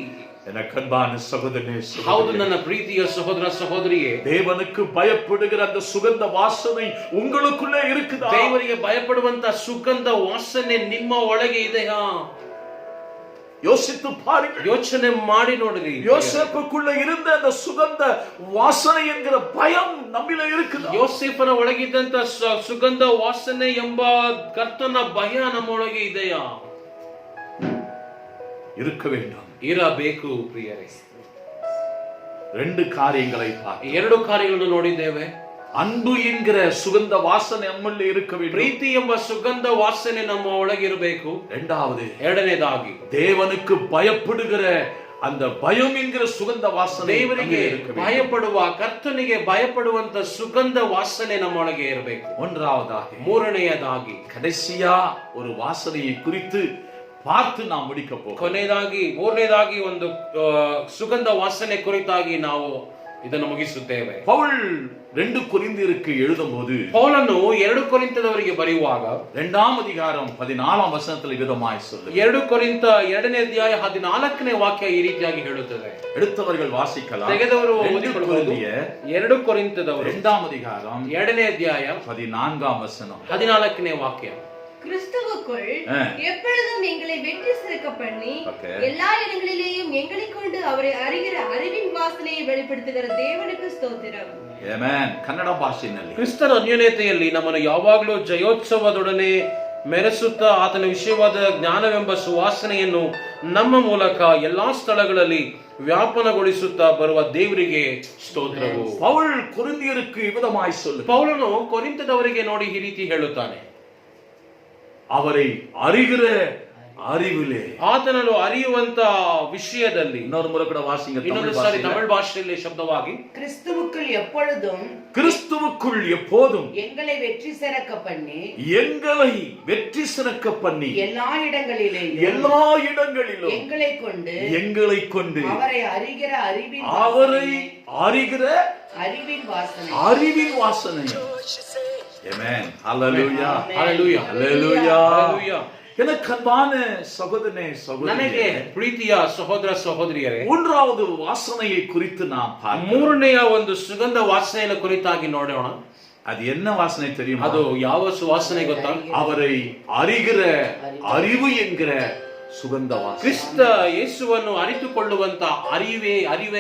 எனக்கு அன்பான சகோதரனே, ಹೌದು ನನ್ನ ಪ್ರೀತಿಯ ಸಹೋದರ ಸಹೋದರಿಯೇ, தேவனுக்கு பயப்படுகிற அந்த சுகந்த வாசனை உங்களுக்குள்ளே இருக்குதா? ದೇವರಿಗೆ ಭಯಪಡುವಂತ ಸುಗಂಧ ವಾಸನೆ ನಿಮ್ಮ ಒಳಗೆ ಇದೆಯಾ? யோசித்து பாருங்கள். ಯೋಚನೆ ಮಾಡಿ ನೋಡಿರಿ. யோசேப்புக்குள்ள இருந்த அந்த சுகந்த வாசனை என்கிற பயம் நம்மிலே இருக்குதா? ಯೋಸೇಫನ ಒಳಗಿದ್ದಂತ ಸುಗಂಧ ವಾಸನೆ ಎಂಬ ಕರ್ತನ ಭಯ ನಮ್ಮೊಳಗೆ ಇದೆಯಾ? இருக்க வேண்டும். ಇರಬೇಕು ಪ್ರಿಯರೇ. ரெண்டு காரியங்களை பார்த்து, ಎರಡು ಕಾರ್ಯಗಳನ್ನು ನೋಡಿದ್ದೇವೆ. அன்பு என்கிற சுகந்த வாசனை நம்மளே இருக்க வேண்டும். ಪ್ರೀತಿ ಎಂಬ ಸುಗಂಧ ವಾಸನೆ ನಮ್ಮ ಒಳಗಿರಬೇಕು. இரண்டாவது, ಎರಡನೇದಾಗಿ தேவனுக்கு பயப்படுகிற அந்த பயம் என்கிற சுகந்த வாசனை ದೇವರಿಗೆ இருக்க வேண்டும். ಭಯಪಡುವ, ಕರ್ತನಿಗೆ ಭಯಪಡುವಂತ ಸುಗಂಧ ವಾಸನೆ ನಮ್ಮೊಳಗೆ ಇರಬೇಕು. ஒன்றாவதாக, ಮೂರನೆಯದಾಗಿ கடைசியா ஒரு வாசனையை குறித்து பார்த்து நாம் முடிக்க போகிறோம். ಕೊನೆಯದಾಗಿ ಮೂರನೇದಾಗಿ ಒಂದು ಸುಗಂಧ ವಾಸನೆ ಕುರಿತಾಗಿ ನಾವು ಇದನ್ನು ಮುಗಿಸುತ್ತೇವೆ. பவுல் 2 கொரிந்தியருக்கு எழுதும்போது, ಪೌಲನು 2 ಕೊರಿಂಥದವರಿಗೆ ಬರೆಯುವಾಗ 2ஆம் அதிகாரம் 14ஆம் வசனத்தில் விதமாய் சொல்லுகிறார். 2 ಕೊರಿಂಥ 2ನೇ ಅಧ್ಯಾಯ 14ನೇ ವಾಕ್ಯ ಈ ರೀತಿಯಾಗಿ ಹೇಳುತ್ತದೆ. எடுத்தவர்கள் வாசிக்கலாம். ತೆಗೆದವರು 2 ಓದಿಕೊಳ್ಳಬಹುದು. கொரிந்தியர் 2 ಕೊರಿಂಥದವರು 2ஆம் அதிகாரம் 2ನೇ ಅಧ್ಯಾಯ 14ஆம் வசனம். 14ನೇ ವಾಕ್ಯ. கிறிஸ்துவுக்குள் எப்பொழுதும் எங்களை வெற்றி சிறக்க பண்ணி எல்லா இடங்களிலேயும் எங்களை கொண்டு அவரை அறிகிற அறிவின் வாசனையை வெளிப்படுத்துகிற ದೇವನಿಗೆ ಸ್ತೋತ್ರ. ಆಮೆನ್. ಕನ್ನಡ ಭಾಷೆಯಲ್ಲಿ ಕ್ರಿಸ್ತನ ಅನ್ಯೋನ್ಯತೆಯಲ್ಲಿ ನಮ್ಮನ್ನು ಯಾವಾಗಲೂ ಜಯೋತ್ಸವದೊಡನೆ ಮೆರೆಸುತ್ತಾ ಆತನ ವಿಷಯವಾದ ಜ್ಞಾನವೆಂಬ ಸುವಾಸನೆಯನ್ನು ನಮ್ಮ ಮೂಲಕ ಎಲ್ಲಾ ಸ್ಥಳಗಳಲ್ಲಿ ವ್ಯಾಪನಗೊಳಿಸುತ್ತಾ ಬರುವ ದೇವರಿಗೆ ಸ್ತೋತ್ರವು. ಪೌಲ್ ಕೊರಿಂಥಿಯருக்கு விதமாய் சொல்லுகிறார். ಪೌಲನು ಕೊರಿಂಥದವರಿಗೆ ನೋಡಿ ಈ ರೀತಿ ಹೇಳುತ್ತಾನೆ. அவரை அறிகிற அறிவிலே, ಆತನನ್ನು ಅರಿಯುವಂತ ವಿಷಯದಲ್ಲಿ. இன்னொரு முறை கூட வாசிங்க. ಇನ್ನೊಂದು ಸಾರಿ ತಮಿಳು ಭಾಷೆಯಲ್ಲಿ ಶಬ್ದವಾಗಿ, கிறிஸ்துவுக்குள் எப்பொழுதும் கிறிஸ்துவுக்குள் எப்போதும் எங்களை வெற்றி சிறக்க பண்ணி, எங்களை வெற்றி சிறக்க பண்ணி எல்லா இடங்களிலேயும் எங்களை கொண்டு அவரை அறிகிற அறிவின் வாசனை. ஆமென். ஹalleluya. ஹalleluya. ஹalleluya. ஹalleluya. எனக்கு அன்பான சகோதரனே, ನನಗೆ சகோதரியே, ಪ್ರೀತಿಯ ಸಹೋದರ ಸಹೋದರಿಯರೇ, மூன்றாவது வாசனையை குறித்து நாம் பார்ப்போம். ಮೂರನೆಯ ಒಂದು ಸುಗಂಧ ವಾಸನೆಯ ಕುರಿತಾಗಿ ನೋಡೋಣ. அது என்ன வாசனை தெரியுமா? ಅದು ಯಾವ ಸುವಾಸನೆ ಗೊತ್ತಾ? அவரை அறிகிற அறிவு என்கிற சுகந்த வாசனை. ಕ್ರಿಸ್ತ ಯೇಸುವನ್ನು ಅರಿತುಕೊಳ್ಳುವಂತ ಅರಿವೇ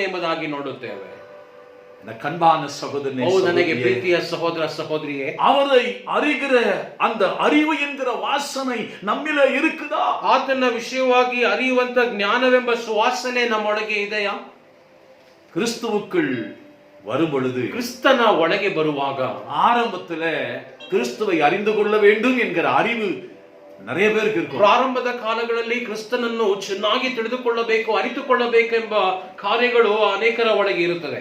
ಎಂಬುದಾಗಿ ನೋಡುತ್ತೇವೆ. கண்பான சகோதரனே, ಓ ನನಗೆ ಪ್ರೀತಿಯ ಸಹೋದರ ಸಹೋದರಿಯೇ, அவரை அறிகிற அந்த அறிவு என்கிற வாசனை நம்மில இருக்குதா? ಆತನ ವಿಷಯವಾಗಿ ಅರಿಯುವಂತ ಜ್ಞಾನವೆಂಬ ಸುವಾಸನೆ ನಮ್ಮೊಳಗೆ ಇದೆಯಾ? கிறிஸ்துவுக்குள் வரும் பொழுது, ಕ್ರಿಸ್ತನ ಒಳಗೆ ಬರುವಾಗ ஆரம்பத்துல கிறிஸ்துவை அறிந்து கொள்ள வேண்டும் என்கிற அறிவு நிறைய பேருக்கு இருக்கும். ಪ್ರಾರಂಭದ ಕಾಲಗಳಲ್ಲಿ ಕ್ರಿಸ್ತನನ್ನು ಚೆನ್ನಾಗಿ ತಿಳಿದುಕೊಳ್ಳಬೇಕು, ಅರಿತುಕೊಳ್ಳಬೇಕೆಂಬ ಕಾರ್ಯಗಳು ಅನೇಕರ ಒಳಗೆ ಇರುತ್ತದೆ.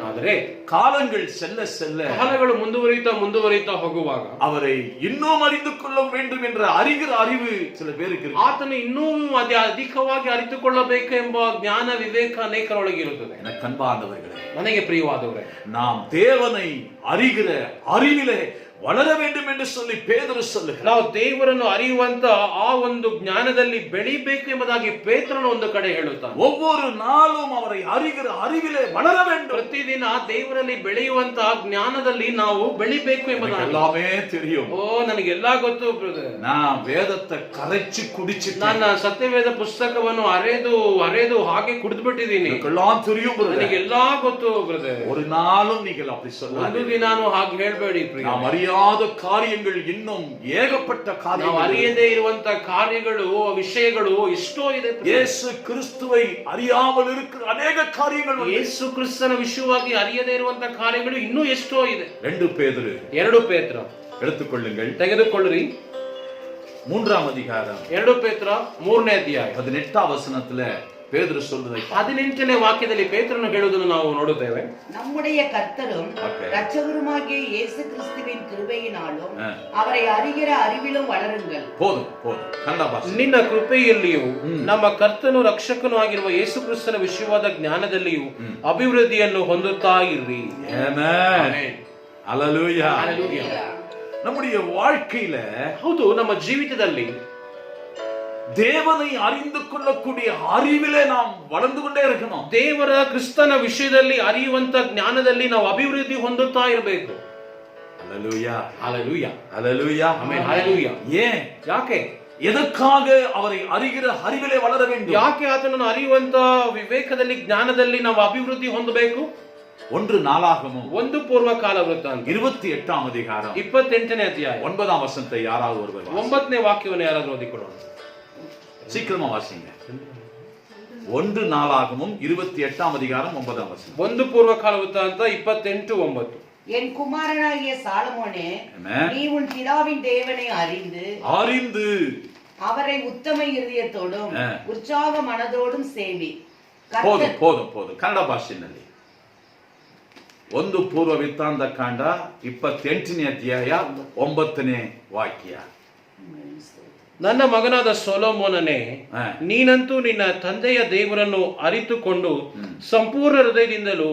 ಆದರೆ காலங்கள் செல்ல செல்ல, ಕಾಲಗಳು ಮುಂದುವರಿತಾ ಹೋಗುವಾಗ அவரை இன்னும் அறிந்து கொள்ள வேண்டும் என்ற அறிகிற அறிவு சில பேருக்கு இருக்கு. ಆತನು ಇನ್ನೂ ಅಧಿಕವಾಗಿ ಅರಿತುಕೊಳ್ಳಬೇಕು ಎಂಬ ಜ್ಞಾನ ವಿವೇಕ ಅನೇಕರೊಳಗೆ ಇರುತ್ತದೆ. எனக்கு அன்பானவர்களே, ನನಗೆ ಪ್ರಿಯವಾದವರೇ, நாம் தேவனை அறிகிற அறிவிலே வளர வேண்டும் என்று சொல்லி பேதுரு சொல்லுகிறார். ನಾವು ದೇವರನ್ನು ಅರಿಯುವಂತ ಆ ಒಂದು ಜ್ಞಾನದಲ್ಲಿ ಬೆಳಿಬೇಕು ಎಂಬುದಾಗಿ ಪೇತ್ರನು ಒಂದು ಕಡೆ ಹೇಳುತ್ತಾನೆ. ஒவ்வொரு நாளும் அவரை அறிகிற அறிவிலே வளர வேண்டும். ಪ್ರತಿದಿನ ದೇವರಲ್ಲಿ ಬೆಳೆಯುವಂತ ಜ್ಞಾನದಲ್ಲಿ ನಾವು ಬೆಳಿಬೇಕು ಎಂಬುದಾಗಿ. எல்லாமே தெரியும். ಓ ನನಗೆಲ್ಲಾ ಗೊತ್ತು ಬ್ರದರ್. நான் வேதத்தை கரைச்சு குடிச்சிட்டு, ನಾನು ಸತ್ಯವೇದ ಪುಸ್ತಕವನ್ನು ಅರೆದು ಹಾಗೆ ಕುಡಿದ್ಬಿಟ್ಟಿದ್ದೀನಿ. எல்லாம் தெரியும் brother. ನನಗೆಲ್ಲಾ ಗೊತ್ತು ಬ್ರದರ್. ஒரு நாளும் நீங்கள் அப்படி ಒಂದು சொல்லாதீங்க. ದಿನಾನು ಹಾಗೆ ಹೇಳಬೇಡಿ ಪ್ರಿಯ. நாம் அறியாத காரியங்கள் இன்னும் ஏகப்பட்ட ನಾವು காரியங்கள். ಅರಿಯದೇ ಇರುವಂತ ಕಾರ್ಯಗಳು ವಿಷಯಗಳು ಎಷ್ಟೋ ಇದೆ. இயேசு கிறிஸ்துவை அறியாமல் இருக்கிற அநேக காரியங்கள் உண்டு. ಯೇಸು ಕ್ರಿಸ್ತನ ವಿಷಯವಾಗಿ ಅರಿಯದೇ ಇರುವಂತ ಕಾರ್ಯಗಳು ಇನ್ನೂ ಎಷ್ಟೋ ಇದೆ. 2 பேதுரு 2 ಪೇತ್ರ எடுத்துக்கொள்ளுங்கள். ತೆಗೆದುಕೊಳ್ಳ್ರಿ. 3ஆம் அதிகாரம் 2 ಪೇತ್ರ 3ನೇ ಅಧ್ಯಾಯ 18ஆம் வசனத்துல பேதுரு சொல்றதை 18ನೇ ವಾಕ್ಯದಲ್ಲಿ ಪೇತ್ರನು ಹೇಳುವುದನ್ನು ನಾವು ನೋಡುತ್ತೇವೆ. நம்முடைய கர்த்தரும் இரட்சகருமாகிய இயேசு கிறிஸ்துவின் கிருபையினாலும் அவரை அறிகிற அறிவிலும் வளருங்கள். போதும் போதும். கನ್ನಡ ಭಾಷೆ. ನಿನ್ನ ಕೃಪೆಯಲ್ಲಿಯೂ ನಮ್ಮ ಕರ್ತನು ರಕ್ಷಕನೂ ಆಗಿರುವ ಯೇಸು ಕ್ರಿಸ್ತನ ವಿಷಯವಾದ ಜ್ಞಾನದಲ್ಲಿಯೂ ಅಭಿವೃದ್ಧಿಯನ್ನು ಹೊಂದುತ್ತಾ ಇರ್ರಿ. ಆಮೆನ್. ஹல்லேலூயா. ಹಲ್ಲೆಲೂಯಾ. நம்முடைய வாழ்க்கையில, ಹೌದು, ನಮ್ಮ ಜೀವಿತದಲ್ಲಿ தேவனை அறிந்து கொள்ளக்கூடிய அறிவிலே நாம் வளர்ந்து கொண்டே இருக்கணும். ದೇವರ ಕ್ರಿಸ್ತನ ವಿಷಯದಲ್ಲಿ ಅರಿಯುವಂತ ಜ್ಞಾನದಲ್ಲಿ ನಾವು ಅಭಿವೃದ್ಧಿ ಹೊಂದುತ್ತಾ ಇರಬೇಕು. ஹல்லேலூயா. ಹಲ್ಲೆಲೂಯಾ. ஹல்லேலூயா. ಆಮೆನ್. ಹಲ್ಲೆಲೂಯಾ. ஏன்? ಯಾಕೆ? எதற்காக அவரை அறிகிற அறிவிலே வளர வேண்டும்? ಯಾಕೆ ಆತನನ್ನು ಅರಿಯುವಂತ ವಿವೇಕದಲ್ಲಿ ಜ್ಞಾನದಲ್ಲಿ ನಾವು ಅಭಿವೃದ್ಧಿ ಹೊಂದಬೇಕು? 1 நாளாகமம் 1 ಪೂರ್ವಕಾಲ ವೃತ್ತಾಂತ 28ஆம் அதிகாரம் 28ನೇ ಅಧ್ಯಾಯ 9ஆம் வசனத்தை யாராவது ஒருவர் 9ನೇ ವಾಕ್ಯವನ್ನು ಯಾರಾದರೂ ಓದಿಕೊಳ್ಳೋಣ. சீக்கிரமா வாசிங்க. 1 நாளாகமம் 28ஆம் அதிகாரம் 9ஆம் வசனம். 1 ಪೂರ್ವಕಾಲ ವೃತ್ತಾಂತ 28:9. என் குமாரனாகிய சாலமோனே, நீ உன் பிதாவின் தேவனை அறிந்து அவரை உத்தம இருதயத்தோடும் உற்சாக மனதோடும் சேவி. போதும் போதும் போதும். ಕನ್ನಡ ಭಾಷೆಯಲ್ಲಿ 1 ಪೂರ್ವ ವೃತ್ತಾಂತ ಕಾಂಡ 28ನೇ ಅಧ್ಯಾಯ 9ನೇ ವಾಕ್ಯ. ನನ್ನ ಮಗನಾದ ಸೊಲೊಮೋನನೇ, ನೀನಂತೂ ನಿನ್ನ ತಂದೆಯ ದೇವರನ್ನು ಅರಿತುಕೊಂಡು ಸಂಪೂರ್ಣ ಹೃದಯದಿಂದಲೂ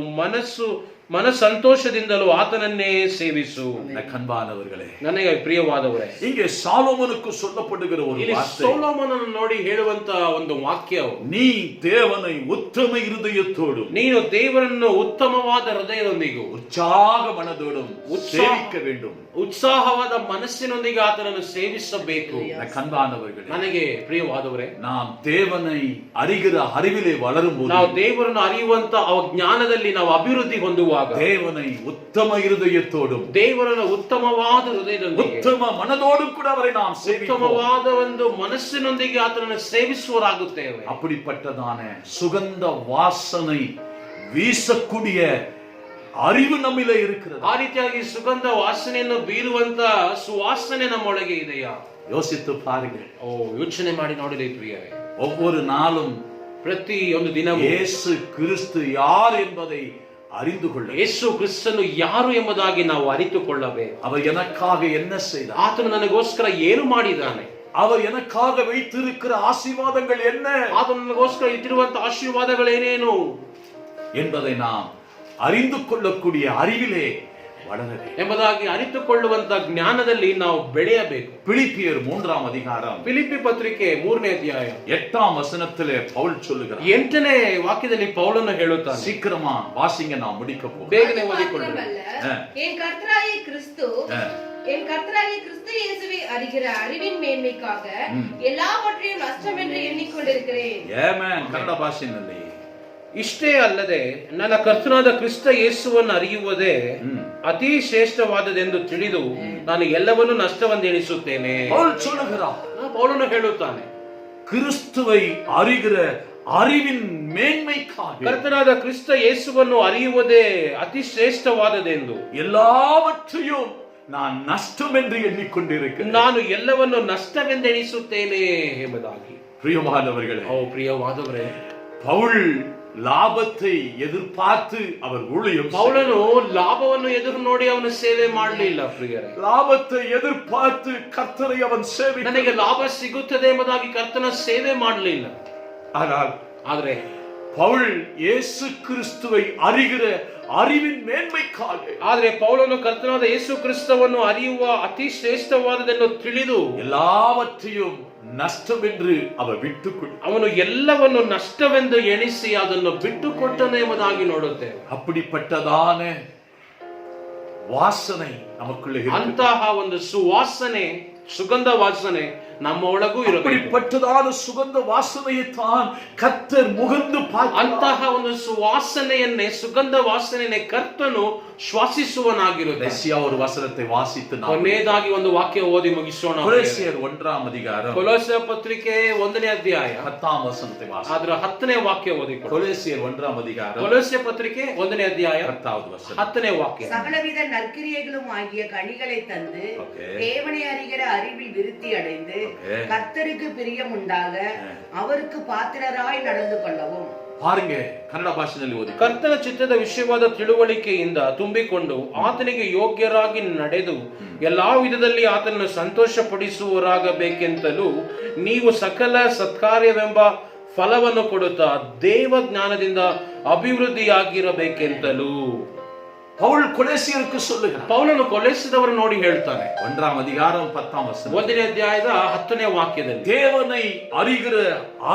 ಮನಸ್ಸಂತೋಷದಿಂದಲೂ ಆತನನ್ನೇ ಸೇವಿಸು. கண்பானவர்களே, ನನಗೆ ಪ್ರಿಯವಾದವರೇ, இங்கே சாலோமோனுக்கு சொல்லப்படுகிற ஒரு வார்த்தை, ಸೊಲೊಮೋನನನ್ನು ನೋಡಿ ಹೇಳುವಂತ ಒಂದು ವಾಕ್ಯ, ನೀ ದೇವனை ಉತ್ತಮ ಹೃದಯத்தோடும், ನೀನು ದೇವರನ್ನು ಉತ್ತಮವಾದ ಹೃದಯದೊಂದಿಗೂ ಉತ್ಸಾಹ ಮನದೋடும் ಸೇವಿக்க வேண்டும். ಉತ್ಸಾಹವಾದ ಮನಸ್ಸಿನೊಂದಿಗೆ ಆತನನ್ನು ಸೇವಿಸಬೇಕು. கண்பானவர்களே, ನನಗೆ ಪ್ರಿಯವಾದವರೇ, நாம் தேவனை அறிகிற அறிவிலே வளரும்போது, ನಾವು ದೇವರನ್ನು ಅರಿಯುವಂತ ಆ ಜ್ಞಾನದಲ್ಲಿ ನಾವು ಅಭಿವೃದ್ಧಿ ಹೊಂದುವಾಗ, தேவனை உத்தம இருதயத்தோடும், ದೇವರನ್ನು ಉತ್ತಮವಾದ ಹೃದಯದೊಂದಿಗೆ, ಉತ್ತಮ ಮನದೋடும் ಕೂಡ ಅವரை நாம் ಸೇವಿப்போம். ಉತ್ತಮವಾದ ಒಂದು ಮನಸ್ಸಿನೊಂದಿಗೆ ಆತನನ್ನು ಸೇವಿಸುವರಾಗುತ್ತೇವೆ. அப்படிப்பட்டதான சுகந்த வாசனை வீசக்கூடிய அறிவு நம்மிலே இருக்கிறது. ಆ ರೀತಿಯಾಗಿ ಸುಗಂಧ ವಾಸನೆಯನ್ನು ಬೀರುವಂತ ಸುವಾಸನೆ ನಮ್ಮೊಳಗೆ ಇದೆಯಾ? யோசித்து பாருங்கள். ಯೋಚನೆ ಮಾಡಿ ನೋಡಿರಿ ಪ್ರಿಯವೇ. ஒவ்வொரு நாளும் ಪ್ರತಿ ಒಂದು ದಿನವೂ இயேசு கிறிஸ்து யார் என்பதை அறிந்து கொள்ள, ಯೇಸು ಕ್ರಿಸ್ತನು ಯಾರು ಎಂಬುದಾಗಿ ನಾವು ಅರಿತುಕೊಳ್ಳಬೇಕು. அவர் எனக்காக என்ன செய்தார், ಆತನು ನನಗೋಸ್ಕರ ಏನು ಮಾಡಿದ್ದಾನೆ, அவர் எனக்காக வைத்திருக்கிற ஆசீர்வாதங்கள் என்ன, ಆತನು ನನಗೋಸ್ಕರ ಇಟ್ಟಿರುವಂತ ಆಶೀರ್ವಾದಗಳೇನೇನು என்பதை நாம் அறிந்து கொள்ளக்கூடிய அறிவிலே வளர வேண்டும் ಎಂಬುದಾಗಿ ಅರಿತುಕೊಳ್ಳುವಂತ ಜ್ಞಾನದಲ್ಲಿ ನಾವು ಬೆಳೆಯಬೇಕು. பிலிப்பியர் 3ஆம் அதிகாரம் ಫಿಲಿಪ್ಪಿ ಪತ್ರಿಕೆ 3ನೇ ಅಧ್ಯಾಯ 8ஆம் வசனத்திலே பவுல் சொல்லுகிறார். 8ನೇ ವಾಕ್ಯದಲ್ಲಿ ಪೌಲನು ಹೇಳುತ್ತಾನೆ. சீக்கிரமா வாசிங்க, நான் முடிக்க போறேன். ಬೇಗನೆ ಓದಿಕೊಳ್ಳಿ. என் கர்த்தராகிய கிறிஸ்து இயேசுவை அறிகிற அறிவின் மேன்மைக்காக எல்லாவற்றையும் நஷ்டம் என்று எண்ணிக்கொண்டிருக்கிறேன். ஆமென். ಕನ್ನಡ ಭಾಷೆಯಲ್ಲಿ ಇಷ್ಟೇ ಅಲ್ಲದೆ ನನ್ನ ಕರ್ತನಾದ ಕ್ರಿಸ್ತ ಯೇಸುವನ್ನು ಅರಿಯುವುದೇ ಅತಿ ಶ್ರೇಷ್ಠವಾದದೆಂದು ತಿಳಿದು ನಾನು ಎಲ್ಲವನ್ನೂ ನಷ್ಟವೆಂದು ಎಣಿಸುತ್ತೇನೆ. பவுல் சொல்லுகிறார், ಪೌಲನು ಹೇಳುತ್ತಾನೆ, கிறிஸ்துவை அறிகிற அறிவின் மேன்மைக்காக ಕರ್ತನಾದ ಕ್ರಿಸ್ತ ಯೇಸುವನ್ನು ಅರಿಯುವುದೇ ಅತಿ ಶ್ರೇಷ್ಠವಾದದೆಂದು எல்லாவற்றையும் நான் நஷ்டம் என்று எண்ணிக்கொண்டிருக்கிறேன். ನಾನು ಎಲ್ಲವನ್ನು ನಷ್ಟವೆಂದೆಣಿಸುತ್ತೇನೆ ಎಂಬುದಾಗಿ. பிரியமானவர்களே, ಓ ಪ್ರಿಯವಾದವರೇ, பவுல் லாபத்தை எதிர்பார்த்து அவர் ஊழியம் ಪೌಲನು ಲಾಭವನ್ನು ಎದುರು ನೋಡಿ ಅವನು ಸೇವೆ ಮಾಡಲಿಲ್ಲ. ಪ್ರಿಯರೇ, லாபத்தை எதிர்பார்த்து கர்த்தரை அவன் சேவை ನನಗೆ ಲಾಭ ಸಿಗುತ್ತದೆ ಎಂಬುದಾಗಿ ಕರ್ತನ ಸೇವೆ ಮಾಡಲಿಲ್ಲ. ಆದರೆ பவுல் இயேசு கிறிஸ்துவை அறிகிற அறிவின் மேன்மைக்காக, ಆದರೆ ಪೌಲನು ಕರ್ತನಾದ ಯೇಸು ಕ್ರಿಸ್ತವನ್ನು ಅರಿಯುವ ಅತಿ ಶ್ರೇಷ್ಠವಾದದನ್ನು ತಿಳಿದು எல்லாவற்றையும் நஷ்டம் என்று அவர் விட்டுக்கொண்டு ಅವನು ಎಲ್ಲವನ್ನು ನಷ್ಟವೆಂದು ಎಣಿಸಿ ಅದನ್ನು ಬಿಟ್ಟುಕೊಟ್ಟನು ಎಂಬುದಾಗಿ ನೋಡುತ್ತೇವೆ. அப்படிப்பட்டதான வாசனை நமக்குள்ளே இருக்கிறது. ಅಂತಹ ಒಂದು ಸುವಾಸನೆ, ಸುಗಂಧ ವಾಸನೆ ನಮ್ಮ ಒಳಗೂ ಇರಬೇಕು. அப்படிப்பட்டதான சுகந்த வாசனையை தான் கர்த்தர் முகர்ந்து பார்க்கிறார். ಅಂತಹ ಒಂದು ಸುವಾಸನೆಯನ್ನೇ, ಸುಗಂಧ ವಾಸನೆಯನ್ನೇ ಕರ್ತನು ಶ್ವಾಸಿಸುವನಾಗಿರುತ್ತದೆ. கடைசியா ஒரு வசனத்தை வாசித்து நாம் ಕೊನೆಯದಾಗಿ ಒಂದು ವಾಕ್ಯ ಓದಿ ಮುಗಿಸೋಣ. கொலோசியர் 1ஆம் அதிகாரம் ಕೊಲೊಸ್ಸೆ ಪತ್ರಿಕೆ 1ನೇ ಅಧ್ಯಾಯ 10ஆம் வசனத்தை வாசித்து. ಅದರ 10ನೇ ವಾಕ್ಯ ಓದಿ. கொலோசியர் 1ஆம் அதிகாரம் ಕೊಲೊಸ್ಸೆ ಪತ್ರಿಕೆ 1ನೇ ಅಧ್ಯಾಯ 10வது வசனம். 10ನೇ ವಾಕ್ಯ. சகலவித நற்கிரியைகளும் ஆகிய கனிகளை தந்து தேவனை அறிகிற அறிவில் விருத்தி அடைந்து கர்த்தருக்கு பிரியம் உண்டாக அவருக்கு பாத்திரராய் நடந்து கொள்ளவும். பாருங்க, ಕನ್ನಡ ಭಾಷೆಯಲ್ಲಿ ಓದಿ. ಕರ್ತನ ಚಿತ್ತದ ವಿಷಯವಾದ ತಿಳುವಳಿಕೆಯಿಂದ ತುಂಬಿಕೊಂಡು ಆತನಿಗೆ ಯೋಗ್ಯರಾಗಿ ನಡೆದು ಎಲ್ಲಾ ವಿಧದಲ್ಲಿ ಆತನನ್ನು ಸಂತೋಷಪಡಿಸುವವರಾಗಬೇಕೆಂತಲೂ ನೀವು ಸಕಲ ಸತ್ಕಾರ್ಯವೆಂಬ ಫಲವನ್ನು ಕೊಡುತ್ತಾ ದೇವ ಜ್ಞಾನದಿಂದ ಅಭಿವೃದ್ಧಿಯಾಗಿರಬೇಕೆಂತಲೂ. பவுல் கொலோசியருக்கு சொல்லுகிறார். ಪೌಲನು ಕೊಲೆಸಿದವರು ನೋಡಿ ಹೇಳ್ತಾನೆ. 1ஆம் அதிகாரம் 10ஆம் வசனம். 1ನೇ ಅಧ್ಯಾಯದ 10ನೇ ವಾಕ್ಯದಲ್ಲಿ தேவனை அறிகிற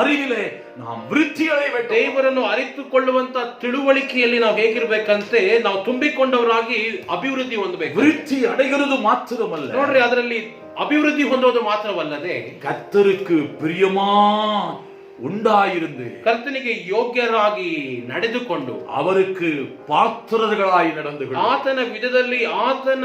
அறிவிலே நாம் விருத்தி அடைய வேண்டும். ದೇವರನ್ನು ಅರಿತುಕೊಳ್ಳುವಂತ ತಿಳುವಳಿಕೆಯಲ್ಲಿ ನಾವು ಹೇಗಿರ್ಬೇಕಂತೆ ನಾವು ತುಂಬಿಕೊಂಡವರಾಗಿ ಅಭಿವೃದ್ಧಿ ಹೊಂದಬೇಕು. விருத்தி அடைகிறது மாத்திரமல்ல, ನೋಡ್ರಿ, ಅದರಲ್ಲಿ ಅಭಿವೃದ್ಧಿ ಹೊಂದೋದು ಮಾತ್ರವಲ್ಲದೆ கர்த்தருக்கு பிரியமா உண்டாயிருந்து ಕರ್ತನಿಗೆ ಯೋಗ್ಯರಾಗಿ ನಡೆದುಕೊಂಡು அவருக்கு பாத்திரர்களாய் நடந்து ಆತನ ವಿಧದಲ್ಲಿ ಆತನ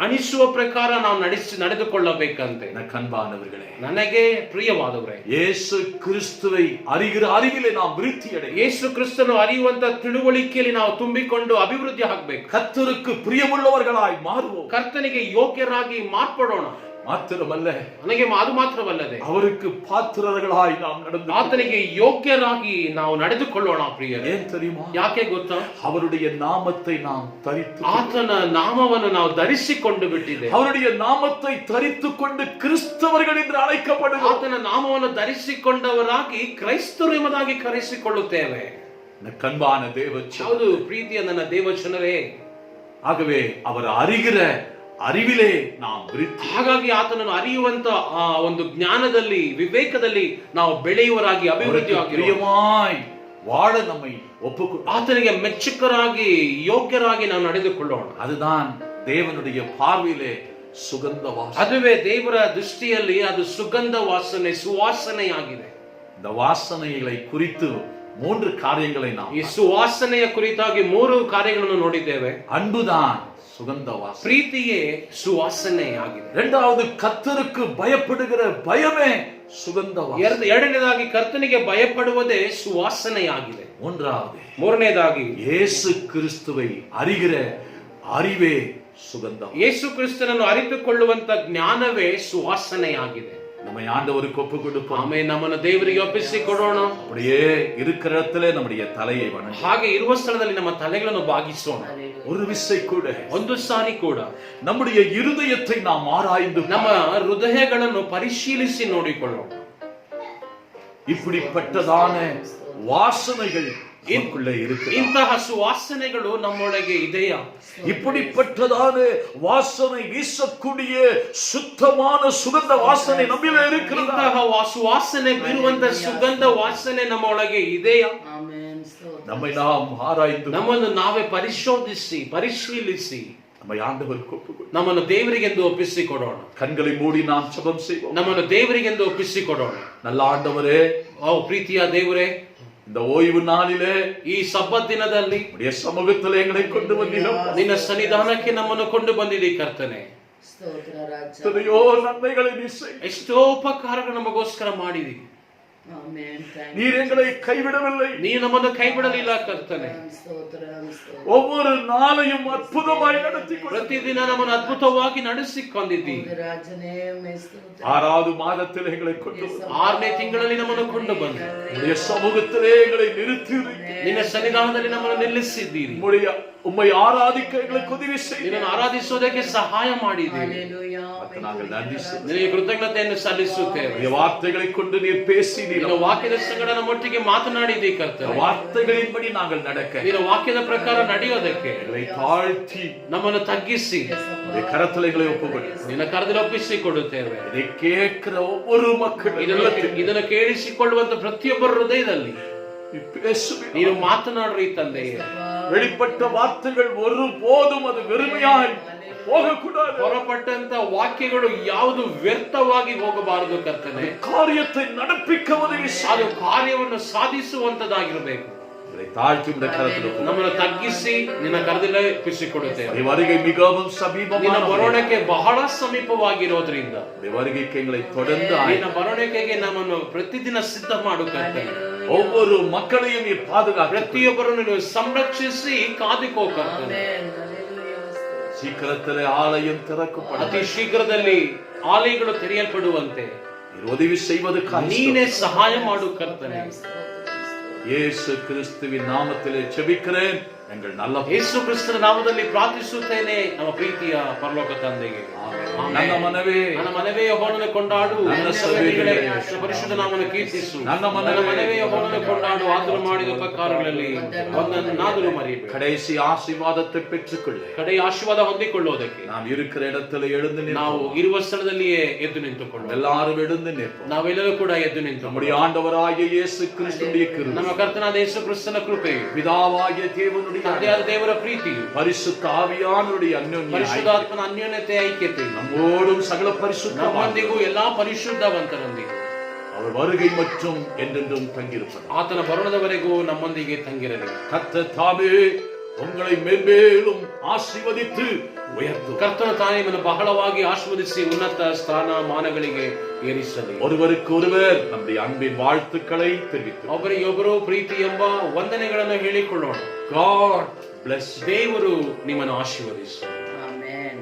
ಅನಿಸುವ ಪ್ರಕಾರ ನಾವು ನಡೆದುಕೊಳ್ಳಬೇಕಂತೆ. கண்பானவர்களே, ನನಗೆ ಪ್ರಿಯವಾದವರೇ, இயேசு கிறிஸ்துவை அறிகிற அறிவிலே நாம் விருத்தி அடைய, ಯೇಸು ಕ್ರಿಸ್ತನು ಅರಿಯುವಂತ ತಿಳುವಳಿಕೆಯಲ್ಲಿ ನಾವು ತುಂಬಿಕೊಂಡು ಅಭಿವೃದ್ಧಿ ಆಗಬೇಕು. கர்த்தருக்கு பிரியமுள்ளவர்களாய் மாறுவோம். ಕರ್ತನಿಗೆ ಯೋಗ್ಯರಾಗಿ ಮಾರ್ಪಡೋಣ. மாத்திரமல்ல, ನನಗೆ ಅದು ಮಾತ್ರವಲ್ಲದೆ அவருக்கு பாத்திரர்களாய் நாம் நடந்து ಆತನಿಗೆ ಯೋಗ್ಯರಾಗಿ ನಾವು ನಡೆದುಕೊಳ್ಳೋಣ. ಪ್ರಿಯರೇ, ஏன் தெரியுமா? ಯಾಕೆ ಗೊತ್ತಾ? அவருடைய நாமத்தை நாம் தரித்து, ಆತನ ನಾಮವನ್ನು ನಾವು ಧರಿಸಿಕೊಂಡು ಬಿಟ್ಟಿದ್ದೇವೆ. அவருடைய நாமத்தை தரித்துக் கொண்டு கிறிஸ்தவர்கள் என்று அழைக்கப்படுகிறோம். ಆತನ ನಾಮವನ್ನು ಧರಿಸಿಕೊಂಡವರಾಗಿ ಕ್ರೈಸ್ತರು ಎಂಬುದಾಗಿ ಕರೆಸಿಕೊಳ್ಳುತ್ತೇವೆ. கண்பான தேவன், ಹೌದು ಪ್ರೀತಿಯ ನನ್ನ ದೇವಜನರೇ, ஆகவே அவர் அறிகிற அறிவிலே நாம் விருத்தி, ಹಾಗಾಗಿ ಆತನನ್ನು ಅರಿಯುವಂತ ಒಂದು ಜ್ಞಾನದಲ್ಲಿ, ವಿವೇಕದಲ್ಲಿ ನಾವು ಬೆಳೆಯುವರಾಗಿ ಅಭಿವೃದ್ಧಿ பிரியமாய் வாழ நம்மை ஒப்புக்கொண்டு ಆತನಿಗೆ ಮೆಚ್ಚುಕರಾಗಿ ಯೋಗ್ಯರಾಗಿ ನಾವು ನಡೆದುಕೊಳ್ಳೋಣ. அதுதான் தேவனுடைய பார்வையிலே சுகந்த வாசனை. ಅದುವೇ ದೇವರ ದೃಷ್ಟಿಯಲ್ಲಿ ಅದು ಸುಗಂಧ ವಾಸನೆ, ಸುವಾಸನೆಯಾಗಿದೆ. இந்த வாசனைகளை குறித்து 3 காரியங்களை நாம், ಈ ಸುವಾಸನೆಯ ಕುರಿತಾಗಿ 3 ಕಾರ್ಯಗಳನ್ನು ನೋಡಿದ್ದೇವೆ. அன்புதான் சுகந்த வாசனை, ಪ್ರೀತಿಯೇ ಸುವಾಸನೆಯಾಗಿದೆ. இரண்டாவது கர்த்தருக்கு பயப்படுகிற பயமே சுகந்த வாசனை, ಎರಡನೇದಾಗಿ ಕರ್ತನಿಗೆ ಭಯಪಡುವುದೇ ಸುವಾಸನೆಯಾಗಿದೆ. ಮೂರನೇದಾಗಿ இயேசು கிறிஸ்துவை அறிகிற அறிவே சுகந்த, ಯೇಸು ಕ್ರಿಸ್ತನನ್ನು ಅರಿತುಕೊಳ್ಳುವಂತ ಜ್ಞಾನವೇ ಸುವಾಸನೆಯಾಗಿದೆ. நம்மை ஆண்டவருக்கு ஒப்பு கொடுப்போம். ಆಮೇಲೆ ನಮ್ಮನ್ನು ದೇವರಿಗೆ ಒಪ್ಪಿಸಿಕೊಡೋಣ. அப்படியே இருக்கிற இடத்திலே நம்முடைய தலையை வணங்கி, ಹಾಗೆ ಇರುವ ಸ್ಥಳದಲ್ಲಿ ನಮ್ಮ ತಲೆಗಳನ್ನು ಬಾಗಿಸೋಣ. ஒரு விசை கூட, ಒಂದು ಸಾರಿ ಕೂಡ நம்முடைய இருதயத்தை நாம் ಆರಾய்ந்து, ನಮ್ಮ ಹೃದಯಗಳನ್ನು ಪರಿಶೀಲಿಸಿ ನೋಡಿಕೊಳ್ಳೋಣ. இப்படிப்பட்டதான வாசனைகள் நமக்குள்ளே இருக்கு. ಇಂತಹ ಸುವಾಸನೆಗಳು ನಮ್ಮೊಳಗೆ ಇದೆಯಾ? இப்படிப்பட்டதான வாசனை வீசக்கூடிய சுத்தமான சுகந்த வாசனை நம்மிலே இருக்கிறதா? ಇಂತಹ ಸುವಾಸನೆ ಬೀರುವಂತ ಸುಗಂಧ ವಾಸನೆ ನಮ್ಮೊಳಗೆ ಇದೆಯಾ? நம்மை நாம் ஆராய்ந்து, ನಮ್ಮನ್ನು ನಾವೇ ಪರಿಶೀಲಿಸಿ நம்மை ஆண்டவருக்கு ஒப்புக்கொடு, ನಮ್ಮನ್ನು ದೇವರಿಗೆಂದು ಒಪ್ಪಿಸಿಕೊಡೋಣ. கண்களை மூடி நாம் ஜெபம் செய்வோம். ನಮ್ಮನ್ನು ದೇವರಿಗೆಂದು ಒಪ್ಪಿಸಿಕೊಡೋಣ. நல்ல ஆண்டவரೇ, ಓ ಪ್ರೀತಿಯ ದೇವರೇ, இந்த ஓய்வு நாளிலே ಈ ಸಬ್ಬತ್ ದಿನದಲ್ಲಿ உடைய சமூகத்தில் எங்களை கொண்டு வந்தீர்கள். ನಿನ್ನ ಸನ್ನಿಧಾನಕ್ಕೆ ನಮ್ಮನ್ನು ಕೊಂಡು ಬಂದಿದ್ದೀ ಕರ್ತನೆ. ಸ್ತೋತ್ರ ರಾಜ. எத்தனையோ நன்மைகளை நீ செய்து ಎಷ್ಟೋ ಉಪಕಾರಗಳು ನಮಗೋಸ್ಕರ ಮಾಡಿದಿ. ಆಮೆನ್. நீர் எங்களை கைவிடவில்லை. ನೀನು ನಮ್ಮನ್ನು ಕೈ ಬಿಡಲಿಲ್ಲ ಕರ್ತನೆ. ಸ್ತೋತ್ರ ಸ್ತೋತ್ರ. ஒவ்வொரு நாளையும் அற்புதமாய் நடத்தி ಪ್ರತಿದಿನ ನಮ್ಮನ್ನು ಅದ್ಭುತವಾಗಿ ನಡೆಸಿಕೊಂಡಿದ್ದಿ. ರಾಜನೇ ಸ್ತೋತ್ರ. 6வது மாதத்தில் எங்களை கொண்டு 6ನೇ ತಿಂಗಳಲ್ಲಿ ನಮ್ಮನ್ನು ಕೊಂಡು ಬಂದಿ. உடைய சமூகத்திலே எங்களை நிறுத்தி ನಿನ್ನ ಸನ್ನಿಧಾನದಲ್ಲಿ ನಮ್ಮನ್ನು ನಿಲ್ಲಿಸಿದ್ದೀರಿ. உம்மை ஆராதிக்க எங்களுக்கு உதவி செய்து ನಿನ್ನನ್ನು ಆರಾಧಿಸೋದಕ್ಕೆ ಸಹಾಯ ಮಾಡಿದ್ದೀರಿ. ಹalleluya. நாங்கள் நன்றி ನಿನಗೆ ಕೃತಜ್ಞತೆಯನ್ನು ಸಲ್ಲಿಸುತ್ತೇವೆ. உடைய வார்த்தைகளை கொண்டு நீர் பேசினீர். ನಿನ್ನ ವಾಕ್ಯದ ಸಂಗಡ ನಮ್ಮೊಟ್ಟಿಗೆ ಮಾತನಾಡಿದ್ದೀ ಕರ್ತನೆ. வார்த்தைகளின்படி நாங்கள் நடக்க ನಿನ್ನ ವಾಕ್ಯದ ಪ್ರಕಾರ ನಡೆಯೋದಕ್ಕೆ எங்களை தாழ்த்தி ನಮ್ಮನ್ನು ತಗ್ಗಿಸಿ உடைய கரத்தில் எங்களை ஒப்புக்கொடு. ನಿನ್ನ ಕರದಲ್ಲಿ ಒಪ್ಪಿಸಿಕೊಡುತ್ತೇವೆ. இதை கேட்கிற ஒவ்வொரு மக்களும் ಇದನ್ನು ಕೇಳಿಸಿಕೊಳ್ಳುವಂತ ಪ್ರತಿಯೊಬ್ಬರ ಹೃದಯದಲ್ಲಿ ನೀನು ಮಾತನಾಡ್ರಿ ತಂದೆಯೇ. வெளிப்பட்ட வார்த்தைகள் ஒருபோதும் அது வெறுமையாய் போகக்கூடாது. ಹೊರಪಟ್ಟಂತ ವಾಕ್ಯಗಳು ಯಾವುದು ವ್ಯರ್ಥವಾಗಿ ಹೋಗಬಾರದು ಕರ್ತನೆ. காரியத்தை நடப்பிக்க உதவி செய்து ಅದು ಕಾರ್ಯವನ್ನು ಸಾಧಿಸುವಂತದಾಗಿರಬೇಕು. தாழ்த்தி உடைய கரத்தில் ನಮ್ಮನ್ನು ತಗ್ಗಿಸಿ ನಿನ್ನ ಕರದಲ್ಲಿ ಒಪ್ಪಿಸಿಕೊಡುತ್ತೇವೆ. வருகை மிகவும் சமீபமான ನಿನ್ನ ಬರೋಣಕ್ಕೆ ಬಹಳ ಸಮೀಪವಾಗಿರೋದ್ರಿಂದ வருகைக்கு எங்களை தொடர்ந்து ನಿನ್ನ ಬರೋಣಕೆಗೆ ನಮ್ಮನ್ನು ಪ್ರತಿದಿನ ಸಿದ್ಧ ಮಾಡು ಕರ್ತನೆ. ஒவ்வொரு மக்களையும் நீ பாதுகாக்க ಪ್ರತಿಯೊಬ್ಬರನ್ನು ನೀವು ಸಂರಕ್ಷಿಸಿ ಕಾದಿಕೋ ಕರ್ತನೆ. சீக்கிரத்திலே ஆலயம் திறக்கப்படும். ಅತಿ ಶೀಘ್ರದಲ್ಲಿ ಆಲಯಗಳು ತೆರೆಯಲ್ಪಡುವಂತೆ உதவி செய்வதற்காக ನೀನೇ ಸಹಾಯ ಮಾಡು ಕರ್ತನೆ. இயேசு கிறிஸ்துவின் நாமத்திலே ஜெபிக்கிறேன் எங்கள் நல்ல ಯೇಸು ಕ್ರಿಸ್ತನ ನಾಮದಲ್ಲಿ ಪ್ರಾರ್ಥಿಸುತ್ತೇನೆ ನಮ್ಮ ಪ್ರೀತಿಯ ಪರಲೋಕ ತಂದೆಗೆ. ನನ್ನ ಮನವೇ ನನ್ನ ಮನವೇ ಯೆಹೋವನನ್ನು ಕೊಂಡಾಡು, ನನ್ನ ಸಭೆಗಳೇ ಪರಿಶುದ್ಧ ನಾಮವನ್ನು ಕೀರ್ತಿಸು. ನನ್ನ ಮನವೇ ಯೆಹೋವನನ್ನು ಕೊಂಡಾಡು, ಆತನು ಮಾಡಿದ ಉಪಕಾರಗಳಲ್ಲಿ ಒಂದನ್ನಾದರೂ ಮರೆಯಬೇಡ. கடைசி ஆசீர்வாதத்தை பெற்றுக்கொள்ள ಕಡೆಯ ಆಶೀರ್ವಾದ ಹೊಂದಿಕೊಳ್ಳುವುದಕ್ಕೆ நாம் இருக்கிற இடத்துல எழுந்து ನಾವು ಇರುವ ಸ್ಥಳದಲ್ಲಿಯೇ ಎದ್ದು ನಿಂತುಕೊಳ್ಳೋಣ. எல்லாரும் எழுந்து நிற்போம். ನಾವೆಲ್ಲರೂ ಕೂಡ ಎದ್ದು ನಿಂತು நம்முடைய ஆண்டவராகிய இயேசு கிறிஸ்துவின் கிருபை, ನಮ್ಮ ಕರ್ತನಾದ ಯೇಸು ಕ್ರಿಸ್ತನ ಕೃಪೆಯು, பிதாவாகிய தேவனுடைய ತಂದೆಯಾದ ದೇವರ ಪ್ರೀತಿಯು, பரிசுத்த ஆவியானவருடைய அன்யோன்ய ಪರಿಶುದ್ಧಾತ್ಮನ ಅನ್ಯೋನ್ಯತೆ ಐಕ್ಯತೆ நம்மோடும் சகல பரிசுத்த ನಮ್ಮೊಂದಿಗೂ ಎಲ್ಲಾ ಪರಿಶುದ್ಧವಂತರೊಂದಿಗೂ அவர் வருகை மற்றும் என்றென்றும் தங்கியிருப்பது. ಆತನ ಬರೋಣದವರೆಗೂ ನಮ್ಮೊಂದಿಗೆ ತಂಗಿರಲಿ. கர்த்தர் தாமே உங்களை மென்மேலும் ஆசீர்வதித்து உயர்த்தும். ಕರ್ತನ ತಾನೇ ನಿಮ್ಮನ್ನು ಬಹಳವಾಗಿ ಆಶೀರ್ವದಿಸಿ ಉನ್ನತ ಸ್ಥಾನ ಮಾನಗಳಿಗೆ ಏರಿಸಲಿ. ஒருவருக்கு ஒருவர் நம்முடைய அன்பின் வாழ்த்துக்களை தெரிவித்து ಒಬ್ಬರಿಗೊಬ್ಬರು ಪ್ರೀತಿ ಎಂಬ ವಂದನೆಗಳನ್ನು ಹೇಳಿಕೊಳ್ಳೋಣ. God bless you. ದೇವರು ನಿಮ್ಮನ್ನು ಆಶೀರ್ವದಿಸಲಿ. ಆಮೆನ್.